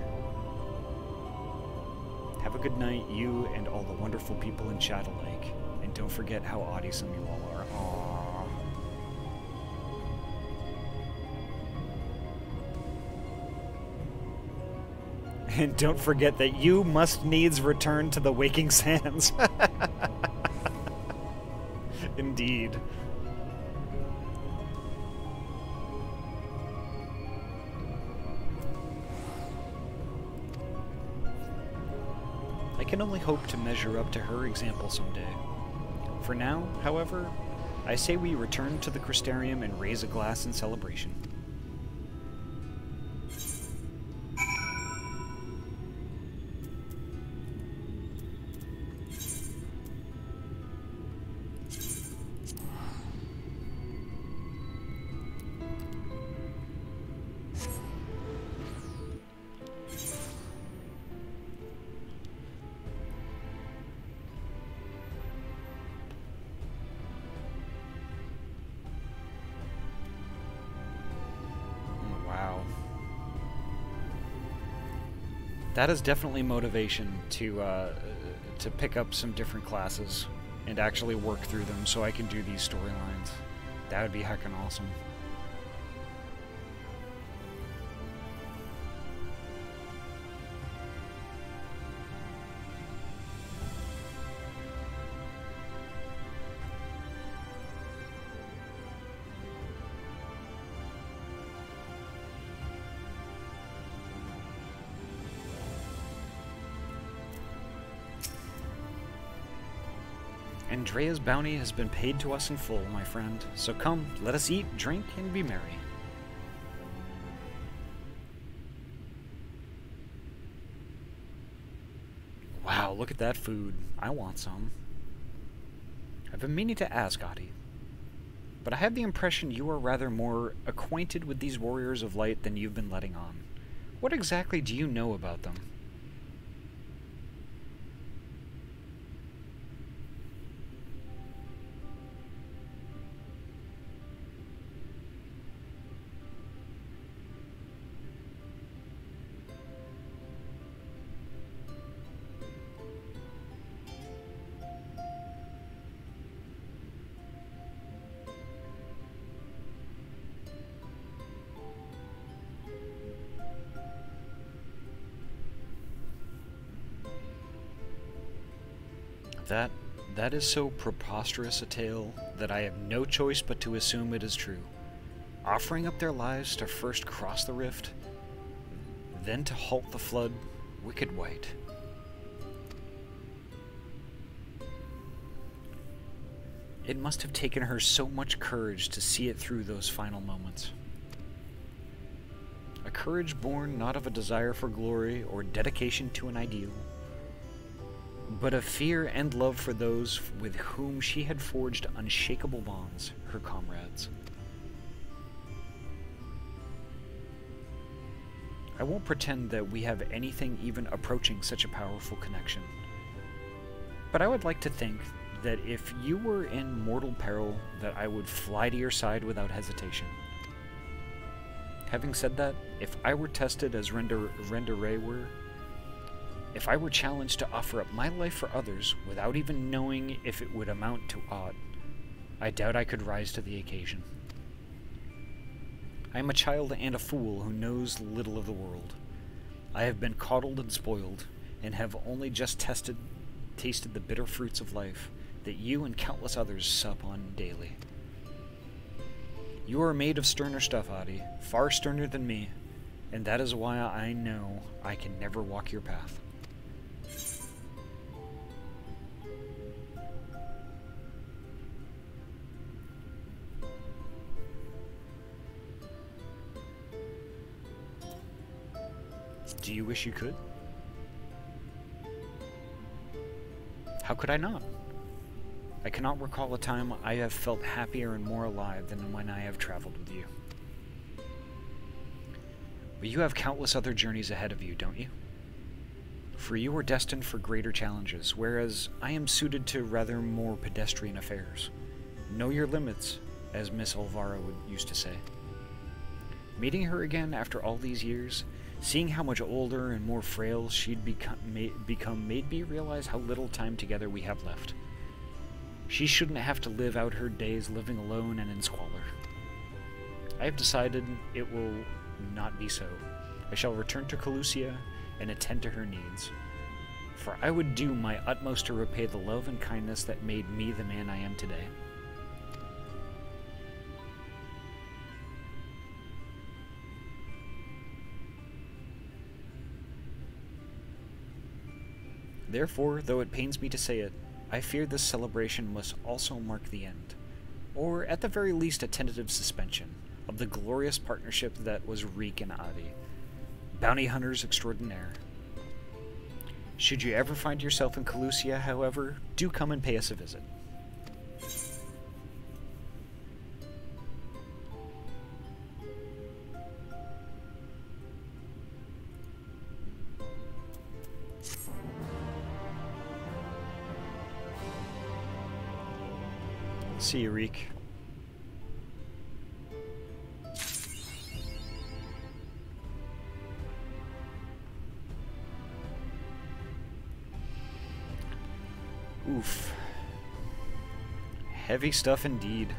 Have a good night, you and all the wonderful people in Shadow Lake, and don't forget how awesome you all are. Aww. And don't forget that you must needs return to the Waking Sands. Indeed. I can only hope to measure up to her example someday. For now, however, I say we return to the Crystarium and raise a glass in celebration. That is definitely motivation to pick up some different classes and actually work through them so I can do these storylines. That would be heckin' awesome. Andreia's bounty has been paid to us in full, my friend. So come, let us eat, drink, and be merry. Wow, look at that food. I want some. I've been meaning to ask, Ahty, but I have the impression you are rather more acquainted with these warriors of light than you've been letting on. What exactly do you know about them? That is so preposterous a tale that I have no choice but to assume it is true. Offering up their lives to first cross the rift, then to halt the flood, wicked white. It must have taken her so much courage to see it through those final moments. A courage born not of a desire for glory or dedication to an ideal, but of fear and love for those with whom she had forged unshakable bonds, her comrades. I won't pretend that we have anything even approaching such a powerful connection, but I would like to think that if you were in mortal peril, that I would fly to your side without hesitation. Having said that, if I were tested as Renda-Rae were, if I were challenged to offer up my life for others without even knowing if it would amount to aught, I doubt I could rise to the occasion. I am a child and a fool who knows little of the world. I have been coddled and spoiled, and have only just tasted the bitter fruits of life that you and countless others sup on daily. You are made of sterner stuff, Ahty, far sterner than me, and that is why I know I can never walk your path. Do you wish you could? How could I not? I cannot recall a time I have felt happier and more alive than when I have traveled with you. But you have countless other journeys ahead of you, don't you? For you are destined for greater challenges, whereas I am suited to rather more pedestrian affairs. Know your limits, as Miss Alvaro used to say. Meeting her again after all these years, seeing how much older and more frail she'd become made me realize how little time together we have left. She shouldn't have to live out her days living alone and in squalor. I have decided it will not be so. I shall return to Calusia and attend to her needs, for I would do my utmost to repay the love and kindness that made me the man I am today. Therefore, though it pains me to say it, I fear this celebration must also mark the end, or at the very least a tentative suspension, of the glorious partnership that was Reeq and Ahty, bounty hunters extraordinaire. Should you ever find yourself in Calusia, however, do come and pay us a visit. See you, Reeq. Oof. Heavy stuff indeed.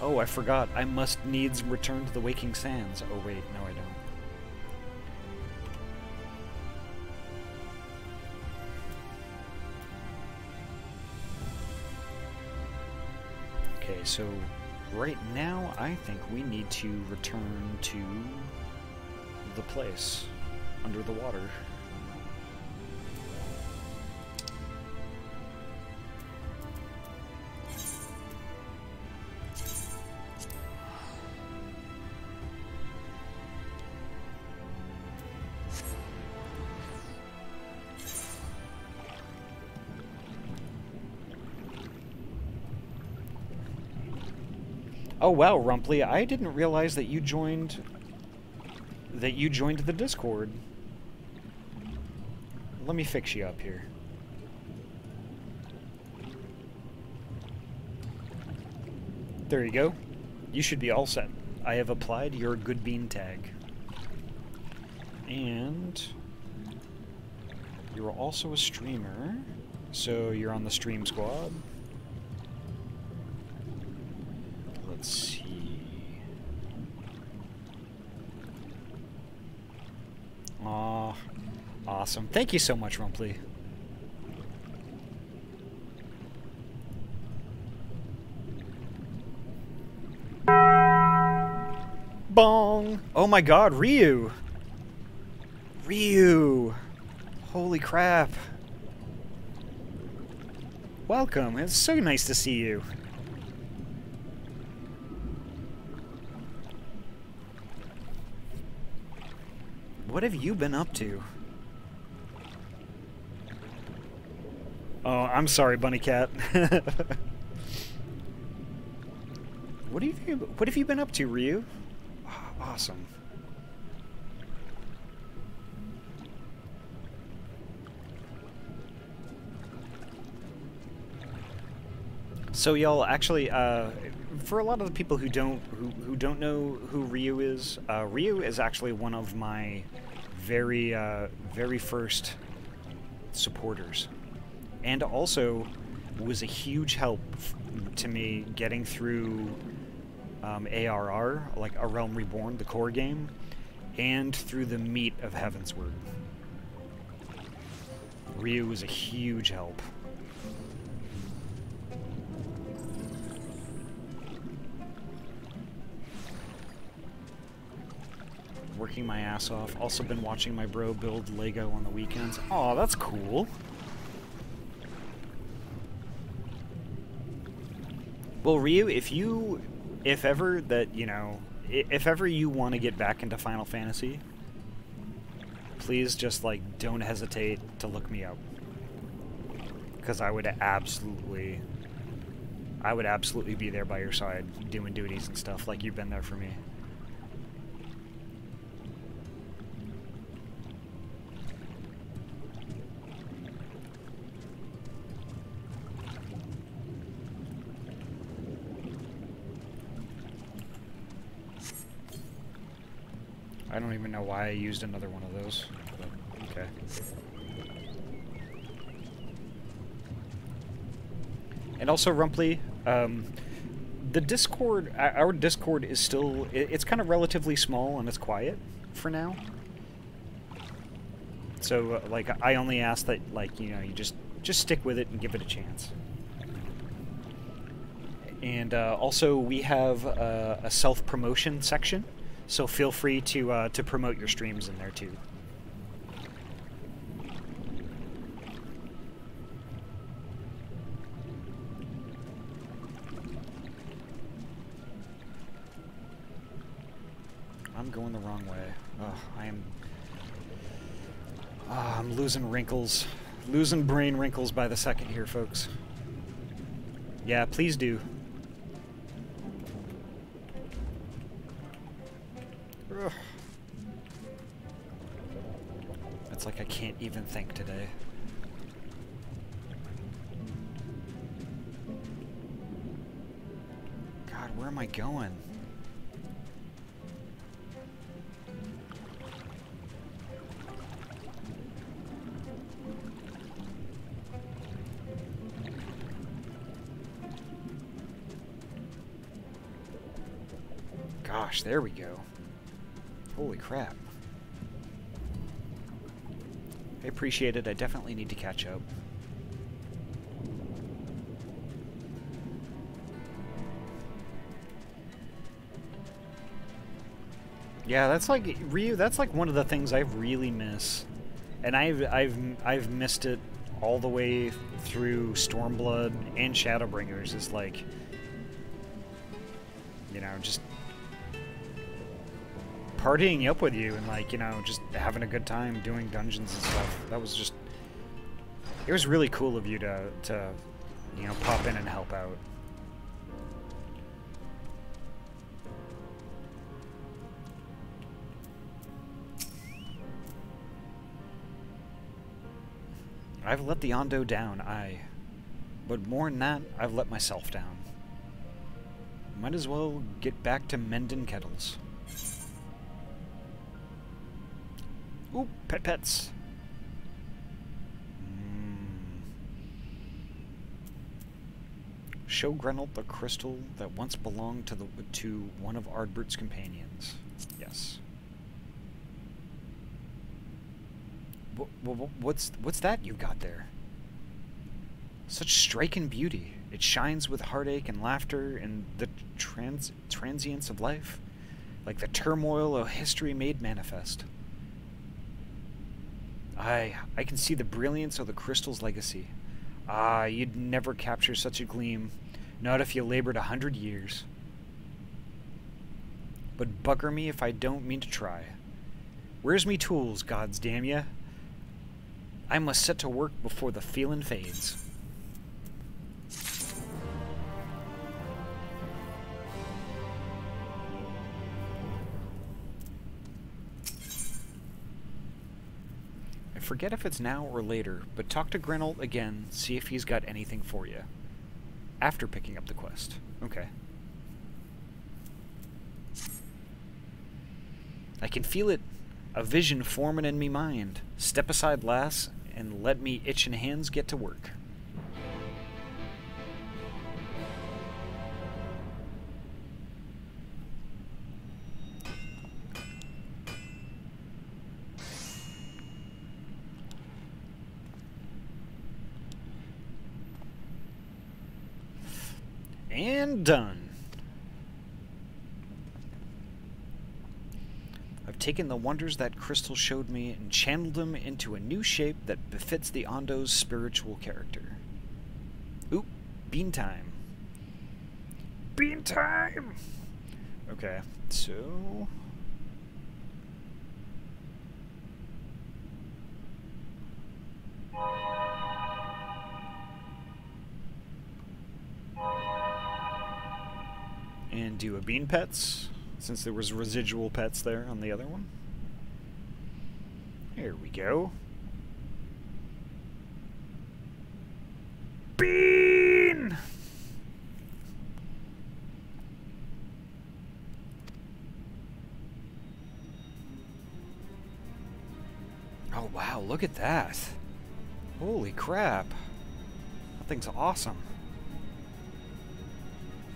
Oh, I forgot. I must needs return to the Waking Sands. Oh wait, no I don't. Okay, so right now I think we need to return to the place under the water. Oh wow, Rumpley, I didn't realize that you joined the Discord. Let me fix you up here. There you go. You should be all set. I have applied your good bean tag. And you're also a streamer, so you're on the stream squad. Let's see. Aw, awesome. Thank you so much, Rumpley. Bong! Oh my god, Ryu! Ryu! Holy crap. Welcome. It's so nice to see you. What have you been up to? Oh, I'm sorry, Bunny Cat. What have you been up to, Ryu? Oh, awesome. So y'all, actually, for a lot of the people who don't know who Ryu is actually one of my very first supporters, and also was a huge help to me getting through ARR, like A Realm Reborn, the core game, and through the meat of Heavensward. Ryu was a huge help. Working my ass off. Also been watching my bro build Lego on the weekends. Aw, that's cool. Well, Ryu, if ever you want to get back into Final Fantasy, please just, like, don't hesitate to look me up. Because I would absolutely be there by your side, doing duties and stuff, like you've been there for me. I don't even know why I used another one of those, but okay. And also, Rumpley, the Discord, our Discord is still, it's kind of relatively small and it's quiet for now. So, like, I only ask that, like, you know, you just stick with it and give it a chance. And also, we have a self-promotion section. So feel free to promote your streams in there too. I'm going the wrong way. I'm losing wrinkles, losing brain wrinkles by the second here, folks. Yeah, please do. Ugh. It's like I can't even think today. God, where am I going? Gosh, there we go. Holy crap. I appreciate it. I definitely need to catch up. Yeah, that's like Ryu. That's like one of the things I really miss, and I've missed it all the way through Stormblood and Shadowbringers. Is like, you know, just partying up with you and, like, you know, just having a good time doing dungeons and stuff. That was just, it was really cool of you to you know, pop in and help out. I've let the Ondo down, aye. But more than that, I've let myself down. Might as well get back to mending kettles. Ooh, pets. Show Grenald the crystal that once belonged to one of Ardbert's companions. Yes. What's that you got there? Such striking beauty. It shines with heartache and laughter and the transience of life, like the turmoil of history made manifest. I can see the brilliance of the crystal's legacy. Ah, you'd never capture such a gleam, not if you labored 100 years. But bugger me if I don't mean to try. Where's me tools, gods damn ya? I must set to work before the feeling fades. I forget if it's now or later, but talk to Grenold again, see if he's got anything for you. After picking up the quest. Okay. I can feel it, a vision forming in me mind. Step aside, lass, and let me itching hands get to work. And done. I've taken the wonders that crystal showed me and channeled them into a new shape that befits the Ondo's spiritual character. Oop, bean time. Bean time! Okay, so... and do a bean pets, since there was residual pets there on the other one. Here we go. Bean! Oh wow, look at that. Holy crap. That thing's awesome.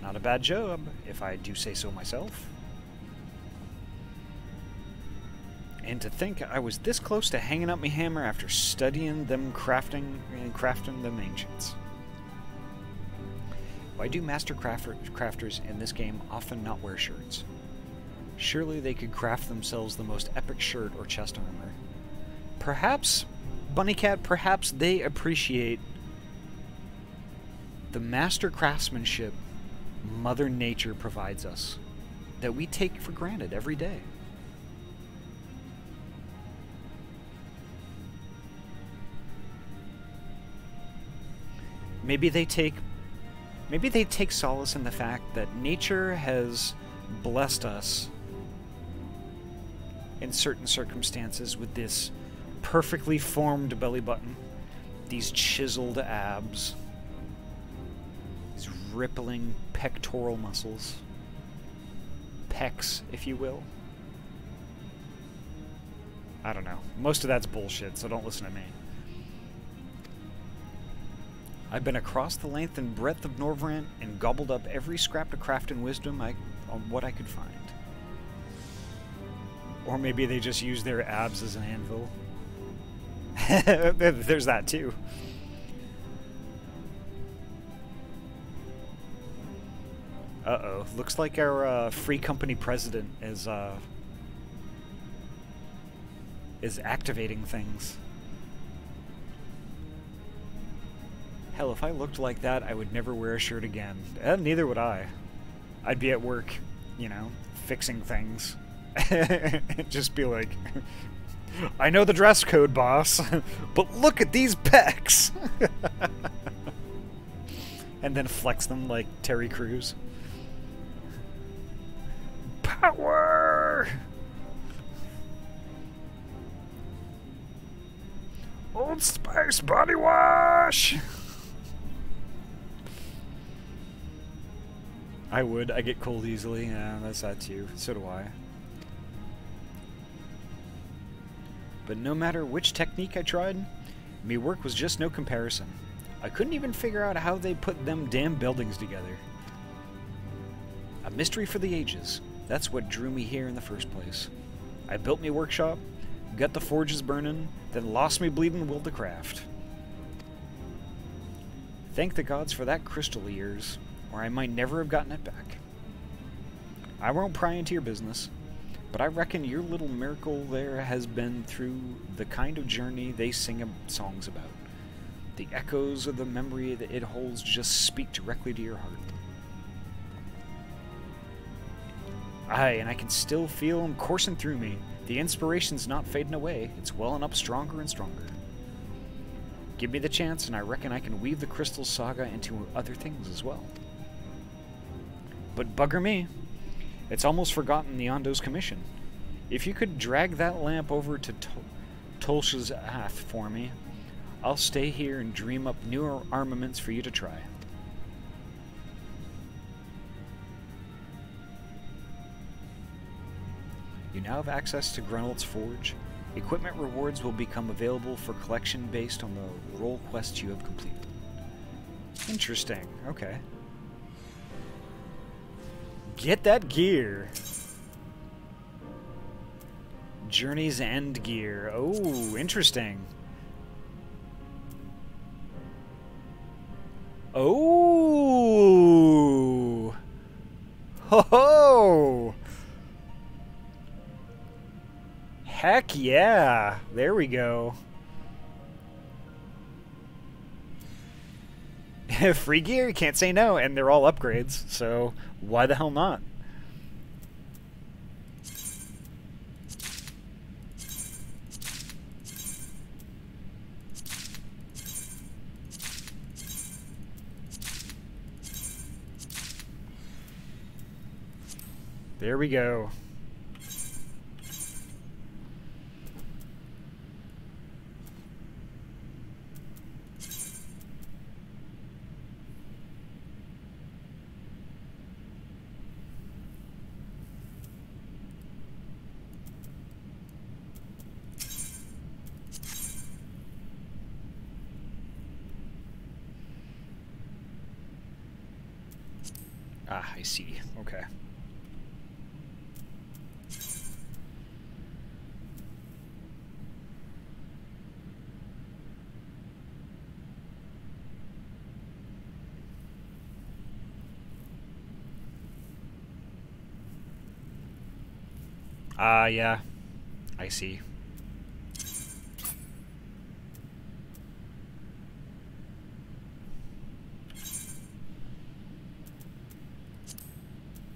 Not a bad job, if I do say so myself. And to think I was this close to hanging up my hammer after studying them crafting them ancients. Why do master crafters in this game often not wear shirts? Surely they could craft themselves the most epic shirt or chest armor. Perhaps, Bunnycat, perhaps they appreciate the master craftsmanship Mother Nature provides us, that we take for granted every day. Maybe they take solace in the fact that nature has blessed us in certain circumstances with this perfectly formed belly button, these chiseled abs, these rippling pectoral muscles, pecs, if you will. I don't know. Most of that's bullshit, so don't listen to me. I've been across the length and breadth of Norvrant and gobbled up every scrap of craft and wisdom on what I could find. Or maybe they just use their abs as an anvil. There's that too. Uh-oh. Looks like our free company president is activating things. Hell, if I looked like that, I would never wear a shirt again. Neither would I. I'd be at work, you know, fixing things. Just be like, I know the dress code, boss, but look at these pecs! And then flex them like Terry Crews. Power! Old Spice body wash! I would. I get cold easily. Yeah, that's that too. So do I. But no matter which technique I tried, me work was just no comparison. I couldn't even figure out how they put them damn buildings together. A mystery for the ages. That's what drew me here in the first place. I built me workshop, got the forges burning, then lost me bleeding will to craft. Thank the gods for that crystal of yours, or I might never have gotten it back. I won't pry into your business, But I reckon your little miracle there has been through the kind of journey they sing songs about. The echoes of the memory that it holds just speak directly to your heart. Aye, and I can still feel them coursing through me. The inspiration's not fading away. It's welling up stronger and stronger. Give me the chance, and I reckon I can weave the Crystal Saga into other things as well. But bugger me. It's almost forgotten Neondo's commission. If you could drag that lamp over to Tolsh's Ahty for me, I'll stay here and dream up newer armaments for you to try. You now have access to Grunwald's Forge. Equipment rewards will become available for collection based on the role quests you have completed. Interesting, okay. Get that gear! Journey's End gear. Oh, interesting. Oh! Ho ho! Heck yeah! There we go. Free gear, you can't say no, and they're all upgrades, so why the hell not? There we go. Ah, I see. Okay. Ah, yeah. I see.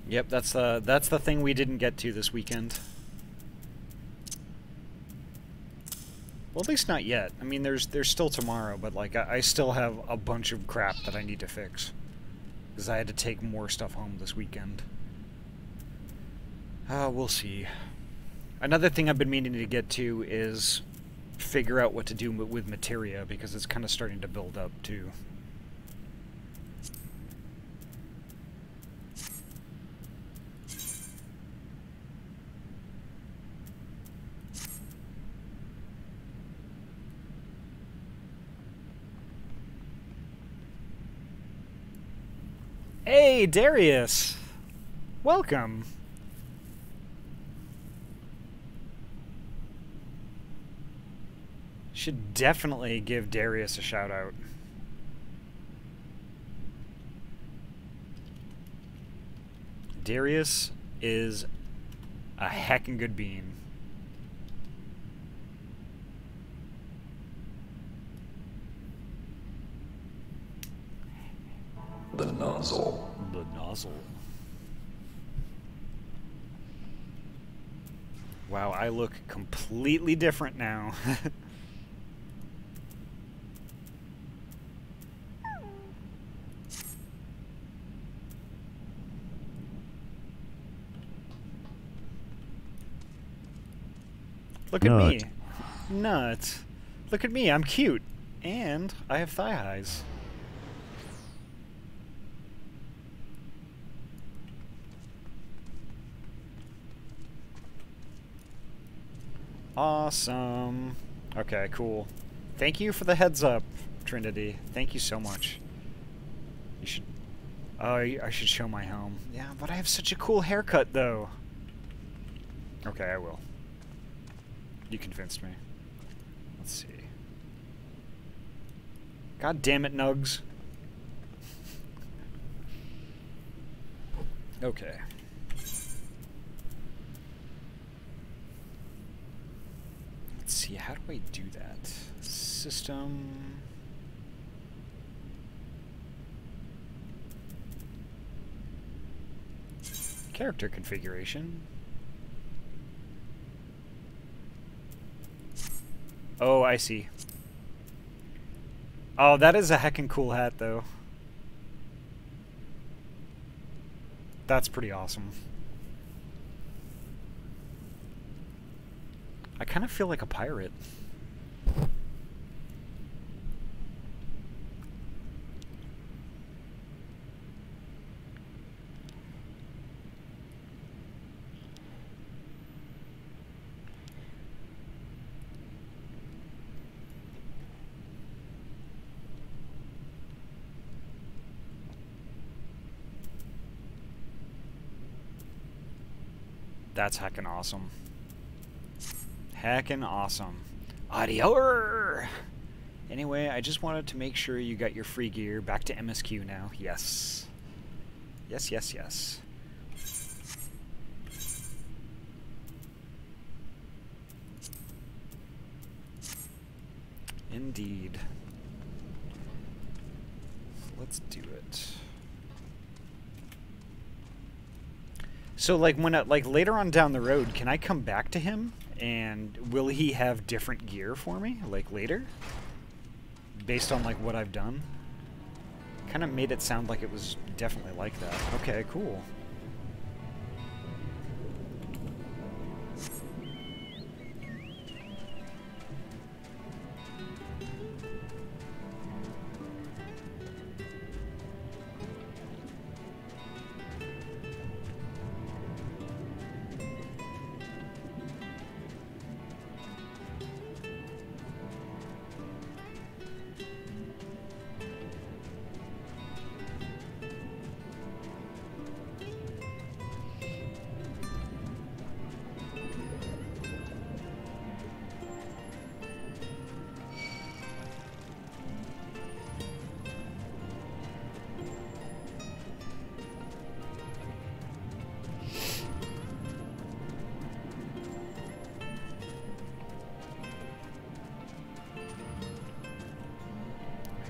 Yep, that's the thing we didn't get to this weekend. Well, at least not yet. I mean, there's still tomorrow, but like I still have a bunch of crap that I need to fix because I had to take more stuff home this weekend. We'll see. Another thing I've been meaning to get to is figure out what to do with materia because it's kind of starting to build up too. Hey, Darius! Welcome! Should definitely give Darius a shout out. Darius is a heckin' good bean. The nozzle. The nozzle. Wow, I look completely different now. Look at me. Nuts. Look at me, I'm cute. And I have thigh highs. Awesome. Okay, cool. Thank you for the heads up, Trinity. Thank you so much. You should... Oh, I should show my home. Yeah, but I have such a cool haircut, though. Okay, I will. You convinced me. Let's see. God damn it, Nugs. Okay. see, how do I do that? System... Character configuration. Oh, I see. Oh, that is a heckin' cool hat, though. That's pretty awesome. I kind of feel like a pirate. That's heckin' awesome. Heckin' awesome. Adios! Anyway, I just wanted to make sure you got your free gear. Back to MSQ now. Yes. Yes, yes, yes. Indeed. Let's do it. So, like, when later on down the road, can I come back to him, and will he have different gear for me, like, later? Based on, like, what I've done? Kind of made it sound like it was definitely like that. Okay, cool.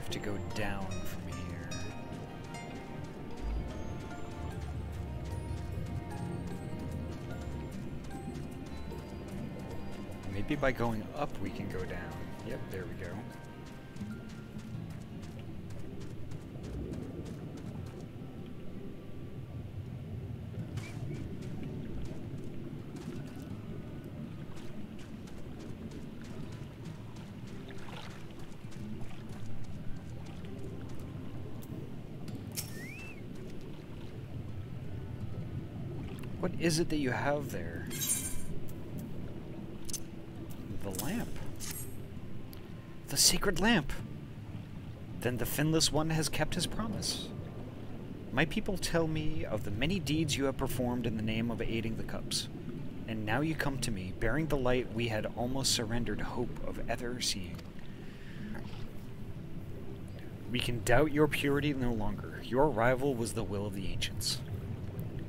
To go down from here. Maybe by going up we can go down. Yep, there we go. What is it that you have there? The lamp. The sacred lamp! Then the finless one has kept his promise. My people tell me of the many deeds you have performed in the name of aiding the cups. And now you come to me, bearing the light we had almost surrendered hope of ever seeing. We can doubt your purity no longer. Your arrival was the will of the ancients.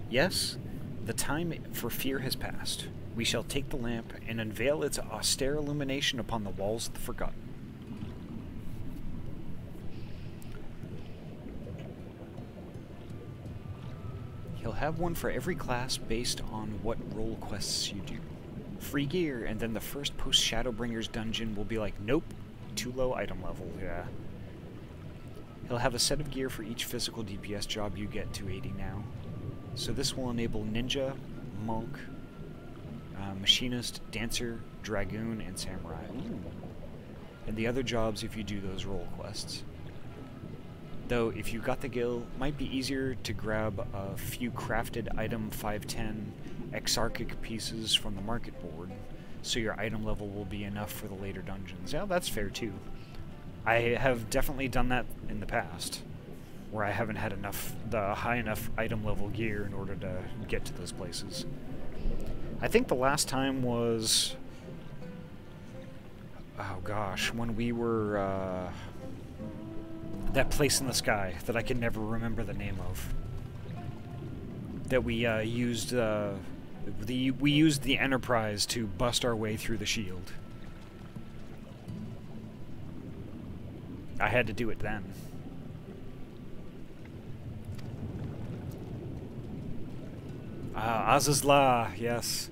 Yes, the time for fear has passed. We shall take the lamp and unveil its austere illumination upon the walls of the forgotten. He'll have one for every class based on what role quests you do. Free gear, and then the first post-Shadowbringers dungeon will be like, nope, too low item level, yeah. He'll have a set of gear for each physical DPS job you get to 80 now. So this will enable Ninja, Monk, Machinist, Dancer, Dragoon, and Samurai. Ooh. And the other jobs if you do those role quests. Though, if you got the guild, might be easier to grab a few crafted item 510 Exarchic pieces from the market board, so your item level will be enough for the later dungeons. Yeah, that's fair too. I have definitely done that in the past, where I haven't had the high enough item level gear in order to get to those places. I think the last time was, oh gosh, when we were, that place in the sky that I can never remember the name of. That we used, we used the Enterprise to bust our way through the shield. I had to do it then. Azazla, yes.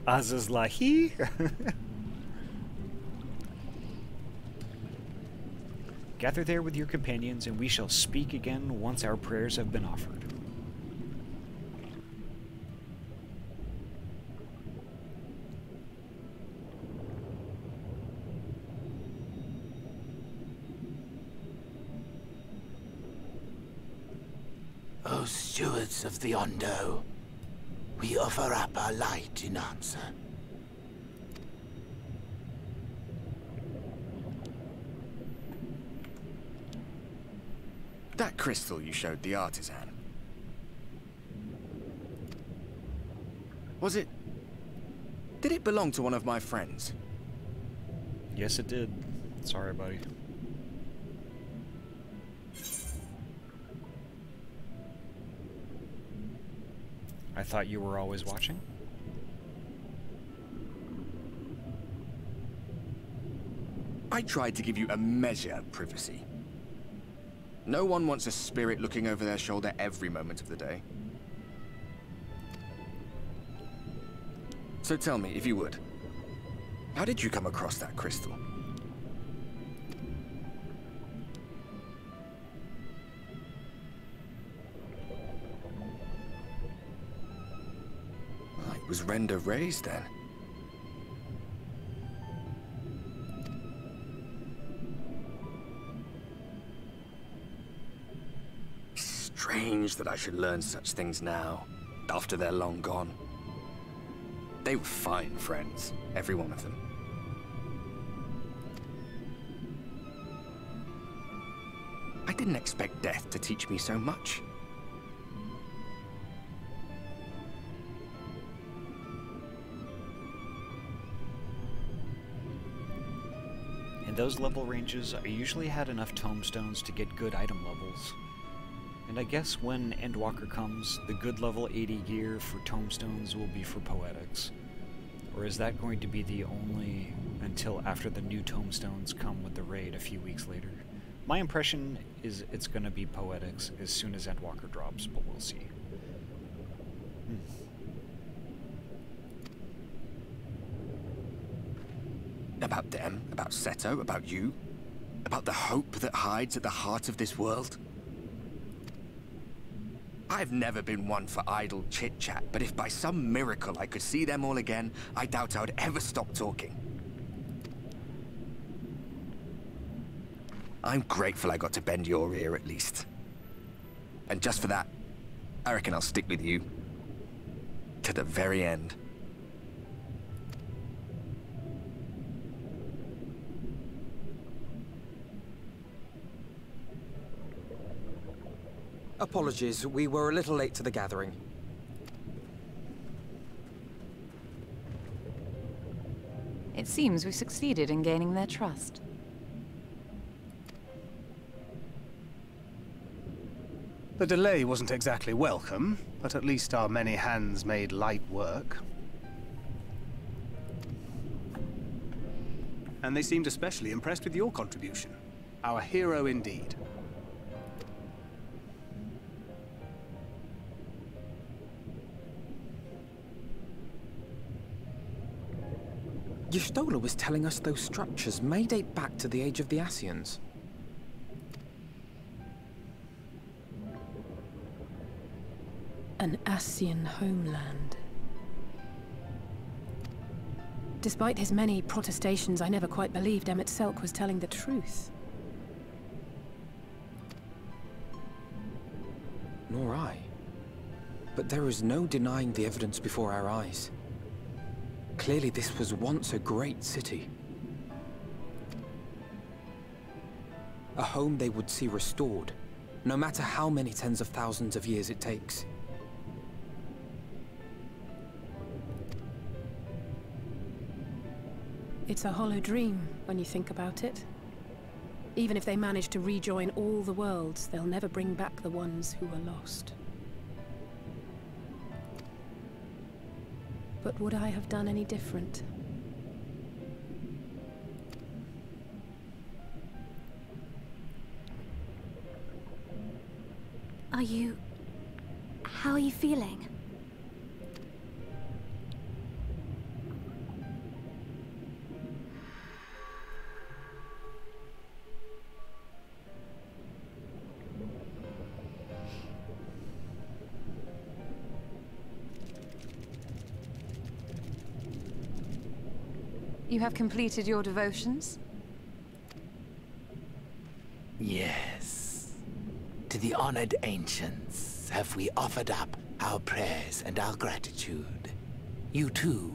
Azazlahi? Gather there with your companions, and we shall speak again once our prayers have been offered. O stewards of the Ondo, we offer up our light in answer. That crystal you showed the artisan. Was it... Did it belong to one of my friends? Yes, it did. Sorry, buddy. I thought you were always watching. I tried to give you a measure of privacy. No one wants a spirit looking over their shoulder every moment of the day. So tell me, if you would, how did you come across that crystal? Oh, it was Renda-Rae's then. Strange that I should learn such things now, after they're long gone. They were fine friends, every one of them. I didn't expect death to teach me so much. In those level ranges, I usually had enough tomestones to get good item levels. And I guess when Endwalker comes, the good level 80 gear for tomestones will be for poetics. Or is that going to be the only until after the new tomestones come with the raid a few weeks later? My impression is it's going to be poetics as soon as Endwalker drops, but we'll see. About them, about Seto, about you, about the hope that hides at the heart of this world. I've never been one for idle chit-chat, but if by some miracle I could see them all again, I doubt I would ever stop talking. I'm grateful I got to bend your ear at least. And just for that, I reckon I'll stick with you. To the very end. Apologies, we were a little late to the gathering. It seems we succeeded in gaining their trust. The delay wasn't exactly welcome, but at least our many hands made light work. And they seemed especially impressed with your contribution. Our hero indeed. Y'shtola was telling us those structures may date back to the age of the Ascians. An Ascian homeland. Despite his many protestations, I never quite believed Emmett Selk was telling the truth. Nor I. But there is no denying the evidence before our eyes. Clearly this was once a great city. A home they would see restored, no matter how many tens of thousands of years it takes. It's a hollow dream when you think about it. Even if they manage to rejoin all the worlds, they'll never bring back the ones who were lost. But would I have done any different? Are you... how are you feeling? You have completed your devotions? Yes. To the honored ancients have we offered up our prayers and our gratitude. You too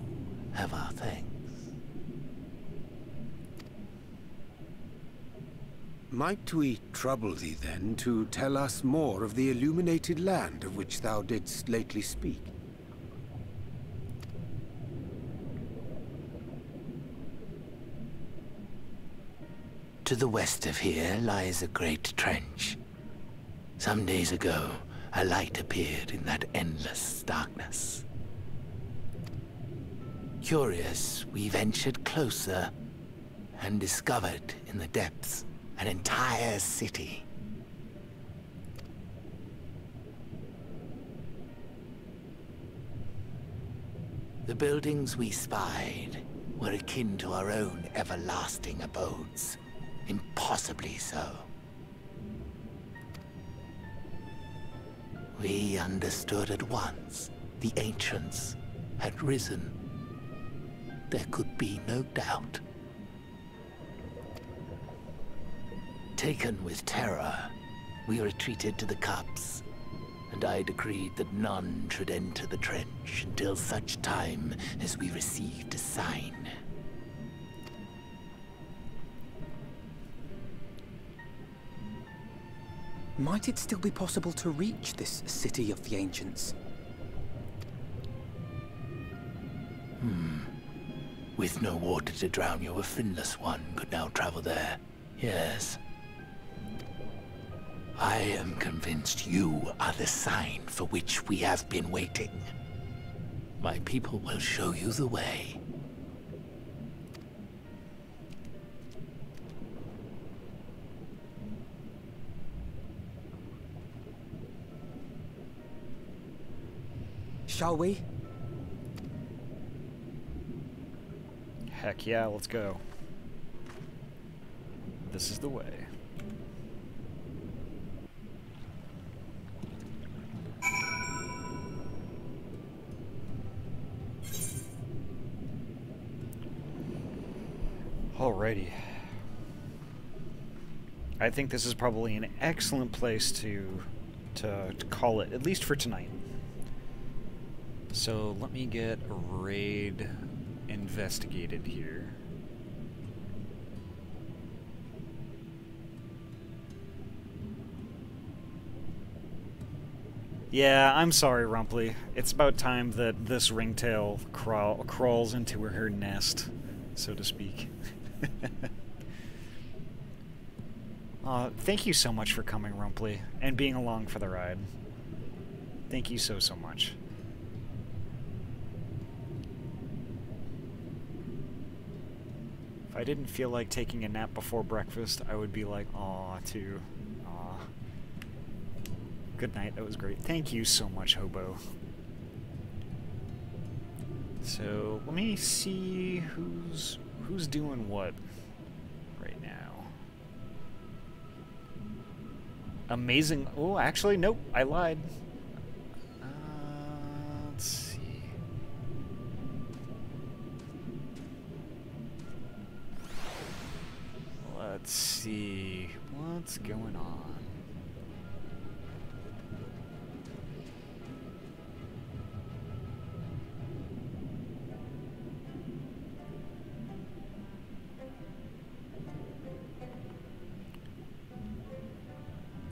have our thanks. Might we trouble thee then to tell us more of the illuminated land of which thou didst lately speak? To the west of here lies a great trench. Some days ago, a light appeared in that endless darkness. Curious, we ventured closer and discovered in the depths an entire city. The buildings we spied were akin to our own everlasting abodes. Impossibly so. We understood at once the ancients had risen. There could be no doubt. Taken with terror, we retreated to the cups, and I decreed that none should enter the trench until such time as we received a sign. Might it still be possible to reach this city of the ancients? With no water to drown you, a finless one could now travel there. Yes. I am convinced you are the sign for which we have been waiting. My people will show you the way. Shall we? Heck yeah, let's go. This is the way. Alrighty. I think this is probably an excellent place to call it, at least for tonight. So let me get a raid investigated here. Yeah, I'm sorry, Rumpley. It's about time that this ringtail crawls into her nest, so to speak. Thank you so much for coming, Rumpley, and being along for the ride. Thank you so much. If I didn't feel like taking a nap before breakfast, I would be like, aw, too. Aw. Good night, that was great. Thank you so much, Hobo. So, let me see who's doing what right now. Amazing. Oh, actually, nope, I lied. Let's see. Let's see what's going on.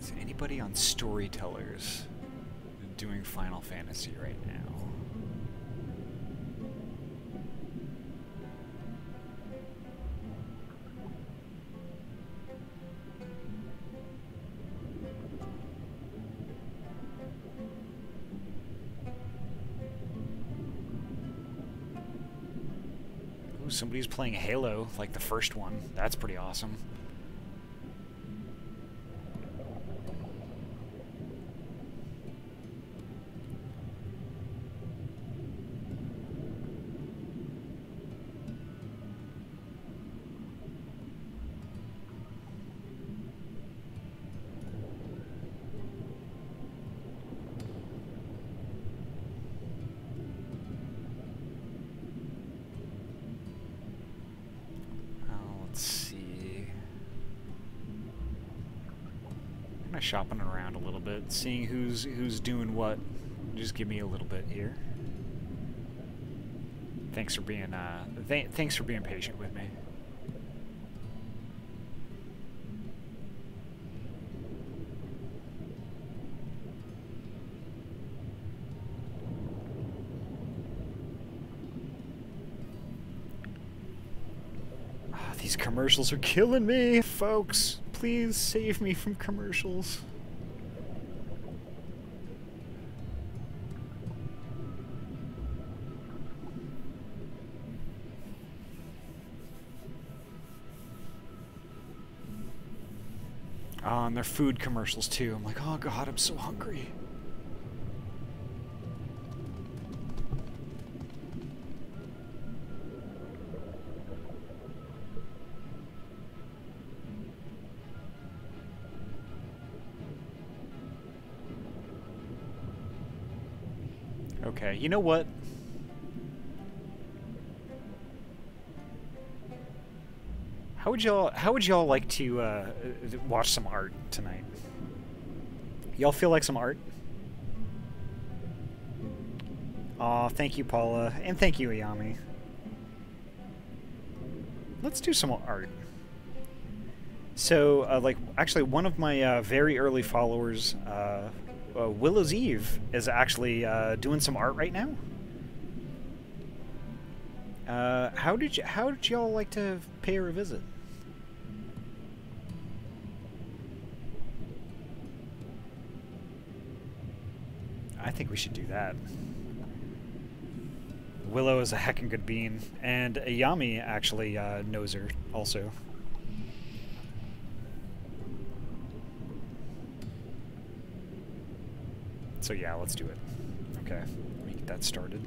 Is anybody on Storytellers doing Final Fantasy right now? Somebody's playing Halo, like the first one. That's pretty awesome. of shopping around a little bit, seeing who's doing what. Just give me a little bit here. Thanks for being thanks for being patient with me. These commercials are killing me, folks. Please save me from commercials. Oh, and their food commercials too. I'm like, oh god, I'm so hungry. Okay, you know what? How would y'all like to watch some art tonight? Y'all feel like some art? Aw, thank you, Paula, and thank you, Ayami. Let's do some art. So, like, actually, one of my very early followers, Willow's Eve, is actually doing some art right now. How did y'all like to pay her a visit? I think we should do that. Willow is a heckin' good bean, and Ayami actually knows her also. So yeah, let's do it. Okay, let me get that started.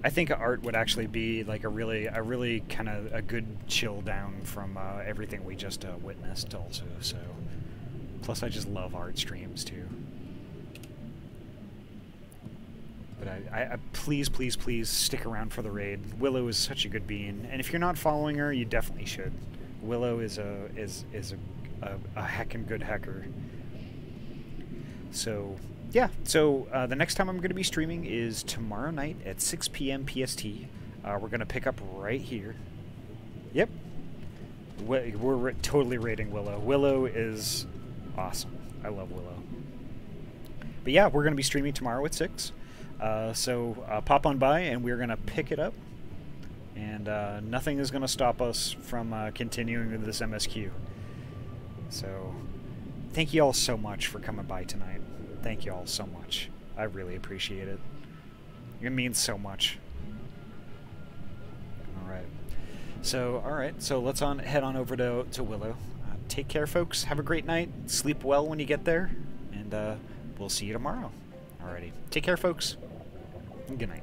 I think art would actually be like a really kind of a good chill down from everything we just witnessed also. So, plus I just love art streams too. But I please stick around for the raid. Willow is such a good bean, and if you're not following her, you definitely should. Willow is a heckin' good hacker. So yeah, so the next time I'm going to be streaming is tomorrow night at 6 p.m. PST. We're going to pick up right here. Yep. We're totally raiding Willow. Willow is awesome. I love Willow. But yeah, we're going to be streaming tomorrow at 6. So pop on by and we're going to pick it up. And nothing is going to stop us from continuing with this MSQ. So thank you all so much for coming by tonight. Thank you all so much. I really appreciate it. It means so much. Alright, so let's head on over to Willow. Take care, folks. Have a great night. Sleep well when you get there. And we'll see you tomorrow. Alrighty. Take care, folks. And good night.